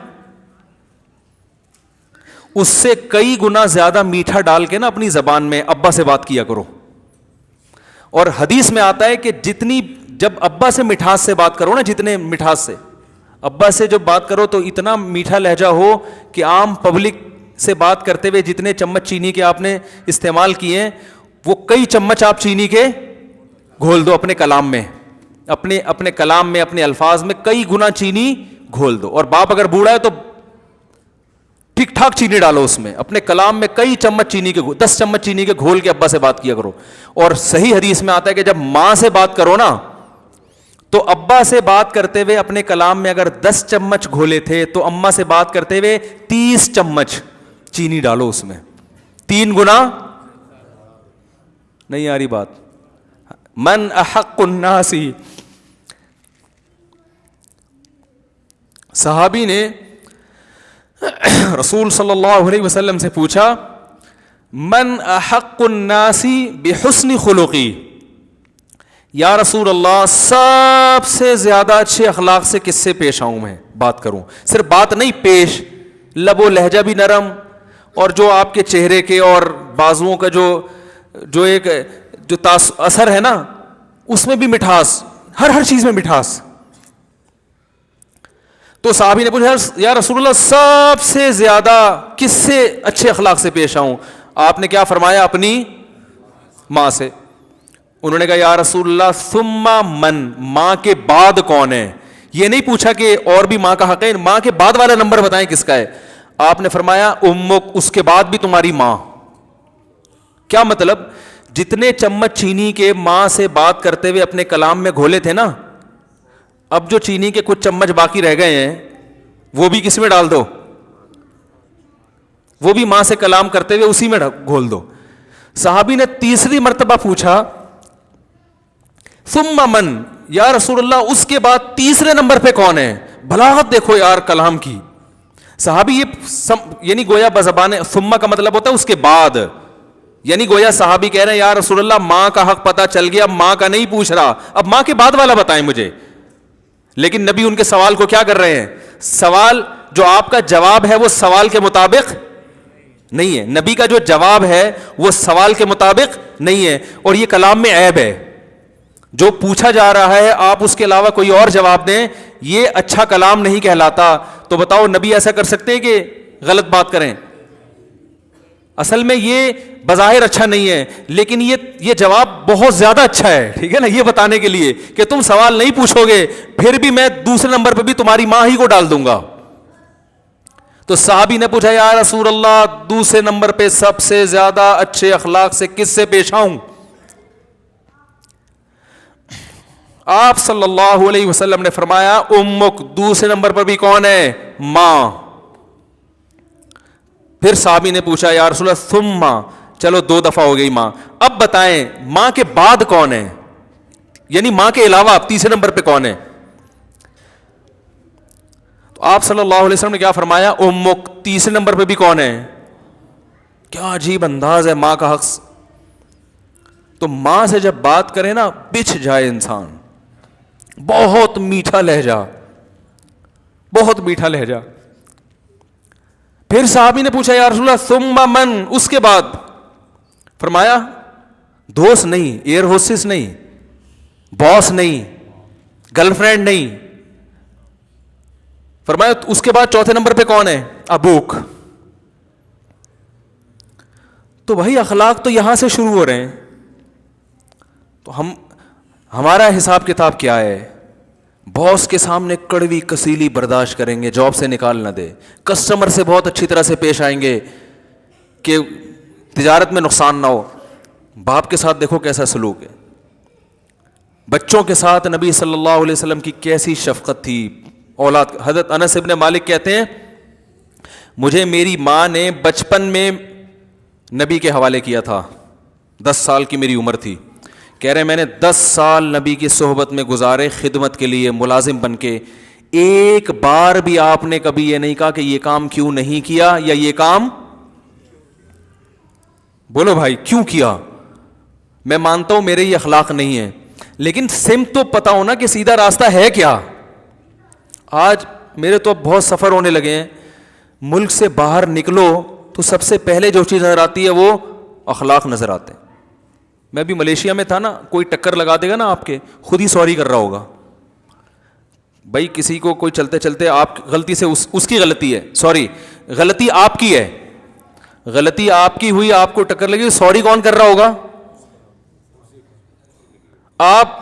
اس سے کئی گنا زیادہ میٹھا ڈال کے نا اپنی زبان میں ابا سے بات کیا کرو. اور حدیث میں آتا ہے کہ جتنی جب ابا سے مٹھاس سے بات کرو نا, جتنے مٹھاس سے ابا سے جب بات کرو تو اتنا میٹھا لہجہ ہو کہ عام پبلک سے بات کرتے ہوئے جتنے چمچ چینی کے آپ نے استعمال کیے ہیں وہ کئی چمچ آپ چینی کے گھول دو اپنے کلام میں, اپنے کلام میں, اپنے الفاظ میں کئی گنا چینی گھول دو. اور باپ اگر بوڑھا ہے تو ٹھیک ٹھاک چینی ڈالو اس میں, اپنے کلام میں کئی چمچ چینی کے 10 چمچ چینی کے گھول کے ابا سے بات کیا کرو. اور صحیح حدیث میں آتا ہے کہ جب ماں سے بات کرو نا تو ابا سے بات کرتے ہوئے اپنے کلام میں اگر 10 چمچ گھولے تھے تو اماں سے بات کرتے ہوئے 30 چمچ چینی ڈالو اس میں, 3 گنا. نہیں آ رہی بات؟ من احق الناس, صحابی نے رسول صلی اللہ علیہ وسلم سے پوچھا من احق الناس بحسن خلقی, یا رسول اللہ سب سے زیادہ اچھے اخلاق سے کس سے پیش آؤں میں بات کروں؟ صرف بات نہیں, پیش, لب و لہجہ بھی نرم, اور جو آپ کے چہرے کے اور بازوؤں کا جو ایک جو اثر ہے نا اس میں بھی مٹھاس, ہر چیز میں مٹھاس. تو صحابی نے پوچھا یا رسول اللہ سب سے زیادہ کس سے اچھے اخلاق سے پیش آؤں؟ آپ نے کیا فرمایا؟ اپنی ماں سے. انہوں نے کہا یا رسول اللہ ثم من، ماں کے بعد کون ہے؟ یہ نہیں پوچھا کہ اور بھی ماں کا حق ہے، ماں کے بعد والا نمبر بتائیں کس کا ہے. آپ نے فرمایا امک، اس کے بعد بھی تمہاری ماں. کیا مطلب؟ جتنے چمچ چینی کے ماں سے بات کرتے ہوئے اپنے کلام میں گھولے تھے نا، اب جو چینی کے کچھ چمچ باقی رہ گئے ہیں وہ بھی کس میں ڈال دو، وہ بھی ماں سے کلام کرتے ہوئے اسی میں گھول دو. صحابی نے تیسری مرتبہ پوچھا ثم من، یا رسول اللہ اس کے بعد تیسرے نمبر پہ کون ہے؟ بلاغت دیکھو یار کلام کی. صحابی یہ یعنی گویا بزبان ثم کا مطلب ہوتا ہے اس کے بعد، یعنی گویا صحابی کہہ رہے ہیں یا رسول اللہ ماں کا حق پتہ چل گیا، ماں کا نہیں پوچھ رہا، اب ماں کے بعد والا بتائیں مجھے. لیکن نبی ان کے سوال کو کیا کر رہے ہیں؟ سوال جو آپ کا جواب ہے وہ سوال کے مطابق نہیں ہے. نبی کا جو جواب ہے وہ سوال کے مطابق نہیں ہے، اور یہ کلام میں عیب ہے. جو پوچھا جا رہا ہے آپ اس کے علاوہ کوئی اور جواب دیں، یہ اچھا کلام نہیں کہلاتا. تو بتاؤ نبی ایسا کر سکتے ہیں کہ غلط بات کریں؟ اصل میں یہ بظاہر اچھا نہیں ہے، لیکن یہ جواب بہت زیادہ اچھا ہے، ٹھیک ہے نا، یہ بتانے کے لیے کہ تم سوال نہیں پوچھو گے پھر بھی میں دوسرے نمبر پہ بھی تمہاری ماں ہی کو ڈال دوں گا. تو صحابی نے پوچھا یا رسول اللہ دوسرے نمبر پہ سب سے زیادہ اچھے اخلاق سے کس سے پیش آؤں؟ آپ صلی اللہ علیہ وسلم نے فرمایا امک، دوسرے نمبر پر بھی کون ہے؟ ماں. پھر صحابی نے پوچھا یا رسول اللہ ثم، چلو 2 دفعہ ہو گئی ماں، اب بتائیں ماں کے بعد کون ہے، یعنی ماں کے علاوہ آپ تیسرے نمبر پہ کون ہے؟ تو آپ صلی اللہ علیہ وسلم نے کیا فرمایا؟ امک، تیسرے نمبر پہ بھی کون ہے؟ کیا عجیب انداز ہے ماں کا حق. تو ماں سے جب بات کرے نا بچھ جائے انسان. بہت میٹھا لہجہ، بہت میٹھا لہجہ. پھر صحابی نے پوچھا یا رسول اللہ ثم من، اس کے بعد؟ فرمایا دوست نہیں، ایئر ہوسٹس نہیں، باس نہیں، گرل فرینڈ نہیں. فرمایا اس کے بعد چوتھے نمبر پہ کون ہے؟ ابوک. تو وہی اخلاق تو یہاں سے شروع ہو رہے ہیں. تو ہمارا حساب کتاب کیا ہے؟ باس کے سامنے کڑوی کسیلی برداشت کریں گے، جاب سے نکال نہ دے. کسٹمر سے بہت اچھی طرح سے پیش آئیں گے کہ تجارت میں نقصان نہ ہو. باپ کے ساتھ دیکھو کیسا سلوک ہے. بچوں کے ساتھ نبی صلی اللہ علیہ وسلم کی کیسی شفقت تھی. اولاد، حضرت انس ابن مالک کہتے ہیں مجھے میری ماں نے بچپن میں نبی کے حوالے کیا تھا، 10 سال کی میری عمر تھی. کہہ رہے میں نے 10 سال نبی کی صحبت میں گزارے خدمت کے لیے ملازم بن کے. ایک بار بھی آپ نے کبھی یہ نہیں کہا کہ یہ کام کیوں نہیں کیا، یا یہ کام بولو بھائی کیوں کیا. میں مانتا ہوں میرے یہ اخلاق نہیں ہے، لیکن سمت تو پتا ہونا کہ سیدھا راستہ ہے کیا. آج میرے تو بہت سفر ہونے لگے ہیں، ملک سے باہر نکلو تو سب سے پہلے جو چیز نظر آتی ہے وہ اخلاق نظر آتے ہیں. میں بھی ملیشیا میں تھا نا، کوئی ٹکر لگا دے گا نا آپ کے، خود ہی سوری کر رہا ہوگا. بھائی کسی کو کوئی چلتے چلتے آپ غلطی سے اس کی غلطی ہے، سوری غلطی آپ کی ہے، غلطی آپ کی ہوئی، آپ کو ٹکر لگی، سوری کون کر رہا ہوگا؟ آپ.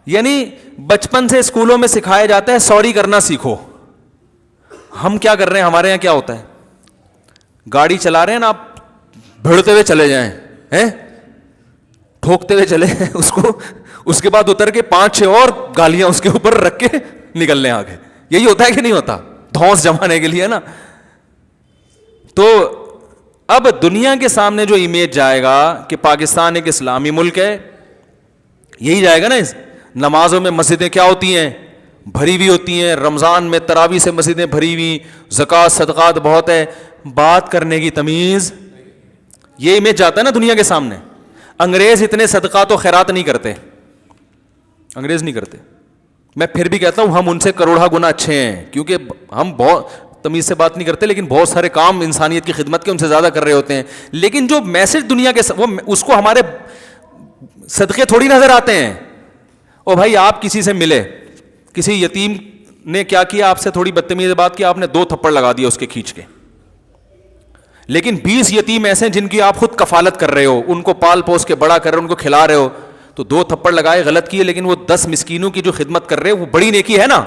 یعنی بچپن سے اسکولوں میں سکھایا جاتا ہے سوری کرنا سیکھو. ہم کیا کر رہے ہیں؟ ہمارے یہاں کیا ہوتا ہے، گاڑی چلا رہے ہیں نا آپ، بھڑتے ہوئے چلے جائیں ہیں، ٹھوکتے ہوئے چلے اس کو، اس کے بعد اتر کے 5-6 اور گالیاں اس کے اوپر رکھ کے نکل لیں آگے. یہی ہوتا ہے کہ نہیں ہوتا؟ دھونس جمانے کے لیے نا. تو اب دنیا کے سامنے جو امیج جائے گا کہ پاکستان ایک اسلامی ملک ہے، یہی جائے گا نا. نمازوں میں مسجدیں کیا ہوتی ہیں؟ بھری ہوئی ہوتی ہیں. رمضان میں تراویح سے مسجدیں بھری ہوئی، زکوٰۃ صدقات بہت ہے، بات کرنے کی تمیز. یہ امیج جاتا ہے نا دنیا کے سامنے. انگریز اتنے صدقات و خیرات نہیں کرتے، انگریز نہیں کرتے. میں پھر بھی کہتا ہوں ہم ان سے کروڑا گنا اچھے ہیں، کیونکہ ہم بہت تمیز سے بات نہیں کرتے، لیکن بہت سارے کام انسانیت کی خدمت کے ان سے زیادہ کر رہے ہوتے ہیں. لیکن جو میسج دنیا کے وہ اس کو ہمارے صدقے تھوڑی نظر آتے ہیں. او بھائی آپ کسی سے ملے، کسی یتیم نے کیا کیا, آپ سے تھوڑی بدتمیز بات کی, آپ نے 2 تھپڑ لگا دیا اس کے کھینچ کے. لیکن 20 یتیم ایسے ہیں جن کی آپ خود کفالت کر رہے ہو, ان کو پال پوس کے بڑا کر رہے ہو, ان کو کھلا رہے ہو, تو 2 تھپڑ لگائے غلط کیے, لیکن وہ 10 مسکینوں کی جو خدمت کر رہے ہو وہ بڑی نیکی ہے نا,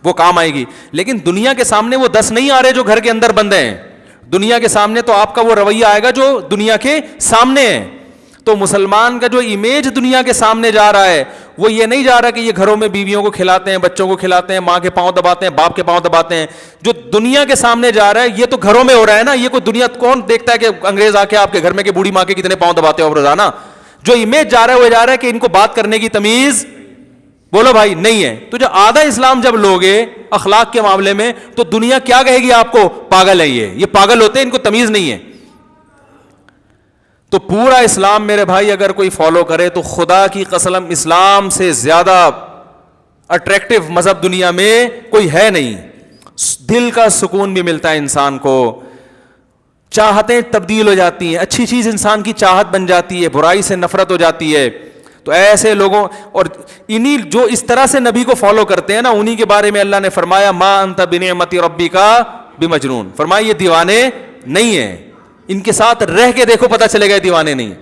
وہ کام آئے گی. لیکن دنیا کے سامنے وہ 10 نہیں آ رہے جو گھر کے اندر بندے ہیں. دنیا کے سامنے تو آپ کا وہ رویہ آئے گا جو دنیا کے سامنے ہے. تو مسلمان کا جو امیج دنیا کے سامنے جا رہا ہے وہ یہ نہیں جا رہا کہ یہ گھروں میں بیویوں کو کھلاتے ہیں, بچوں کو کھلاتے ہیں, ماں کے پاؤں دباتے ہیں, باپ کے پاؤں دباتے ہیں. جو دنیا کے سامنے جا رہا ہے یہ تو گھروں میں ہو رہا ہے نا. یہ کوئی دنیا کون دیکھتا ہے کہ انگریز آ کے آپ کے گھر میں کہ بوڑھی ماں کے کتنے پاؤں دباتے ہو روزانہ. جو امیج جا رہا ہے وہ جا رہا ہے کہ ان کو بات کرنے کی تمیز, بولو بھائی, نہیں ہے. تو جو آدھا اسلام جب لوگے اخلاق کے معاملے میں, تو دنیا کیا کہے گی آپ کو, پاگل ہے یہ پاگل ہوتے ہیں, ان کو تمیز نہیں ہے. تو پورا اسلام میرے بھائی اگر کوئی فالو کرے تو خدا کی قسم اسلام سے زیادہ اٹریکٹیو مذہب دنیا میں کوئی ہے نہیں. دل کا سکون بھی ملتا ہے انسان کو, چاہتیں تبدیل ہو جاتی ہیں, اچھی چیز انسان کی چاہت بن جاتی ہے, برائی سے نفرت ہو جاتی ہے. تو ایسے لوگوں, اور انہی جو اس طرح سے نبی کو فالو کرتے ہیں نا, انہی کے بارے میں اللہ نے فرمایا ما انت بنعمت ربک بمجنون. فرمایا یہ دیوانے نہیں ہیں, ان کے ساتھ رہ کے دیکھو پتہ چلے گا دیوانے نہیں.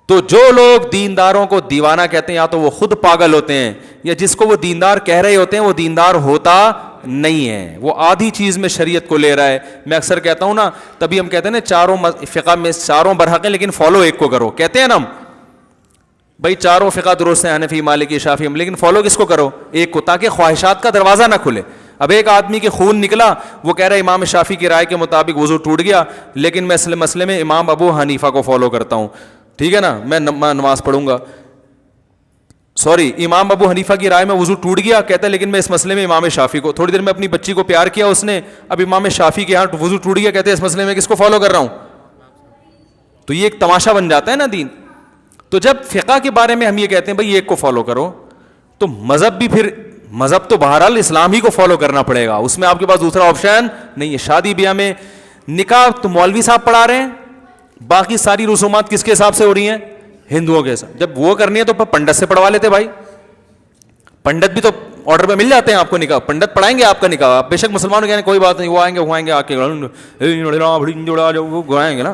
تو جو لوگ دینداروں کو دیوانہ کہتے ہیں یا تو وہ خود پاگل ہوتے ہیں, یا جس کو وہ دیندار کہہ رہے ہوتے ہیں وہ دیندار ہوتا نہیں ہے, وہ آدھی چیز میں شریعت کو لے رہا ہے. میں اکثر کہتا ہوں نا, تبھی ہم کہتے ہیں نا چاروں فقہ میں چاروں برحق ہیں لیکن فالو ایک کو کرو. کہتے ہیں نا ہم بھائی چاروں فقہ درست ہیں, حنفی مالکی شافعی, لیکن فالو کس کو کرو, ایک کو, تاکہ خواہشات کا دروازہ نہ کھلے. اب ایک آدمی کے خون نکلا, وہ کہہ رہا ہے امام شافعی کی رائے کے مطابق وضو ٹوٹ گیا, لیکن میں اس مسئلے میں امام ابو حنیفہ کو فالو کرتا ہوں, ٹھیک ہے نا, میں نماز پڑھوں گا. سوری, امام ابو حنیفہ کی رائے میں وضو ٹوٹ گیا, کہتا ہے لیکن میں اس مسئلے میں امام شافعی کو. تھوڑی دیر میں اپنی بچی کو پیار کیا اس نے, اب امام شافعی کے یہاں وضو ٹوٹ گیا, کہتے ہیں اس مسئلے میں کس کو فالو کر رہا ہوں. تو یہ ایک تماشا بن جاتا ہے نا دین. تو جب فقہ کے بارے میں ہم یہ کہتے ہیں بھائی ایک کو فالو کرو, تو مذہب بھی پھر مذہب تو بہرحال اسلام ہی کو فالو کرنا پڑے گا, اس میں آپ کے پاس دوسرا آپشن نہیں ہے. شادی بیاہ میں نکاح تو مولوی صاحب پڑھا رہے ہیں, باقی ساری رسومات کس کے حساب سے ہو رہی ہیں, ہندوؤں کے حساب. جب وہ کرنی ہے تو پنڈت سے پڑھوا لیتے بھائی, پنڈت بھی تو آرڈر پہ مل جاتے ہیں آپ کو نکاح, پنڈت پڑھائیں گے آپ کا نکاح. آپ بے شک مسلمانوں کہنے کوئی بات نہیں, وہ آئیں گے آ کے گائیں گے نا,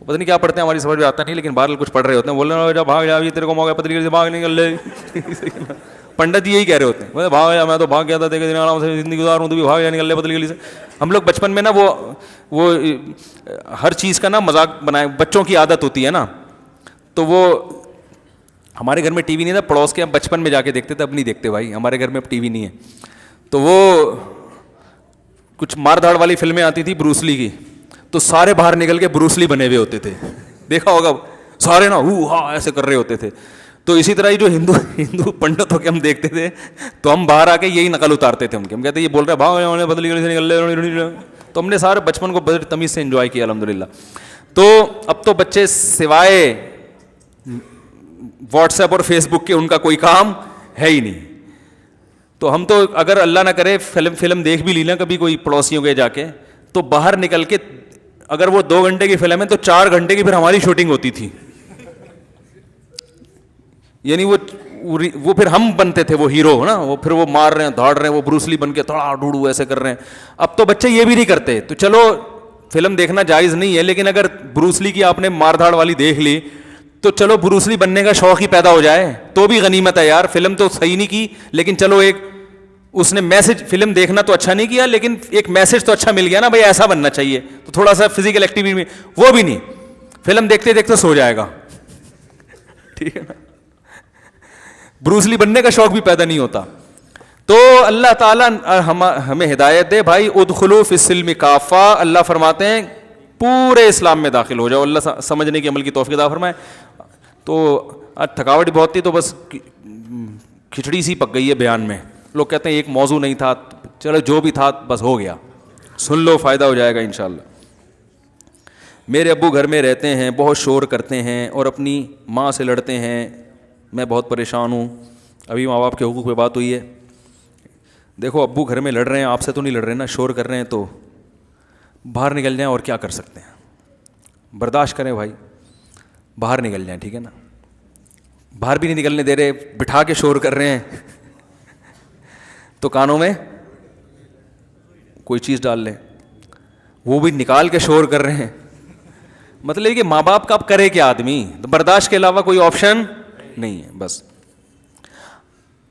پتہ نہیں کیا پڑھتے ہیں, ہماری سمجھ میں آتا نہیں, لیکن بہرحال کچھ پڑھ رہے ہوتے ہیں. بول رہے بھاگ جا, تیرے کو موقع پتہ سے بھاگ نکل لے. پنڈت جی یہی کہہ رہے ہوتے ہیں, بھاگ جا, میں تو بھاگ گیا تھا, دیکھ آرام سے زندگی گزار ہوں, تو بھی بھاگ جا نکل لے پتلی گلی سے. ہم لوگ بچپن میں نا وہ ہر چیز کا نا مذاق بنائے, بچوں کی عادت ہوتی ہے نا, تو وہ ہمارے گھر میں ٹی وی نہیں تھا, پڑوس کے ہم بچپن میں جا کے دیکھتے تھے, اب نہیں دیکھتے بھائی, ہمارے گھر میں اب ٹی وی نہیں ہے. تو وہ کچھ مار دھاڑ والی فلمیں آتی تھی بروسلی کی, تو سارے باہر نکل کے بروسلی بنے ہوئے ہوتے تھے, دیکھا ہوگا سارے نا ہاں ایسے کر رہے ہوتے تھے. تو اسی طرح ہی جو ہندو پنڈت ہو کے ہم دیکھتے تھے, تو ہم باہر آ کے یہی نقل اتارتے تھے ان کے, ہم کہتے یہ بول رہے بھاگ بدلی گلی سے نکل لے. تو ہم نے سارے بچپن کو بڑے تمیز سے انجوائے کیا الحمدللہ. تو اب تو بچے سوائے واٹس ایپ اور فیس بک کے ان کا کوئی کام ہے ہی نہیں. تو ہم تو اگر اللہ نہ کرے فلم دیکھ بھی لی نا کبھی کوئی پڑوسیوں کے جا کے, تو باہر نکل کے اگر وہ 2 گھنٹے کی فلم ہے تو 4 گھنٹے کی پھر ہماری شوٹنگ ہوتی تھی. یعنی وہ پھر ہم بنتے تھے وہ ہیرو نا, وہ پھر وہ مار رہے ہیں دھاڑ رہے ہیں, وہ بروسلی بن کے تھوڑا ڈوڑو ایسے کر رہے ہیں. اب تو بچے یہ بھی نہیں کرتے. تو چلو فلم دیکھنا جائز نہیں ہے, لیکن اگر بروسلی کی آپ نے مار دھاڑ والی دیکھ لی تو چلو بروسلی بننے کا شوق ہی پیدا ہو جائے تو بھی غنیمت ہے یار. فلم تو صحیح نہیں کی, لیکن چلو ایک اس نے میسج, فلم دیکھنا تو اچھا نہیں کیا لیکن ایک میسج تو اچھا مل گیا نا, بھائی ایسا بننا چاہیے. تو تھوڑا سا فزیکل ایکٹیویٹی میں, وہ بھی نہیں, فلم دیکھتے دیکھتے سو جائے گا, ٹھیک ہے نا, بروسلی بننے کا شوق بھی پیدا نہیں ہوتا. تو اللہ تعالیٰ ہمیں ہدایت دے بھائی, ادخلوا فی السلم کافہ. اللہ فرماتے ہیں پورے اسلام میں داخل ہو جاؤ, اللہ سمجھنے کی عمل کی توفیق عطا فرمائے. تو تھکاوٹ بہت تھی, تو بس کھچڑی سی پک گئی ہے بیان میں. لوگ کہتے ہیں ایک موضوع نہیں تھا, چلو جو بھی تھا بس ہو گیا, سن لو فائدہ ہو جائے گا انشاءاللہ. میرے ابو گھر میں رہتے ہیں, بہت شور کرتے ہیں اور اپنی ماں سے لڑتے ہیں, میں بہت پریشان ہوں. ابھی ماں باپ کے حقوق پہ بات ہوئی ہے. دیکھو ابو گھر میں لڑ رہے ہیں, آپ سے تو نہیں لڑ رہے نا, شور کر رہے ہیں, تو باہر نکل جائیں, اور کیا کر سکتے ہیں, برداشت کریں بھائی, باہر نکل جائیں, ٹھیک ہے نا. باہر بھی نہیں نکلنے دے رہے, بٹھا کے شور کر رہے ہیں, تو کانوں میں کوئی چیز ڈال لیں, وہ بھی نکال کے شور کر رہے ہیں. مطلب کہ ماں باپ کا اب کرے کیا آدمی, تو برداشت کے علاوہ کوئی آپشن نہیں ہے. بس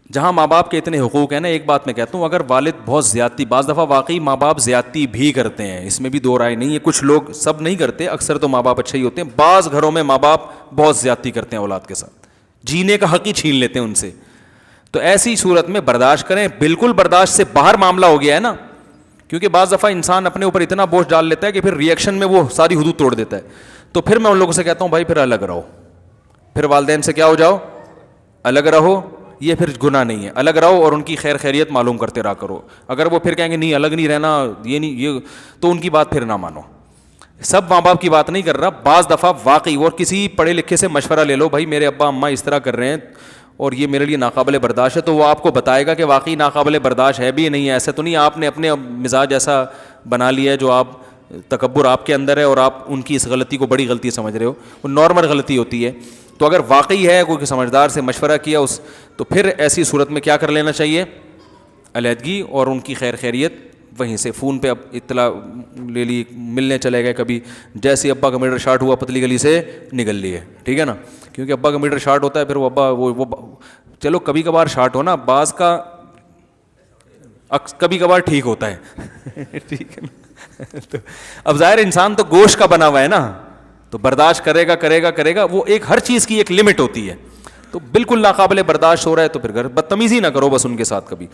جہاں ماں باپ کے اتنے حقوق ہیں نا, ایک بات میں کہتا ہوں, اگر والد بہت زیادتی, بعض دفعہ واقعی ماں باپ زیادتی بھی کرتے ہیں, اس میں بھی دو رائے نہیں ہے, کچھ لوگ, سب نہیں کرتے, اکثر تو ماں باپ اچھے ہی ہوتے ہیں, بعض گھروں میں ماں باپ بہت زیادتی کرتے ہیں اولاد کے ساتھ, جینے کا حق ہی چھین لیتے ہیں ان سے. تو ایسی صورت میں برداشت کریں. بالکل برداشت سے باہر معاملہ ہو گیا ہے نا, کیونکہ بعض دفعہ انسان اپنے اوپر اتنا بوجھ ڈال لیتا ہے کہ پھر ری ایکشن میں وہ ساری حدود توڑ دیتا ہے. تو پھر میں ان لوگوں سے کہتا ہوں بھائی پھر الگ رہو, پھر والدین سے کیا ہو جاؤ, الگ رہو. یہ پھر گناہ نہیں ہے, الگ رہو اور ان کی خیر خیریت معلوم کرتے رہا کرو. اگر وہ پھر کہیں گے نہیں الگ نہیں رہنا, یہ نہیں, یہ تو ان کی بات پھر نہ مانو. سب ماں باپ کی بات نہیں کر رہا, بعض دفعہ واقعی, اور کسی پڑھے لکھے سے مشورہ لے لو, بھائی میرے ابا اماں اس طرح کر رہے ہیں اور یہ میرے لیے ناقابل برداشت ہے, تو وہ آپ کو بتائے گا کہ واقعی ناقابل برداشت ہے بھی نہیں ہے. ایسا تو نہیں آپ نے اپنے مزاج ایسا بنا لیا ہے جو آپ, تکبر آپ کے اندر ہے اور آپ ان کی اس غلطی کو بڑی غلطی سمجھ رہے ہو, وہ نارمل غلطی ہوتی ہے. تو اگر واقعی ہے کوئی سمجھدار سے مشورہ کیا اس, تو پھر ایسی صورت میں کیا کر لینا چاہیے, علیحدگی, اور ان کی خیر خیریت وہیں سے فون پہ اب اطلاع لے لی, ملنے چلے گئے کبھی, جیسے ابا کا میٹر شارٹ ہوا پتلی گلی سے نکل لیے, ٹھیک ہے نا, کیونکہ ابا کا میٹر شارٹ ہوتا ہے, پھر وہ ابا وہ چلو کبھی کبھار شارٹ ہونا, بعض کا کبھی کبھار ٹھیک ہوتا ہے ٹھیک ہے نا. تو اب ظاہر انسان تو گوشت کا بنا ہوا ہے نا, تو برداشت کرے گا, وہ ایک ہر چیز کی ایک لمٹ ہوتی ہے. تو بالکل ناقابل برداشت ہو رہا ہے تو پھر بدتمیزی نہ کرو بس ان کے ساتھ کبھی.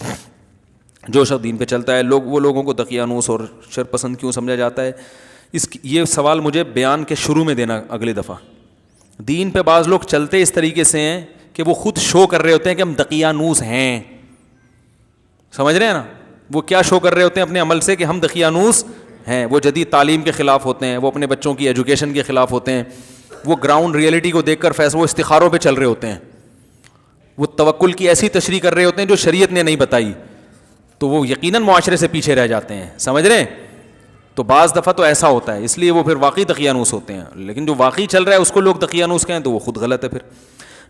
جو شخص دین پہ چلتا ہے, وہ لوگوں کو دقیانوس اور شر پسند کیوں سمجھا جاتا ہے, یہ سوال مجھے بیان کے شروع میں دینا اگلی دفعہ. دین پہ بعض لوگ چلتے اس طریقے سے ہیں کہ وہ خود شو کر رہے ہوتے ہیں کہ ہم دقیانوس ہیں, سمجھ رہے ہیں نا, وہ کیا شو کر رہے ہوتے ہیں اپنے عمل سے کہ ہم دقیانوس ہیں. وہ جدید تعلیم کے خلاف ہوتے ہیں, وہ اپنے بچوں کی ایجوکیشن کے خلاف ہوتے ہیں, وہ گراؤنڈ ریئلٹی کو دیکھ کر فیصلہ, وہ استخاروں پہ چل رہے ہوتے ہیں, وہ توکل کی ایسی تشریح کر رہے ہوتے ہیں جو شریعت نے نہیں بتائی, تو وہ یقیناً معاشرے سے پیچھے رہ جاتے ہیں, سمجھ رہے ہیں. تو بعض دفعہ تو ایسا ہوتا ہے, اس لیے وہ پھر واقعی دقیانوس ہوتے ہیں. لیکن جو واقعی چل رہا ہے اس کو لوگ دقیانوس کہیں تو وہ خود غلط ہے. پھر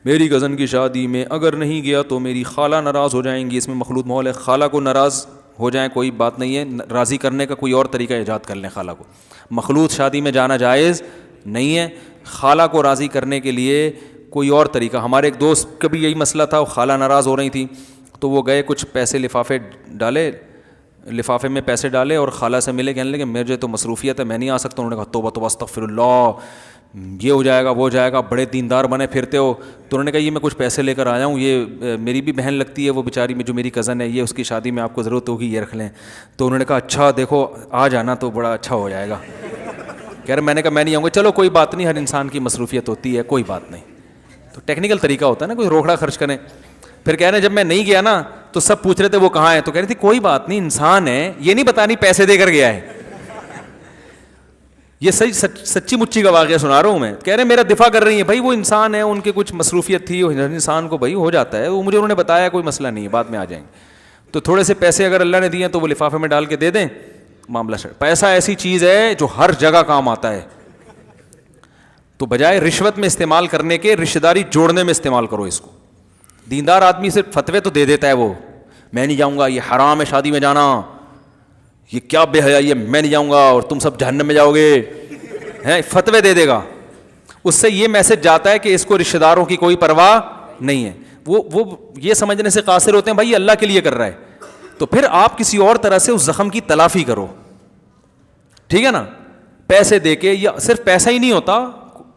میری کزن کی شادی میں اگر نہیں گیا تو میری خالہ ناراض ہو جائیں گی, اس میں مخلوط ماحول ہے, خالہ کو ناراض ہو جائیں کوئی بات نہیں ہے, راضی کرنے کا کوئی اور طریقہ ایجاد کر لیں خالہ کو. مخلوط شادی میں جانا جائز نہیں ہے, خالہ کو راضی کرنے کے لیے کوئی اور طریقہ. ہمارے ایک دوست کا بھی یہی مسئلہ تھا, وہ خالہ ناراض ہو رہی تھی, تو وہ گئے, کچھ پیسے لفافے میں پیسے ڈالے اور خالہ سے ملے, کہنے لگے مجھے تو مصروفیت ہے میں نہیں آ سکتا. انہوں نے کہا توبہ توبہ استغفر اللہ, یہ ہو جائے گا وہ ہو جائے گا, بڑے دیندار بنے پھرتے ہو. تو انہوں نے کہا یہ میں کچھ پیسے لے کر آیا ہوں, یہ میری بھی بہن لگتی ہے وہ بیچاری میں, جو میری کزن ہے, یہ اس کی شادی میں آپ کو ضرورت ہوگی, یہ رکھ لیں. تو انہوں نے کہا اچھا دیکھو آ جانا تو بڑا اچھا ہو جائے گا. کہہ رہے میں نے کہا میں نہیں آؤں گا. چلو کوئی بات نہیں, ہر انسان کی مصروفیت ہوتی ہے, کوئی بات نہیں. تو ٹیکنیکل طریقہ ہوتا ہے نا, کوئی روکڑا خرچ کریں. پھر کہہ رہے جب میں نہیں گیا نا تو سب پوچھ رہے تھے وہ کہاں ہے, تو کہہ رہی تھی کوئی بات نہیں, انسان ہے, یہ نہیں بتانی پیسے دے کر گیا ہے. یہ سچی مچی کا واقعہ سنا رہا ہوں میں. کہہ رہے میرا دفاع کر رہی ہیں, بھائی وہ انسان ہے, ان کے کچھ مصروفیت تھی, انسان کو بھائی ہو جاتا ہے, وہ مجھے انہوں نے بتایا کوئی مسئلہ نہیں ہے, بعد میں آ جائیں گے. تو تھوڑے سے پیسے اگر اللہ نے دیے تو وہ لفافے میں ڈال کے دے دیں, معاملہ شر. پیسہ ایسی چیز ہے جو ہر جگہ کام آتا ہے, تو بجائے رشوت میں استعمال کرنے کے رشتہ داری جوڑنے میں استعمال کرو اس کو. دیندار آدمی صرف فتوے تو دے دیتا ہے, وہ میں نہیں جاؤں گا, یہ حرام ہے شادی میں جانا, یہ کیا بے حیائی ہے, میں نہیں جاؤں گا اور تم سب جہنم میں جاؤ گے, ہیں فتوے دے دے گا. اس سے یہ میسج جاتا ہے کہ اس کو رشتہ داروں کی کوئی پرواہ نہیں ہے. وہ یہ سمجھنے سے قاصر ہوتے ہیں بھائی یہ اللہ کے لیے کر رہا ہے, تو پھر آپ کسی اور طرح سے اس زخم کی تلافی کرو, ٹھیک ہے نا, پیسے دے کے. یا صرف پیسہ ہی نہیں ہوتا,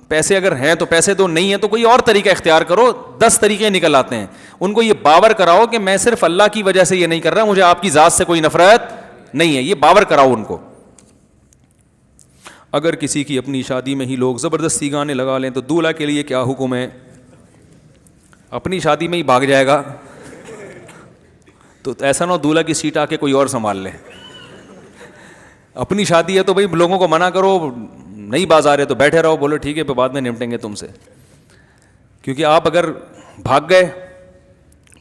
پیسے اگر ہیں تو پیسے دو, نہیں ہیں تو کوئی اور طریقہ اختیار کرو. 10 طریقے نکل آتے ہیں. ان کو یہ باور کراؤ کہ میں صرف اللہ کی وجہ سے یہ نہیں کر رہا, مجھے آپ کی ذات سے کوئی نفرت نہیں ہے, یہ باور کراؤ ان کو. اگر کسی کی اپنی شادی میں ہی لوگ زبردستی گانے لگا لیں تو دولہا کے لیے کیا حکم ہے؟ اپنی شادی میں ہی بھاگ جائے گا تو ایسا نہ ہو دولہا کی سیٹ آ کے کوئی اور سنبھال لے. اپنی شادی ہے تو بھائی لوگوں کو منع کرو, نہیں باز آ رہے تو بیٹھے رہو, بولو ٹھیک ہے پہ بعد میں نمٹیں گے تم سے. کیونکہ آپ اگر بھاگ گئے,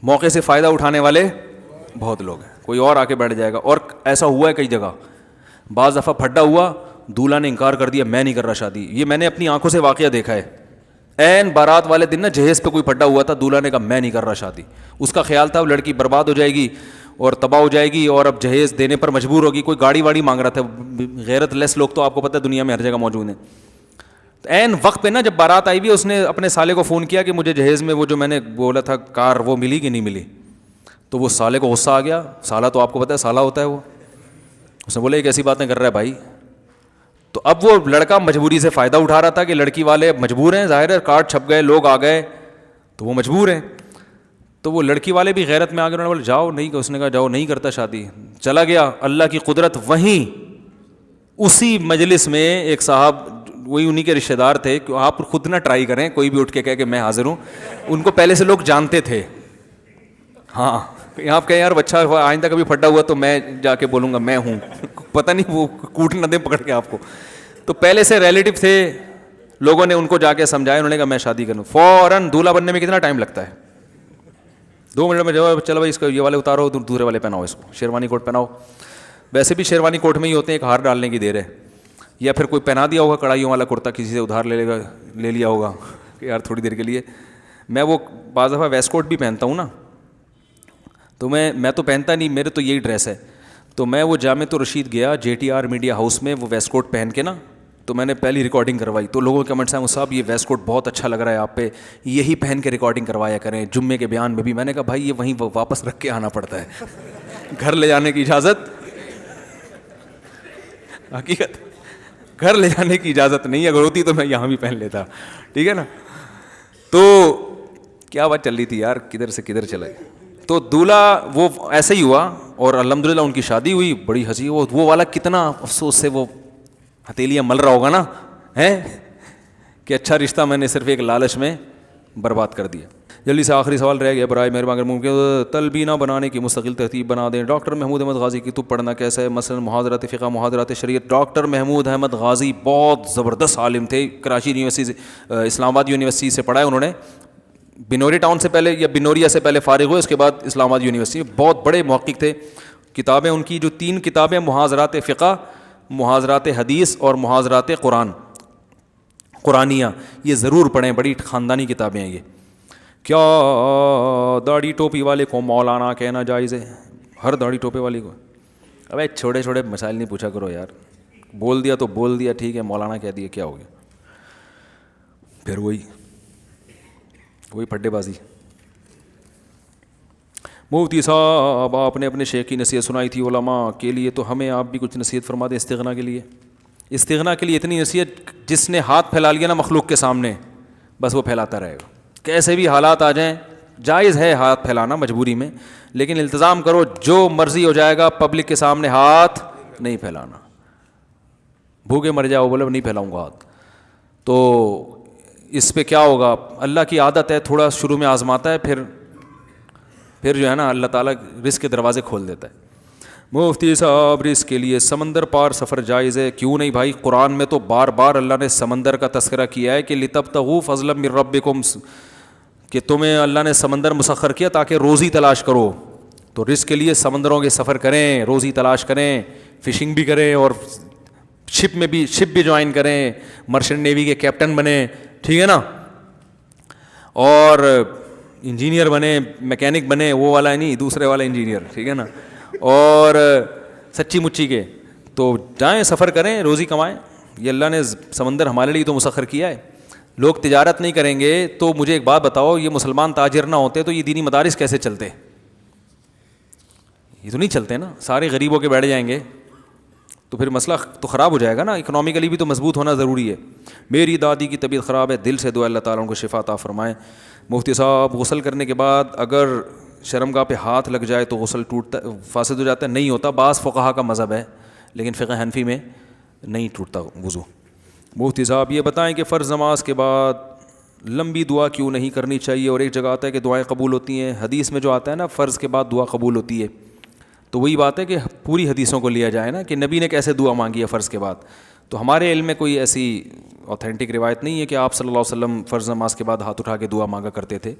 موقع سے فائدہ اٹھانے والے بہت لوگ ہیں, کوئی اور آ کے بیٹھ جائے گا. اور ایسا ہوا ہے کئی جگہ, بعض دفعہ پھڈا ہوا, دولہا نے انکار کر دیا میں نہیں کر رہا شادی. یہ میں نے اپنی آنکھوں سے واقعہ دیکھا ہے. عین بارات والے دن نا جہیز پہ کوئی پھڈا ہوا تھا, دولہا نے کہا میں نہیں کر رہا شادی. اس کا خیال تھا وہ لڑکی برباد ہو جائے گی, اور تباہ ہو جائے گی اور اب جہیز دینے پر مجبور ہوگی. کوئی گاڑی واڑی مانگ رہا تھا. غیرت لیس لوگ تو آپ کو پتہ ہے دنیا میں ہر جگہ موجود ہیں. عین وقت پہ نا جب بارات آئی ہوئی اس نے اپنے سالے کو فون کیا کہ مجھے جہیز میں وہ جو میں نے بولا تھا کار وہ ملی کہ نہیں ملی. تو وہ سالے کو غصہ آ گیا. سالہ تو آپ کو پتہ ہے سالہ ہوتا ہے وہ. اس نے بولا یہ کیسی باتیں کر رہا ہے بھائی. تو اب وہ لڑکا مجبوری سے فائدہ اٹھا رہا تھا کہ لڑکی والے مجبور ہیں, ظاہر ہے کارڈ چھپ گئے, لوگ آ گئے تو وہ مجبور ہیں. تو وہ لڑکی والے بھی غیرت میں آ گئے, انہوں نے بولا جاؤ نہیں. اس نے کہا جاؤ نہیں کرتا شادی. چلا گیا. اللہ کی قدرت وہیں اسی مجلس میں ایک صاحب وہی انہی کے رشتہ دار تھے. کہ آپ خود نہ ٹرائی کریں, کوئی بھی اٹھ کے کہے کہ میں حاضر ہوں. ان کو پہلے سے لوگ جانتے تھے. ہاں آپ کہیں یار بچہ آئندہ کبھی پھٹا ہوا تو میں جا کے بولوں گا میں ہوں, پتہ نہیں وہ کوٹ نہ دیں پکڑ کے آپ کو. تو پہلے سے ریلیٹو تھے, لوگوں نے ان کو جا کے سمجھایا. انہوں نے کہا میں شادی کروں. فوراً دولہا بننے میں کتنا ٹائم لگتا ہے؟ 2 منٹ میں جواب. چلو بھائی اس کو یہ والے اتارو, دوسرے والے پہناؤ, اس کو شیروانی کوٹ پہناؤ. ویسے بھی شیروانی کوٹ میں ہی ہوتے ہیں, ایک ہار ڈالنے کی دیر ہے. یا پھر کوئی پہنا دیا ہوگا کڑھائیوں والا کرتا, کسی سے ادھار لے لیا ہوگا کہ یار تھوڑی دیر کے لیے. میں وہ بعض دفعہ ویسٹ کوٹ بھی پہنتا ہوں نا, تو میں تو پہنتا نہیں, میرے تو یہی ڈریس ہے. تو میں وہ جامع الرشید گیا JTR میڈیا ہاؤس میں, وہ ویسٹ کوٹ پہن کے نا, تو میں نے پہلی ریکارڈنگ کروائی. تو لوگوں کے کمنٹس ہیں صاحب یہ ویسٹ کوٹ بہت اچھا لگ رہا ہے آپ پہ, یہی پہن کے ریکارڈنگ کروایا کریں. جمعے کے بیان میں بھی میں نے کہا بھائی یہ وہیں واپس رکھ کے آنا پڑتا ہے, گھر لے جانے کی اجازت, حقیقت گھر لے جانے کی اجازت نہیں. اگر ہوتی تو میں یہاں بھی پہن لیتا, ٹھیک ہے نا. تو کیا بات چل رہی تھی یار, کدھر سے کدھر چلا گیا. تو دولہا وہ ایسے ہی ہوا اور الحمدللہ ان کی شادی ہوئی. بڑی ہنسی. وہ والا کتنا افسوس سے وہ ہتھیلیاں مل رہا ہوگا نا, ہے کہ اچھا رشتہ میں نے صرف ایک لالچ میں برباد کر دیا. جلدی سے آخری سوال رہ گیا, برائے مہربانی اگر ممکن تلبینہ بنانے کی مستقل ترتیب بنا دیں. ڈاکٹر محمود احمد غازی کی کتب پڑھنا کیسا ہے؟ مثلا محاضرات فقہ, محاضرات شریعت. ڈاکٹر محمود احمد غازی بہت زبردست عالم تھے. کراچی یونیورسٹی, اسلام آباد یونیورسٹی سے پڑھا ہے انہوں نے. بنوری ٹاؤن سے پہلے یا بنوریا سے پہلے فارغ ہوئے, اس کے بعد اسلام آباد یونیورسٹی. بہت بڑے محقق تھے. کتابیں ان کی جو 3 کتابیں, محاضرات فقہ, محاضرات حدیث اور محاضرات قرآنیہ, یہ ضرور پڑھیں, بڑی خاندانی کتابیں ہیں یہ. کیا داڑھی ٹوپی والے کو مولانا کہنا جائز ہے؟ ہر داڑھی ٹوپے والے کو. ابے چھوٹے چھوٹے مسائل نہیں پوچھا کرو یار, بول دیا تو بول دیا, ٹھیک ہے مولانا کہہ دیا, کیا ہو گیا پھر؟ وہی پھڈے بازی. مفتی صاحب آپ نے اپنے شیخ کی نصیحت سنائی تھی علماء کے لیے, تو ہمیں آپ بھی کچھ نصیحت فرما دیں استغنا کے لیے. استغنا کے لیے اتنی نصیحت, جس نے ہاتھ پھیلا لیا نا مخلوق کے سامنے, بس وہ پھیلاتا رہے گا. کیسے بھی حالات آ جائیں, جائز ہے ہاتھ پھیلانا مجبوری میں, لیکن التزام کرو جو مرضی ہو جائے گا, پبلک کے سامنے ہاتھ نہیں پھیلانا. بھوکے مر جاؤ, بولے نہیں پھیلاؤں گا ہاتھ. تو اس پہ کیا ہوگا؟ اللہ کی عادت ہے, تھوڑا شروع میں آزماتا ہے, پھر جو ہے نا اللہ تعالیٰ رزق کے دروازے کھول دیتا ہے. مفتی صاحب رزق کے لیے سمندر پار سفر جائز ہے؟ کیوں نہیں بھائی, قرآن میں تو بار بار اللہ نے سمندر کا تذکرہ کیا ہے کہ لِتَبْتَغُوا فَضْلًا مِّن رَبِّكُمْ, کہ تمہیں اللہ نے سمندر مسخر کیا تاکہ روزی تلاش کرو. تو رزق کے لیے سمندروں کے سفر کریں, روزی تلاش کریں, فشنگ بھی کریں, اور شپ بھی جوائن کریں, مرچنٹ نیوی کے کیپٹن بنیں, ٹھیک ہے نا, اور انجینئر بنے, میکینک بنے, وہ والا نہیں دوسرے والا انجینئر, ٹھیک ہے نا, اور سچی مچی کے. تو جائیں سفر کریں, روزی کمائیں. یہ اللہ نے سمندر ہمارے لیے تو مسخر کیا ہے. لوگ تجارت نہیں کریں گے تو مجھے ایک بات بتاؤ, یہ مسلمان تاجر نہ ہوتے تو یہ دینی مدارس کیسے چلتے؟ یہ تو نہیں چلتے نا, سارے غریبوں کے بیٹھ جائیں گے تو پھر مسئلہ تو خراب ہو جائے گا نا. اکنامیکلی بھی تو مضبوط ہونا ضروری ہے. میری دادی کی طبیعت خراب ہے, دل سے دعا اللہ تعالیٰ ان کو شفا عطا فرمائے. مفتی صاحب غسل کرنے کے بعد اگر شرمگاہ پہ ہاتھ لگ جائے تو غسل ٹوٹتا فاسد ہو جاتا ہے؟ نہیں ہوتا, بعض فقہا کا مذہب ہے, لیکن فقہ حنفی میں نہیں ٹوٹتا وضو. مفتی صاحب یہ بتائیں کہ فرض نماز کے بعد لمبی دعا کیوں نہیں کرنی چاہیے؟ اور ایک جگہ آتا ہے کہ دعائیں قبول ہوتی ہیں, حدیث میں جو آتا ہے نا فرض کے بعد دعا قبول ہوتی ہے, تو وہی بات ہے کہ پوری حدیثوں کو لیا جائے نا کہ نبی نے کیسے دعا مانگی ہے فرض کے بعد. تو ہمارے علم میں کوئی ایسی اوتھینٹک روایت نہیں ہے کہ آپ صلی اللہ علیہ وسلم فرض نماز کے بعد ہاتھ اٹھا کے دعا مانگا کرتے تھے.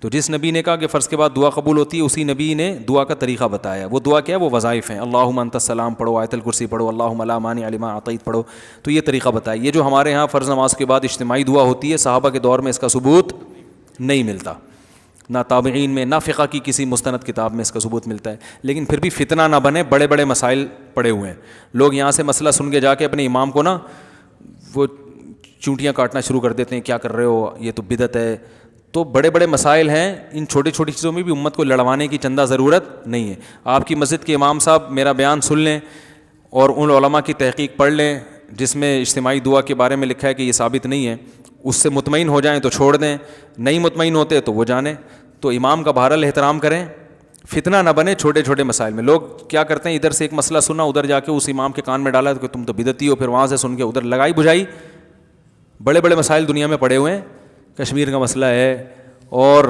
تو جس نبی نے کہا کہ فرض کے بعد دعا قبول ہوتی ہے, اسی نبی نے دعا کا طریقہ بتایا. وہ دعا کیا ہے؟ وہ وظائف ہیں. اللہم انت السلام پڑھو, آیت الکرسی پڑھو, اللہم لا مانع لما اعطیت پڑھو. تو یہ طریقہ بتایا. یہ جو ہمارے ہاں فرض نماز کے بعد اجتماعی دعا ہوتی ہے, صحابہ کے دور میں اس کا ثبوت نہیں ملتا. نہ تابعین میں, نہ فقہ کی کسی مستند کتاب میں اس کا ثبوت ملتا ہے. لیکن پھر بھی فتنہ نہ بنے, بڑے بڑے مسائل پڑے ہوئے ہیں. لوگ یہاں سے مسئلہ سن کے جا کے اپنے امام کو نا وہ چونٹیاں کاٹنا شروع کر دیتے ہیں, کیا کر رہے ہو, یہ تو بدعت ہے. تو بڑے بڑے مسائل ہیں, ان چھوٹی چھوٹی چیزوں میں بھی امت کو لڑوانے کی چندہ ضرورت نہیں ہے. آپ کی مسجد کے امام صاحب میرا بیان سن لیں اور ان علماء کی تحقیق پڑھ لیں جس میں اجتماعی دعا کے بارے میں لکھا ہے کہ یہ ثابت نہیں ہے, اس سے مطمئن ہو جائیں تو چھوڑ دیں, نہیں مطمئن ہوتے تو وہ جانیں. تو امام کا بہرحال احترام کریں, فتنہ نہ بنے چھوٹے چھوٹے مسائل میں. لوگ کیا کرتے ہیں, ادھر سے ایک مسئلہ سنا, ادھر جا کے اس امام کے کان میں ڈالا کہ تم تو بدعتی ہو, پھر وہاں سے سن کے ادھر لگائی بجھائی. بڑے بڑے مسائل دنیا میں پڑے ہوئے ہیں, کشمیر کا مسئلہ ہے اور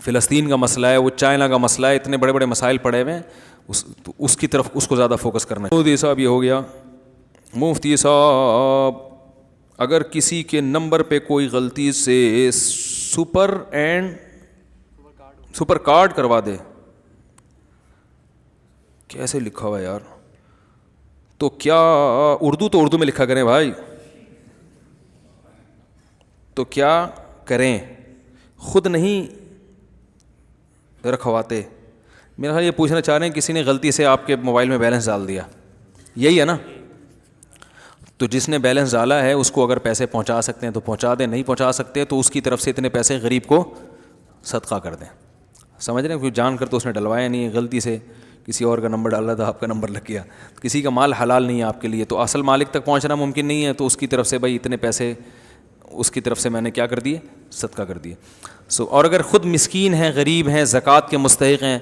فلسطین کا مسئلہ ہے, وہ چائنا کا مسئلہ ہے, اتنے بڑے بڑے مسائل پڑے ہوئے ہیں, اس کی طرف اس کو زیادہ فوکس کرنا ہے. مفتی صاحب یہ ہو گیا. مفتی صاحب اگر کسی کے نمبر پہ کوئی غلطی سے سپر کارڈ کروا دے, کیسے لکھا ہوا یار, تو کیا اردو میں لکھا کریں بھائی, تو کیا کریں, خود نہیں رکھواتے. میرا خیال یہ پوچھنا چاہ رہے ہیں کسی نے غلطی سے آپ کے موبائل میں بیلنس ڈال دیا, یہی ہے نا. تو جس نے بیلنس ڈالا ہے اس کو اگر پیسے پہنچا سکتے ہیں تو پہنچا دیں, نہیں پہنچا سکتے تو اس کی طرف سے اتنے پیسے غریب کو صدقہ کر دیں. سمجھ رہے ہیں, کیونکہ جان کر تو اس نے ڈلوایا نہیں ہے, غلطی سے کسی اور کا نمبر ڈالا تھا, آپ کا نمبر لگ گیا. کسی کا مال حلال نہیں ہے آپ کے لیے, تو اصل مالک تک پہنچنا ممکن نہیں ہے, تو اس کی طرف سے بھائی اتنے پیسے اس کی طرف سے میں نے کیا کر دیے, صدقہ کر دیے. اور اگر خود مسکین ہیں, غریب ہیں, زکوٰۃ کے مستحق ہیں,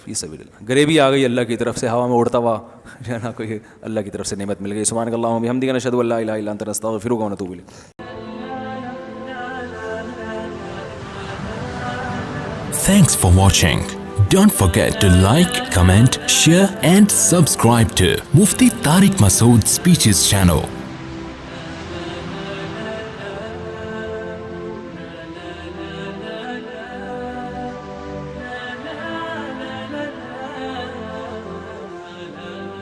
فی سبیل اللہ, غریبی آ گئی اللہ کی طرف سے, ہوا میں اڑتا ہوا جو ہے نا, کوئی اللہ کی طرف سے نعمت مل گئی. سبحانک اللہم و بحمدک, نشہد ان لا الہ الا انت, نستغفرک و نتوب الیک. Thanks for watching. Don't forget to like, comment, share and subscribe to Mufti Tariq Masood Speeches channel.